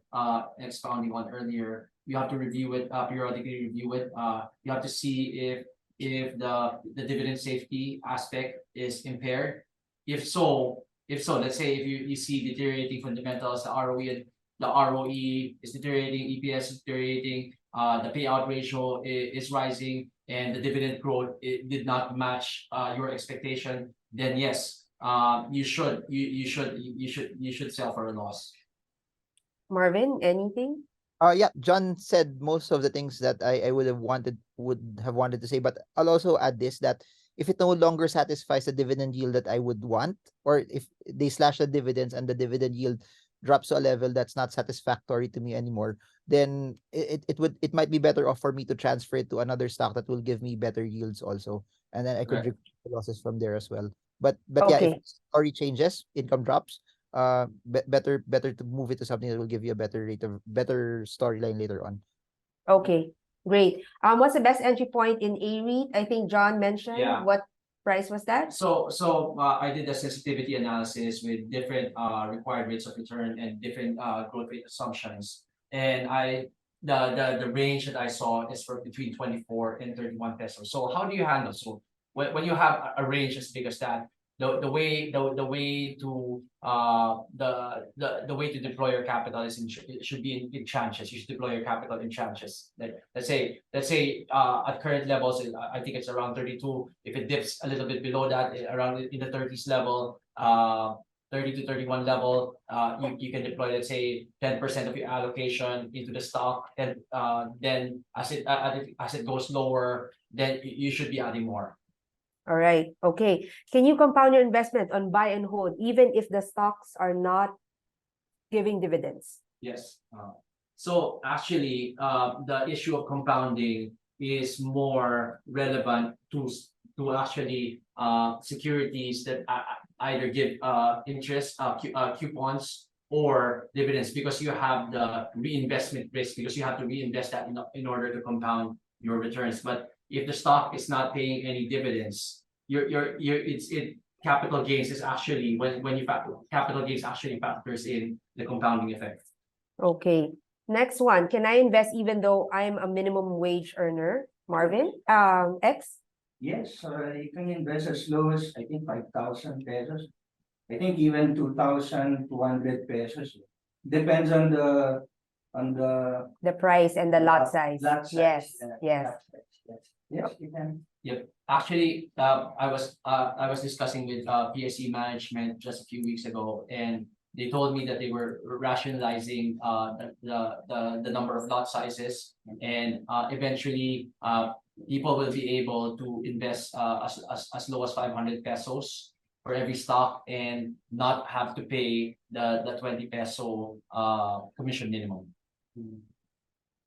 [SPEAKER 4] expounding on earlier, you have to review it, periodically review it. You have to see if the dividend safety aspect is impaired. If so, let's say if you see deteriorating fundamentals, the ROE is deteriorating, EPS is deteriorating, the payout ratio is rising, and the dividend growth did not match your expectation, then yes, you should sell for a loss.
[SPEAKER 1] Marvin, anything?
[SPEAKER 2] Yeah, John said most of the things that I would have wanted to say, but I'll also add this, that if it no longer satisfies the dividend yield that I would want, or if they slash the dividends and the dividend yield drops to a level that's not satisfactory to me anymore, then it might be better off for me to transfer it to another stock that will give me better yields also, and then I could
[SPEAKER 4] Right.
[SPEAKER 2] recoup the losses from there as well. But yeah, if
[SPEAKER 1] Okay.
[SPEAKER 2] story changes, income drops, better to move it to something that will give you a better storyline later on.
[SPEAKER 1] Okay, great. What's the best entry point in A-REIT? I think John mentioned.
[SPEAKER 4] Yeah.
[SPEAKER 1] What price was that?
[SPEAKER 4] So I did a sensitivity analysis with different required rates of return and different growth rate assumptions, and the range that I saw is for between 24 and 31 pesos. So how do you handle? So when you have a range as big as that, the way to the way to deploy your capital is it should be in tranches. You should deploy your capital in tranches. Like let's say at current levels, I think it's around 32. If it dips a little bit below that, around in the 30s level, 30 to 31 level, you can deploy, let's say, 10% of your allocation into the stock, and then as it goes lower, then you should be adding more.
[SPEAKER 1] All right. Okay. Can you compound your investment on buy and hold, even if the stocks are not giving dividends?
[SPEAKER 4] Yes. So actually, the issue of compounding is more relevant to actually securities that either give interest coupons or dividends, because you have the reinvestment risk, because you have to reinvest that in order to compound your returns. But if the stock is not paying any dividends, capital gains is actually when you factor capital gains actually factors in the compounding effect.
[SPEAKER 1] Okay. Next one. Can I invest even though I'm a minimum wage earner? Marvin? X?
[SPEAKER 5] Yes, you can invest as low as, I think, 5,000 pesos. I think even 2,200 pesos. Depends on the
[SPEAKER 1] The price and the lot size.
[SPEAKER 5] lot size.
[SPEAKER 1] Yes.
[SPEAKER 5] Yeah,
[SPEAKER 1] Yes.
[SPEAKER 5] lot size, yes. Yes, you can.
[SPEAKER 4] Yep. Actually, I was discussing with PSE management just a few weeks ago, and they told me that they were rationalizing the number of lot sizes, and eventually people will be able to invest as low as 500 pesos for every stock and not have to pay the 20 peso commission minimum.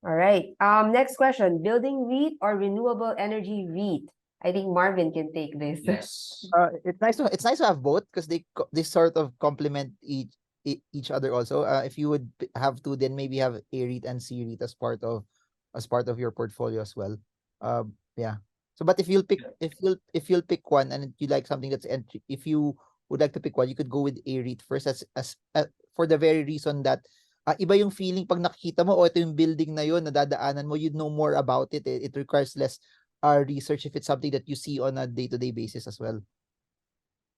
[SPEAKER 1] All right. Next question. Building REIT or renewable energy REIT? I think Marvin can take this.
[SPEAKER 4] Yes.
[SPEAKER 2] It's nice to have both because they sort of complement each other also. If you would have to, then maybe have A REIT and C REIT as part of your portfolio as well. Yeah. So, but if you'll pick one and you like something that's entry, if you would like to pick one, you could go with A REIT first as for the very reason that iba yung feeling pag nakikita mo, ito yung building na yun, nadadaanan mo, you'd know more about it. It requires less research if it's something that you see on a day-to-day basis as well.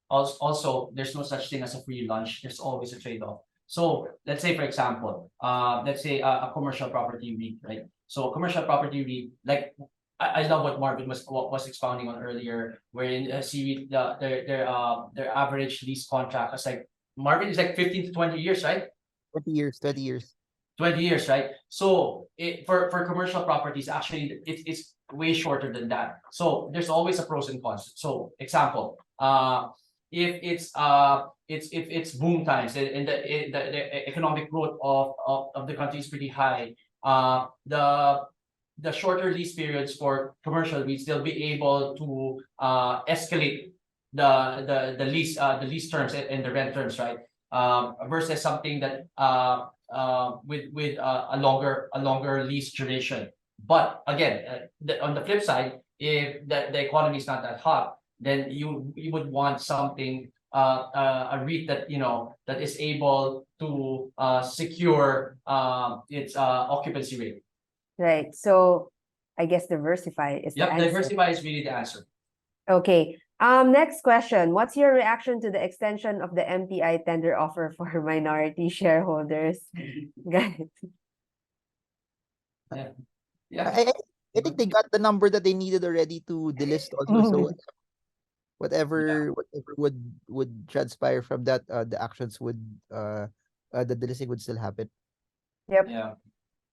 [SPEAKER 4] Also, there's no such thing as a free lunch. There's always a trade-off. So let's say, for example, let's say a commercial property REIT, right? So commercial property REIT, like I love what Marvin was expounding on earlier, wherein C REIT, their average lease contract is like, Marvin, is like 15 to 20 years, right?
[SPEAKER 2] 20 years.
[SPEAKER 4] 20 years, right? So for commercial properties, actually, it's way shorter than that. So there's always a pros and cons. So example, if it's boom times and the economic growth of the country is pretty high, the shorter lease periods for commercial REITs, they'll be able to escalate the lease terms and the rent terms, right? Versus something that with a longer lease duration. But again, on the flip side, if the economy is not that hot, then you would want something a REIT that that is able to secure its occupancy rate.
[SPEAKER 1] Right. So I guess diversify is the
[SPEAKER 4] Yep,
[SPEAKER 1] answer.
[SPEAKER 4] diversify is really the answer.
[SPEAKER 1] Okay. Next question. What's your reaction to the extension of the MPI tender offer for minority shareholders? Guys.
[SPEAKER 4] Yeah.
[SPEAKER 2] I think they got the number that they needed already to delist also. So whatever would transpire from that, the actions would the delisting would still happen.
[SPEAKER 1] Yep.
[SPEAKER 4] Yeah.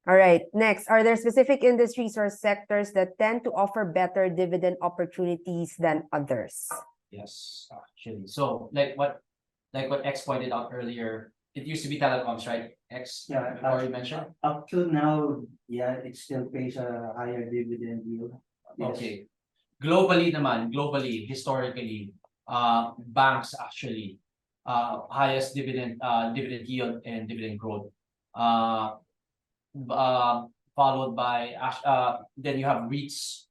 [SPEAKER 1] All right. Next, are there specific industries or sectors that tend to offer better dividend opportunities than others?
[SPEAKER 4] Yes, actually. So like what X pointed out earlier, it used to be telecoms, right? X,
[SPEAKER 5] Yeah,
[SPEAKER 4] before you mentioned.
[SPEAKER 5] Up to now, yeah, it still pays a higher dividend yield. Yes.
[SPEAKER 4] Okay. Globally, historically, banks actually highest dividend yield and dividend growth. Followed by then you have REITs,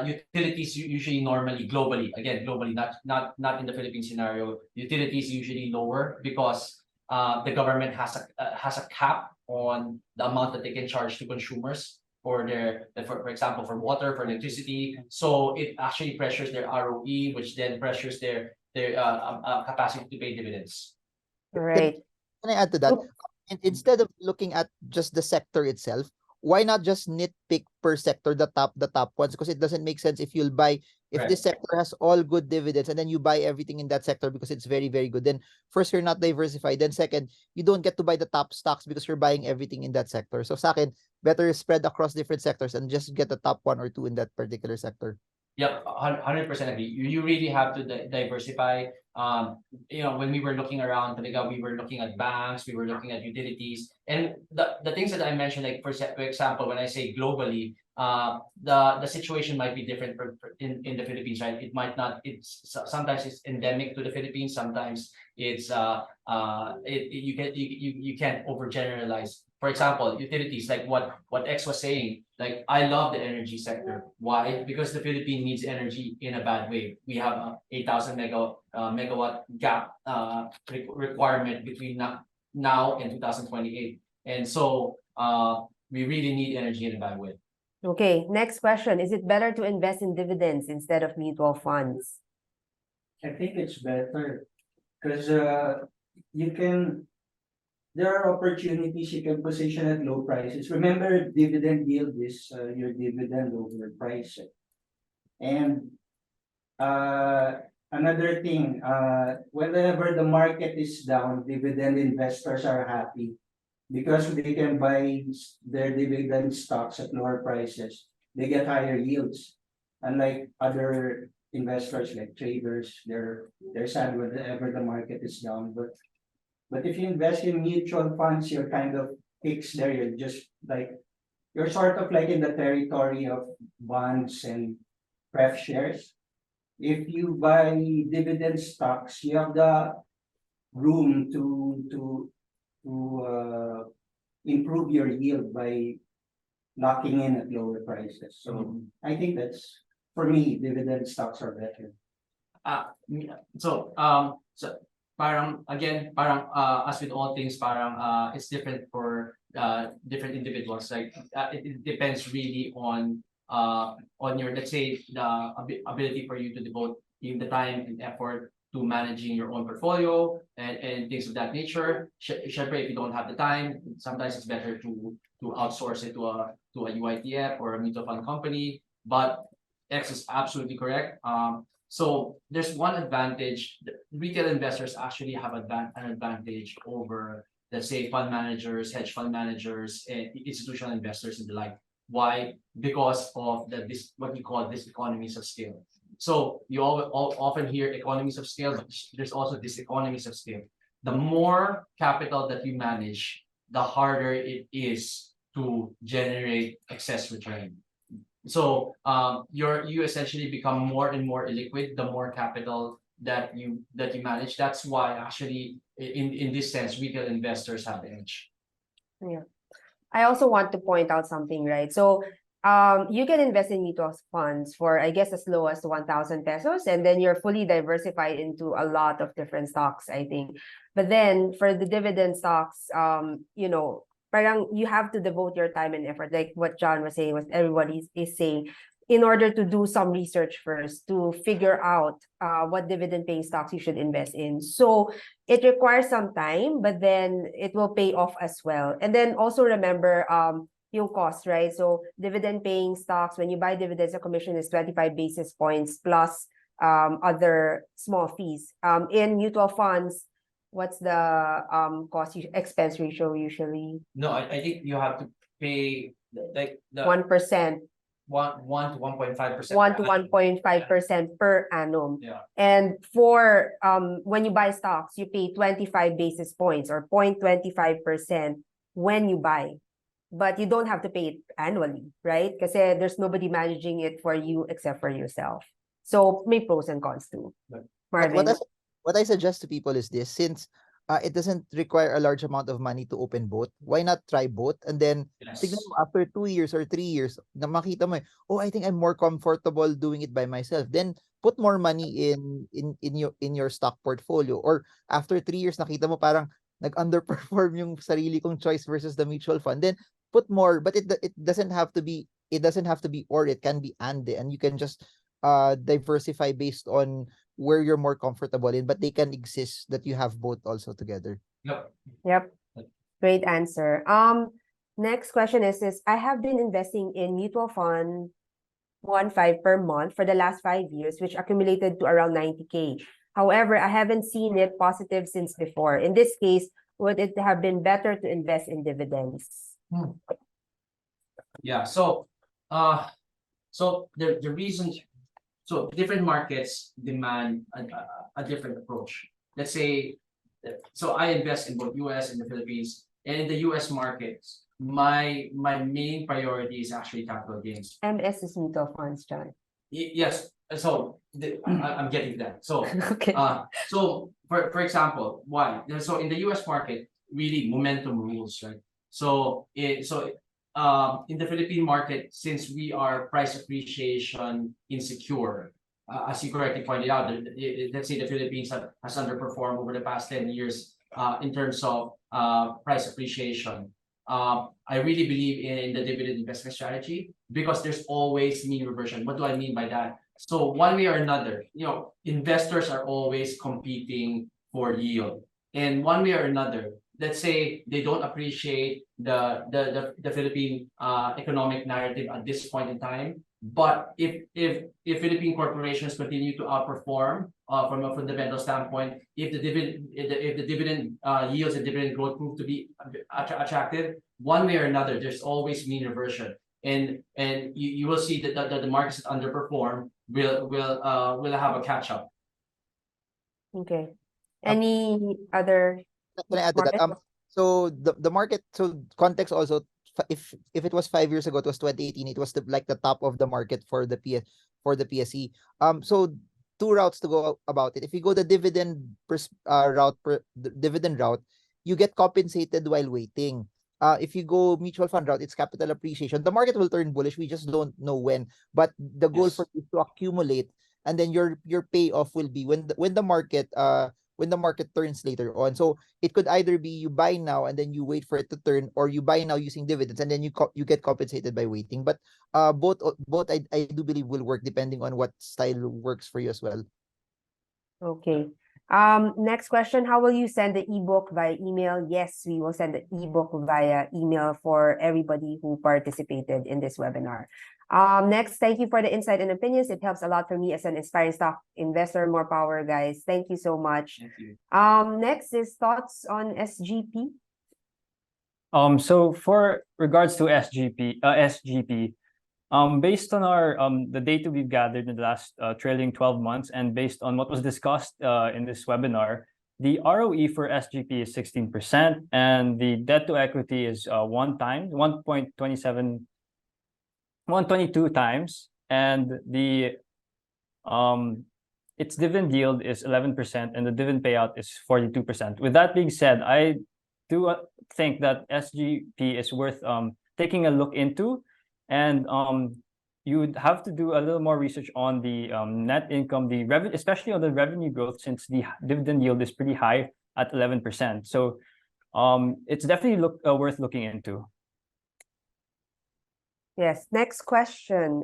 [SPEAKER 4] utilities usually normally globally, not in the Philippine scenario. Utilities usually lower because the government has a cap on the amount that they can charge to consumers for for example, for water, for electricity. So it actually pressures their ROE, which then pressures their capacity to pay dividends.
[SPEAKER 1] All right.
[SPEAKER 2] Can I add to that? Instead of looking at just the sector itself, why not just nitpick per sector the top ones? Because it doesn't make sense if this sector has all good dividends and then you buy everything in that sector because it's very, very good. Then first, you're not diversified. Then second, you don't get to buy the top stocks because you're buying everything in that sector. So sa akin, better spread across different sectors and just get the top one or two in that particular sector.
[SPEAKER 4] Yep, 100% agree. You really have to diversify. When we were looking around, talaga, we were looking at banks, we were looking at utilities, and the things that I mentioned, like for example, when I say globally, the situation might be different in the Philippines, right? It might not. Sometimes it's endemic to the Philippines. Sometimes it's you can't overgeneralize. For example, utilities, like what X was saying. Like, I love the energy sector. Why? Because the Philippines needs energy in a bad way. We have a 8,000 megawatt gap requirement between now and 2028, and so we really need energy in a bad way.
[SPEAKER 1] Okay, next question. Is it better to invest in dividends instead of mutual funds?
[SPEAKER 5] I think it's better because there are opportunities you can position at low prices. Remember, dividend yield is your dividend over price. And another thing, whenever the market is down, dividend investors are happy because they can buy their dividend stocks at lower prices. They get higher yields, unlike other investors like traders. They're sad whenever the market is down. But if you invest in mutual funds, you're kind of fixed there. You're sort of like in the territory of bonds and pref shares. If you buy dividend stocks, you have the room to improve your yield by locking in at lower prices. So I think for me, dividend stocks are better.
[SPEAKER 4] So parang again, as with all things, it's different for different individuals. Like it depends really on your, let's say, the ability for you to devote the time and effort to managing your own portfolio and things of that nature. Syempre, if you don't have the time, sometimes it's better to outsource it to a UITF or a mutual fund company. But X is absolutely correct. So there's one advantage. Retail investors actually have an advantage over, let's say, fund managers, hedge fund managers, and institutional investors and the like. Why? Because of what we call diseconomies of scale. So you often hear economies of scale, but there's also diseconomies of scale. The more capital that you manage, the harder it is to generate excess return. So you essentially become more and more illiquid the more capital that you manage. That's why actually in this sense retail investors have the edge.
[SPEAKER 1] Yeah. I also want to point out something, right? So you can invest in mutual funds for, I guess, as low as 1,000 pesos, and then you're fully diversified into a lot of different stocks, I think. But then for the dividend stocks, parang you have to devote your time and effort, like what John was saying, what everybody is saying, in order to do some research first to figure out what dividend paying stocks you should invest in. So it requires some time, but then it will pay off as well. And then also remember yung cost, right? So dividend paying stocks, when you buy dividends, the commission is 25 basis points plus other small fees. In mutual funds, what's the expense ratio usually?
[SPEAKER 4] No, I think you have to pay like the
[SPEAKER 1] 1%.
[SPEAKER 4] 1 to 1.5%.
[SPEAKER 1] 1 to 1.5% per annum.
[SPEAKER 4] Yeah.
[SPEAKER 1] And for when you buy stocks, you pay 25 basis points or 0.25% when you buy. But you don't have to pay it annually, right? Because there's nobody managing it for you except for yourself. So may pros and cons too. Marvin.
[SPEAKER 2] What I suggest to people is this: since it doesn't require a large amount of money to open both, why not try both? And then tignan mo, after 2 years or 3 years, na makita mo, oh, I think I'm more comfortable doing it by myself. Then put more money in your stock portfolio. Or after 3 years, nakita mo parang nag-underperform yung sarili kong choice versus the mutual fund. Then put more, but it doesn't have to be, or it can be and you can just diversify based on where you're more comfortable in, but they can exist that you have both also together.
[SPEAKER 1] Yep. Great answer. Next question is I have been investing in mutual fund 1.5 per month for the last 5 years, which accumulated to around 90K. However, I haven't seen it positive since before. In this case, would it have been better to invest in dividends?
[SPEAKER 4] Yeah. So the reason So different markets demand a different approach. Let's say, so I invest in both US and the Philippines, and in the US markets, my main priority is actually capital gains.
[SPEAKER 1] MS is mutual funds, John.
[SPEAKER 4] Yes, so I'm getting that. So
[SPEAKER 1] Okay.
[SPEAKER 4] so for example, why? So in the US market, really momentum rules, right? So in the Philippine market, since we are price appreciation insecure, as you correctly pointed out, let's say the Philippines has underperformed over the past 10 years in terms of price appreciation. I really believe in the dividend investment strategy because there's always mean reversion. What do I mean by that? So one way or another, investors are always competing for yield. And one way or another, let's say they don't appreciate the Philippine economic narrative at this point in time. But if Philippine corporations continue to outperform from a fundamental standpoint, if the dividend yields and dividend growth prove to be attractive, one way or another, there's always mean reversion, and you will see that the markets that underperform will have a catch up.
[SPEAKER 1] Okay. Any other
[SPEAKER 2] Can I add to that?
[SPEAKER 1] market?
[SPEAKER 2] So the market, so context also, if it was 5 years ago, it was 2018, it was like the top of the market for the PSE. So two routes to go about it. If you go the dividend route, you get compensated while waiting. If you go mutual fund route, it's capital appreciation. The market will turn bullish. We just don't know when. But the goal for you is to accumulate, and then your payoff will be when the market turns later on. So it could either be you buy now and then you wait for it to turn, or you buy now using dividends and then you get compensated by waiting. But both I do believe will work depending on what style works for you as well.
[SPEAKER 1] Okay. Next question, how will you send the ebook via email? Yes, we will send the ebook via email for everybody who participated in this webinar. Next, thank you for the insight and opinions. It helps a lot for me as an aspiring stock investor. More power, guys. Thank you so much.
[SPEAKER 4] Thank you.
[SPEAKER 1] Next is thoughts on SGP.
[SPEAKER 3] So for regards to SGP, based on our the data we've gathered in the last trailing 12 months, and based on what was discussed in this webinar, the ROE for SGP is 16%, and the debt to equity is 122 times, and the its dividend yield is 11%, and the dividend payout is 42%. With that being said, I do think that SGP is worth taking a look into, and you would have to do a little more research on the net income, the revenue, especially on the revenue growth, since the dividend yield is pretty high at 11%. So it's definitely worth looking into.
[SPEAKER 1] Yes. Next question.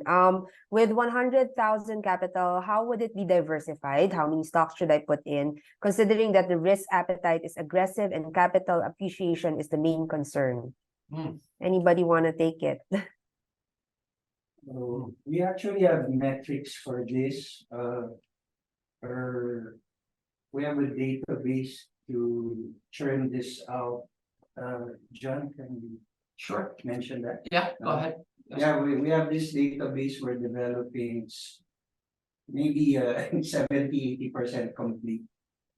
[SPEAKER 1] With 100,000 capital, how would it be diversified? How many stocks should I put in, considering that the risk appetite is aggressive and capital appreciation is the main concern? Anybody want to take it?
[SPEAKER 5] We actually have metrics for this. We have a database to churn this out. John, can you mention that?
[SPEAKER 4] Yeah, go ahead.
[SPEAKER 5] Yeah, we have this database we're developing. It's maybe 70-80% complete.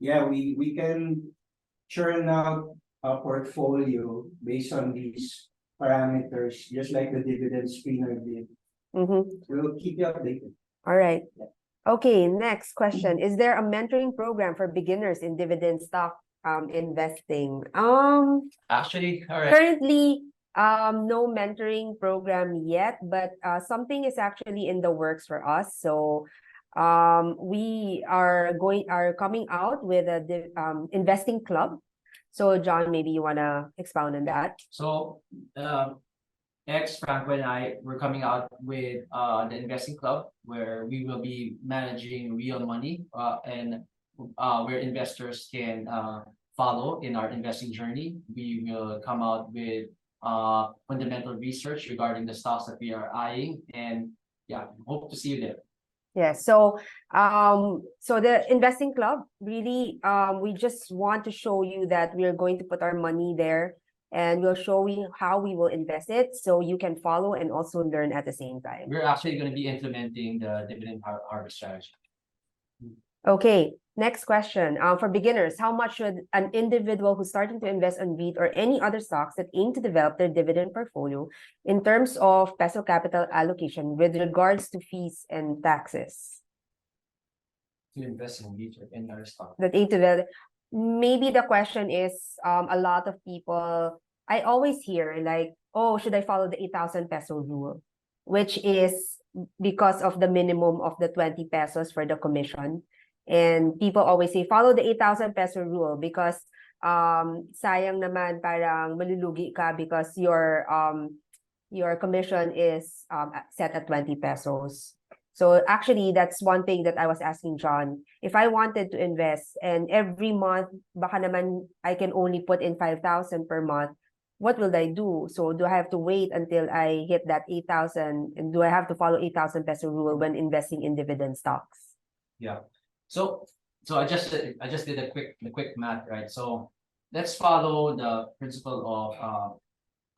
[SPEAKER 5] Yeah, we can churn out a portfolio based on these parameters, just like the dividend screener did. We'll keep you updated.
[SPEAKER 1] All right. Okay, next question. Is there a mentoring program for beginners in dividend stock investing?
[SPEAKER 4] Actually, all right.
[SPEAKER 1] Currently, no mentoring program yet, but something is actually in the works for us. So we are coming out with a investing club. So John, maybe you want to expound on that.
[SPEAKER 4] So Franco and I, we're coming out with the investing club, where we will be managing real money and where investors can follow in our investing journey. We will come out with fundamental research regarding the stocks that we are eyeing, and yeah, hope to see you there.
[SPEAKER 1] Yeah, so the investing club, really, we just want to show you that we are going to put our money there, and we'll show you how we will invest it so you can follow and also learn at the same time.
[SPEAKER 4] We're actually going to be implementing the dividend harvest strategy.
[SPEAKER 1] Okay, next question. For beginners, how much should an individual who's starting to invest on REIT or any other stocks that aim to develop their dividend portfolio in terms of peso capital allocation with regards to fees and taxes?
[SPEAKER 4] To invest in REIT or any other stock.
[SPEAKER 1] That aim to develop. Maybe the question is, a lot of people, I always hear like, oh, should I follow the 8,000 peso rule? Which is because of the minimum of the 20 pesos for the commission. And people always say, follow the 8,000 peso rule because sayang naman parang malulugi ka because your commission is set at 20 pesos. So actually, that's one thing that I was asking John. If I wanted to invest and every month, baka naman I can only put in 5,000 per month, what will I do? So do I have to wait until I hit that 8,000? And do I have to follow 8,000 peso rule when investing in dividend stocks?
[SPEAKER 4] Yeah. So I just did the quick math, right? So let's follow the principle of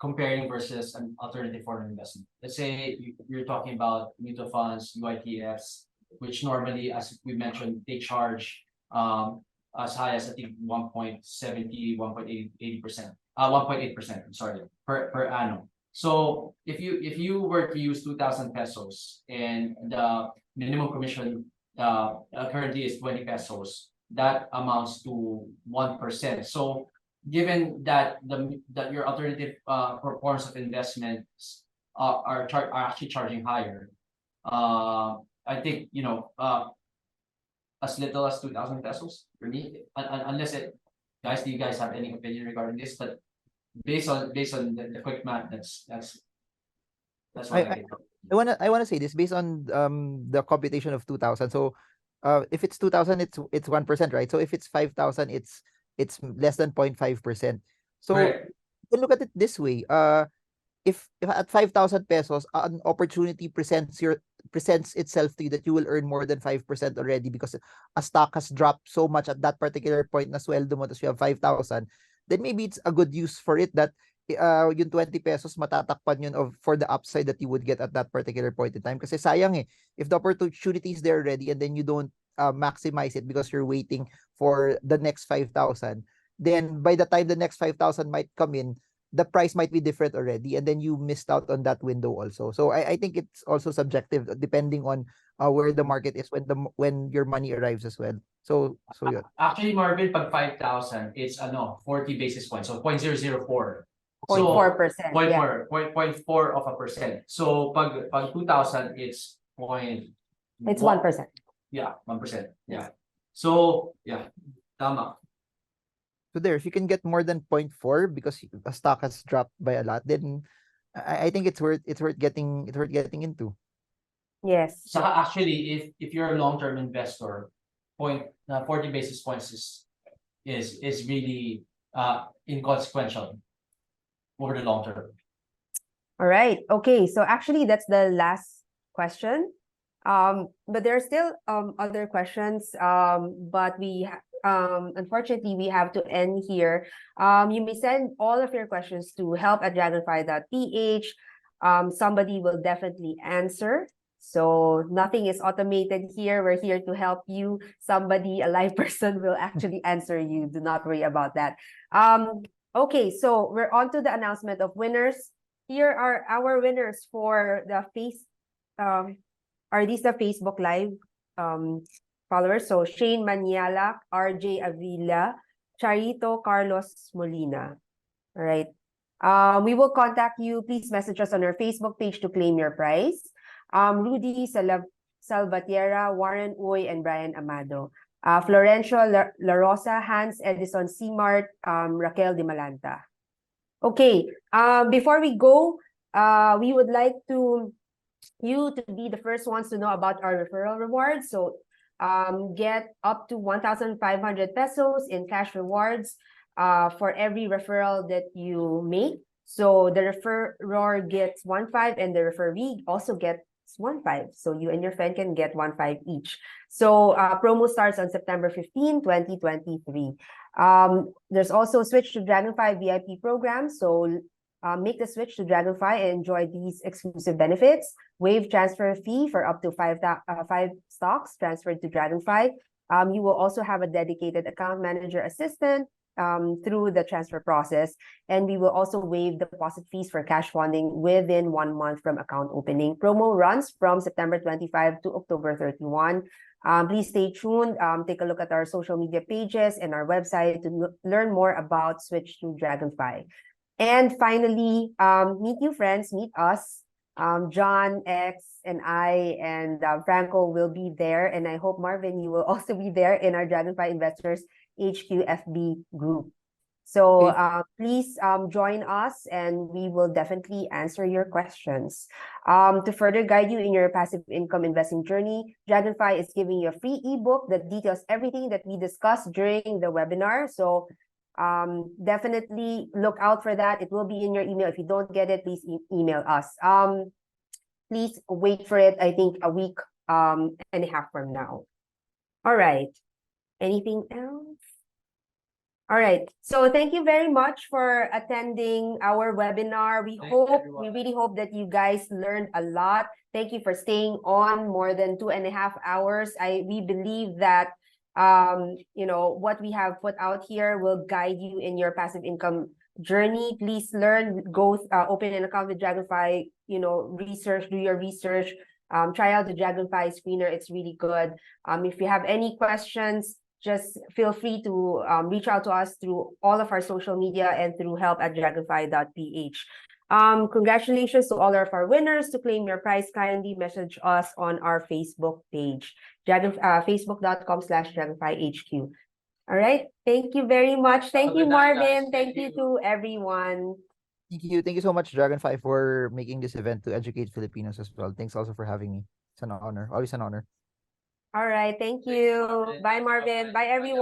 [SPEAKER 4] comparing versus an alternative foreign investment. Let's say you're talking about mutual funds, UITFs, which normally, as we mentioned, they charge as high as I think 1.70, 1.80%, 1.8%, I'm sorry, per annum. So if you were to use 2,000 pesos and the minimum commission currently is 20 pesos, that amounts to 1%. So given that your alternative forms of investments are actually charging higher, I think as little as 2,000 pesos for me, unless guys, do you guys have any opinion regarding this? But based on the quick math, that's what I think.
[SPEAKER 2] I wanna say this based on the computation of 2,000. So if it's 2,000, it's 1%, right? So if it's 5,000, it's less than 0.5%. So
[SPEAKER 4] Right.
[SPEAKER 2] you can look at it this way. If at 5,000 pesos, an opportunity presents itself to you that you will earn more than 5% already because a stock has dropped so much at that particular point na sweldo mo tas you have 5,000, then maybe it's a good use for it that yung 20 pesos matatakpan yun for the upside that you would get at that particular point in time. Kasi sayang if the opportunity is there already and then you don't maximize it because you're waiting for the next 5,000, then by the time the next 5,000 might come in, the price might be different already, and then you missed out on that window also. So I think it's also subjective depending on where the market is when your money arrives as well. So yun.
[SPEAKER 4] Actually, Marvin, pag 5,000, it's 40 basis points, so 0.004.
[SPEAKER 1] 0.4%.
[SPEAKER 4] 0.4 of a percent. So pag 2,000, it's
[SPEAKER 1] It's 1%.
[SPEAKER 4] Yeah, 1%. Yeah. So yeah, tama.
[SPEAKER 2] So there, if you can get more than 0.4 because a stock has dropped by a lot, then I think it's worth getting into.
[SPEAKER 1] Yes.
[SPEAKER 4] So actually, if you're a long-term investor, 40 basis points is really inconsequential over the long term.
[SPEAKER 1] All right. Okay. So actually, that's the last question. But there are still other questions. But unfortunately, we have to end here. You may send all of your questions to help@dragonfi.ph. Somebody will definitely answer. So nothing is automated here. We're here to help you. Somebody, a live person, will actually answer you. Do not worry about that. Okay, so we're on to the announcement of winners. Here are our winners for the are these the Facebook Live followers? So Shane Maniala, RJ Avila, Charito Carlos Molina. All right. We will contact you. Please message us on our Facebook page to claim your prize. Rudy Salvatierra, Warren Uy, and Brian Amado. Florencio La Rosa, Hans Edison Simart, Raquel Di Malanta. Okay, before we go, we would like you to be the first ones to know about our referral rewards. So get up to 1,500 pesos in cash rewards for every referral that you make. So the referrer gets 1,500 and the referee also gets 1,500. So you and your friend can get 1,500 each. So promo starts on September 15, 2023. There's also switch to DragonFi VIP program. So make the switch to DragonFi and enjoy these exclusive benefits. Waive transfer fee for up to five stocks transferred to DragonFi. You will also have a dedicated account manager assistant through the transfer process. And we will also waive deposit fees for cash funding within 1 month from account opening. Promo runs from September 25 to October 31. Please stay tuned. Take a look at our social media pages and our website to learn more about Switch to DragonFi. And finally, meet you friends, meet us. John, X, and I, and Franco will be there. And I hope, Marvin, you will also be there in our DragonFi Investors HQ FB group. So please join us and we will definitely answer your questions. To further guide you in your passive income investing journey, DragonFi is giving you a free ebook that details everything that we discussed during the webinar. So definitely look out for that. It will be in your email. If you don't get it, please email us. Please wait for it, I think a week and a half from now. All right. Anything else? All right. So thank you very much for attending our webinar. We really hope that you guys learned a lot. Thank you for staying on more than 2.5 hours. We believe that you know, what we have put out here will guide you in your passive income journey. Please learn, go open an account with DragonFi, you know, do your research, try out the DragonFi screener. It's really good. If you have any questions, just feel free to reach out to us through all of our social media and through help@dragonfi.ph. Congratulations to all of our winners. To claim your prize, kindly message us on our Facebook page, facebook.com/DragonFiHQ. All right. Thank you very much. Thank you, Marvin. Thank you to everyone.
[SPEAKER 2] Thank you. Thank you so much, DragonFi, for making this event to educate Filipinos as well. Thanks also for having me. It's an honor. Always an honor.
[SPEAKER 1] All right. Thank you. Bye, Marvin. Bye, everyone.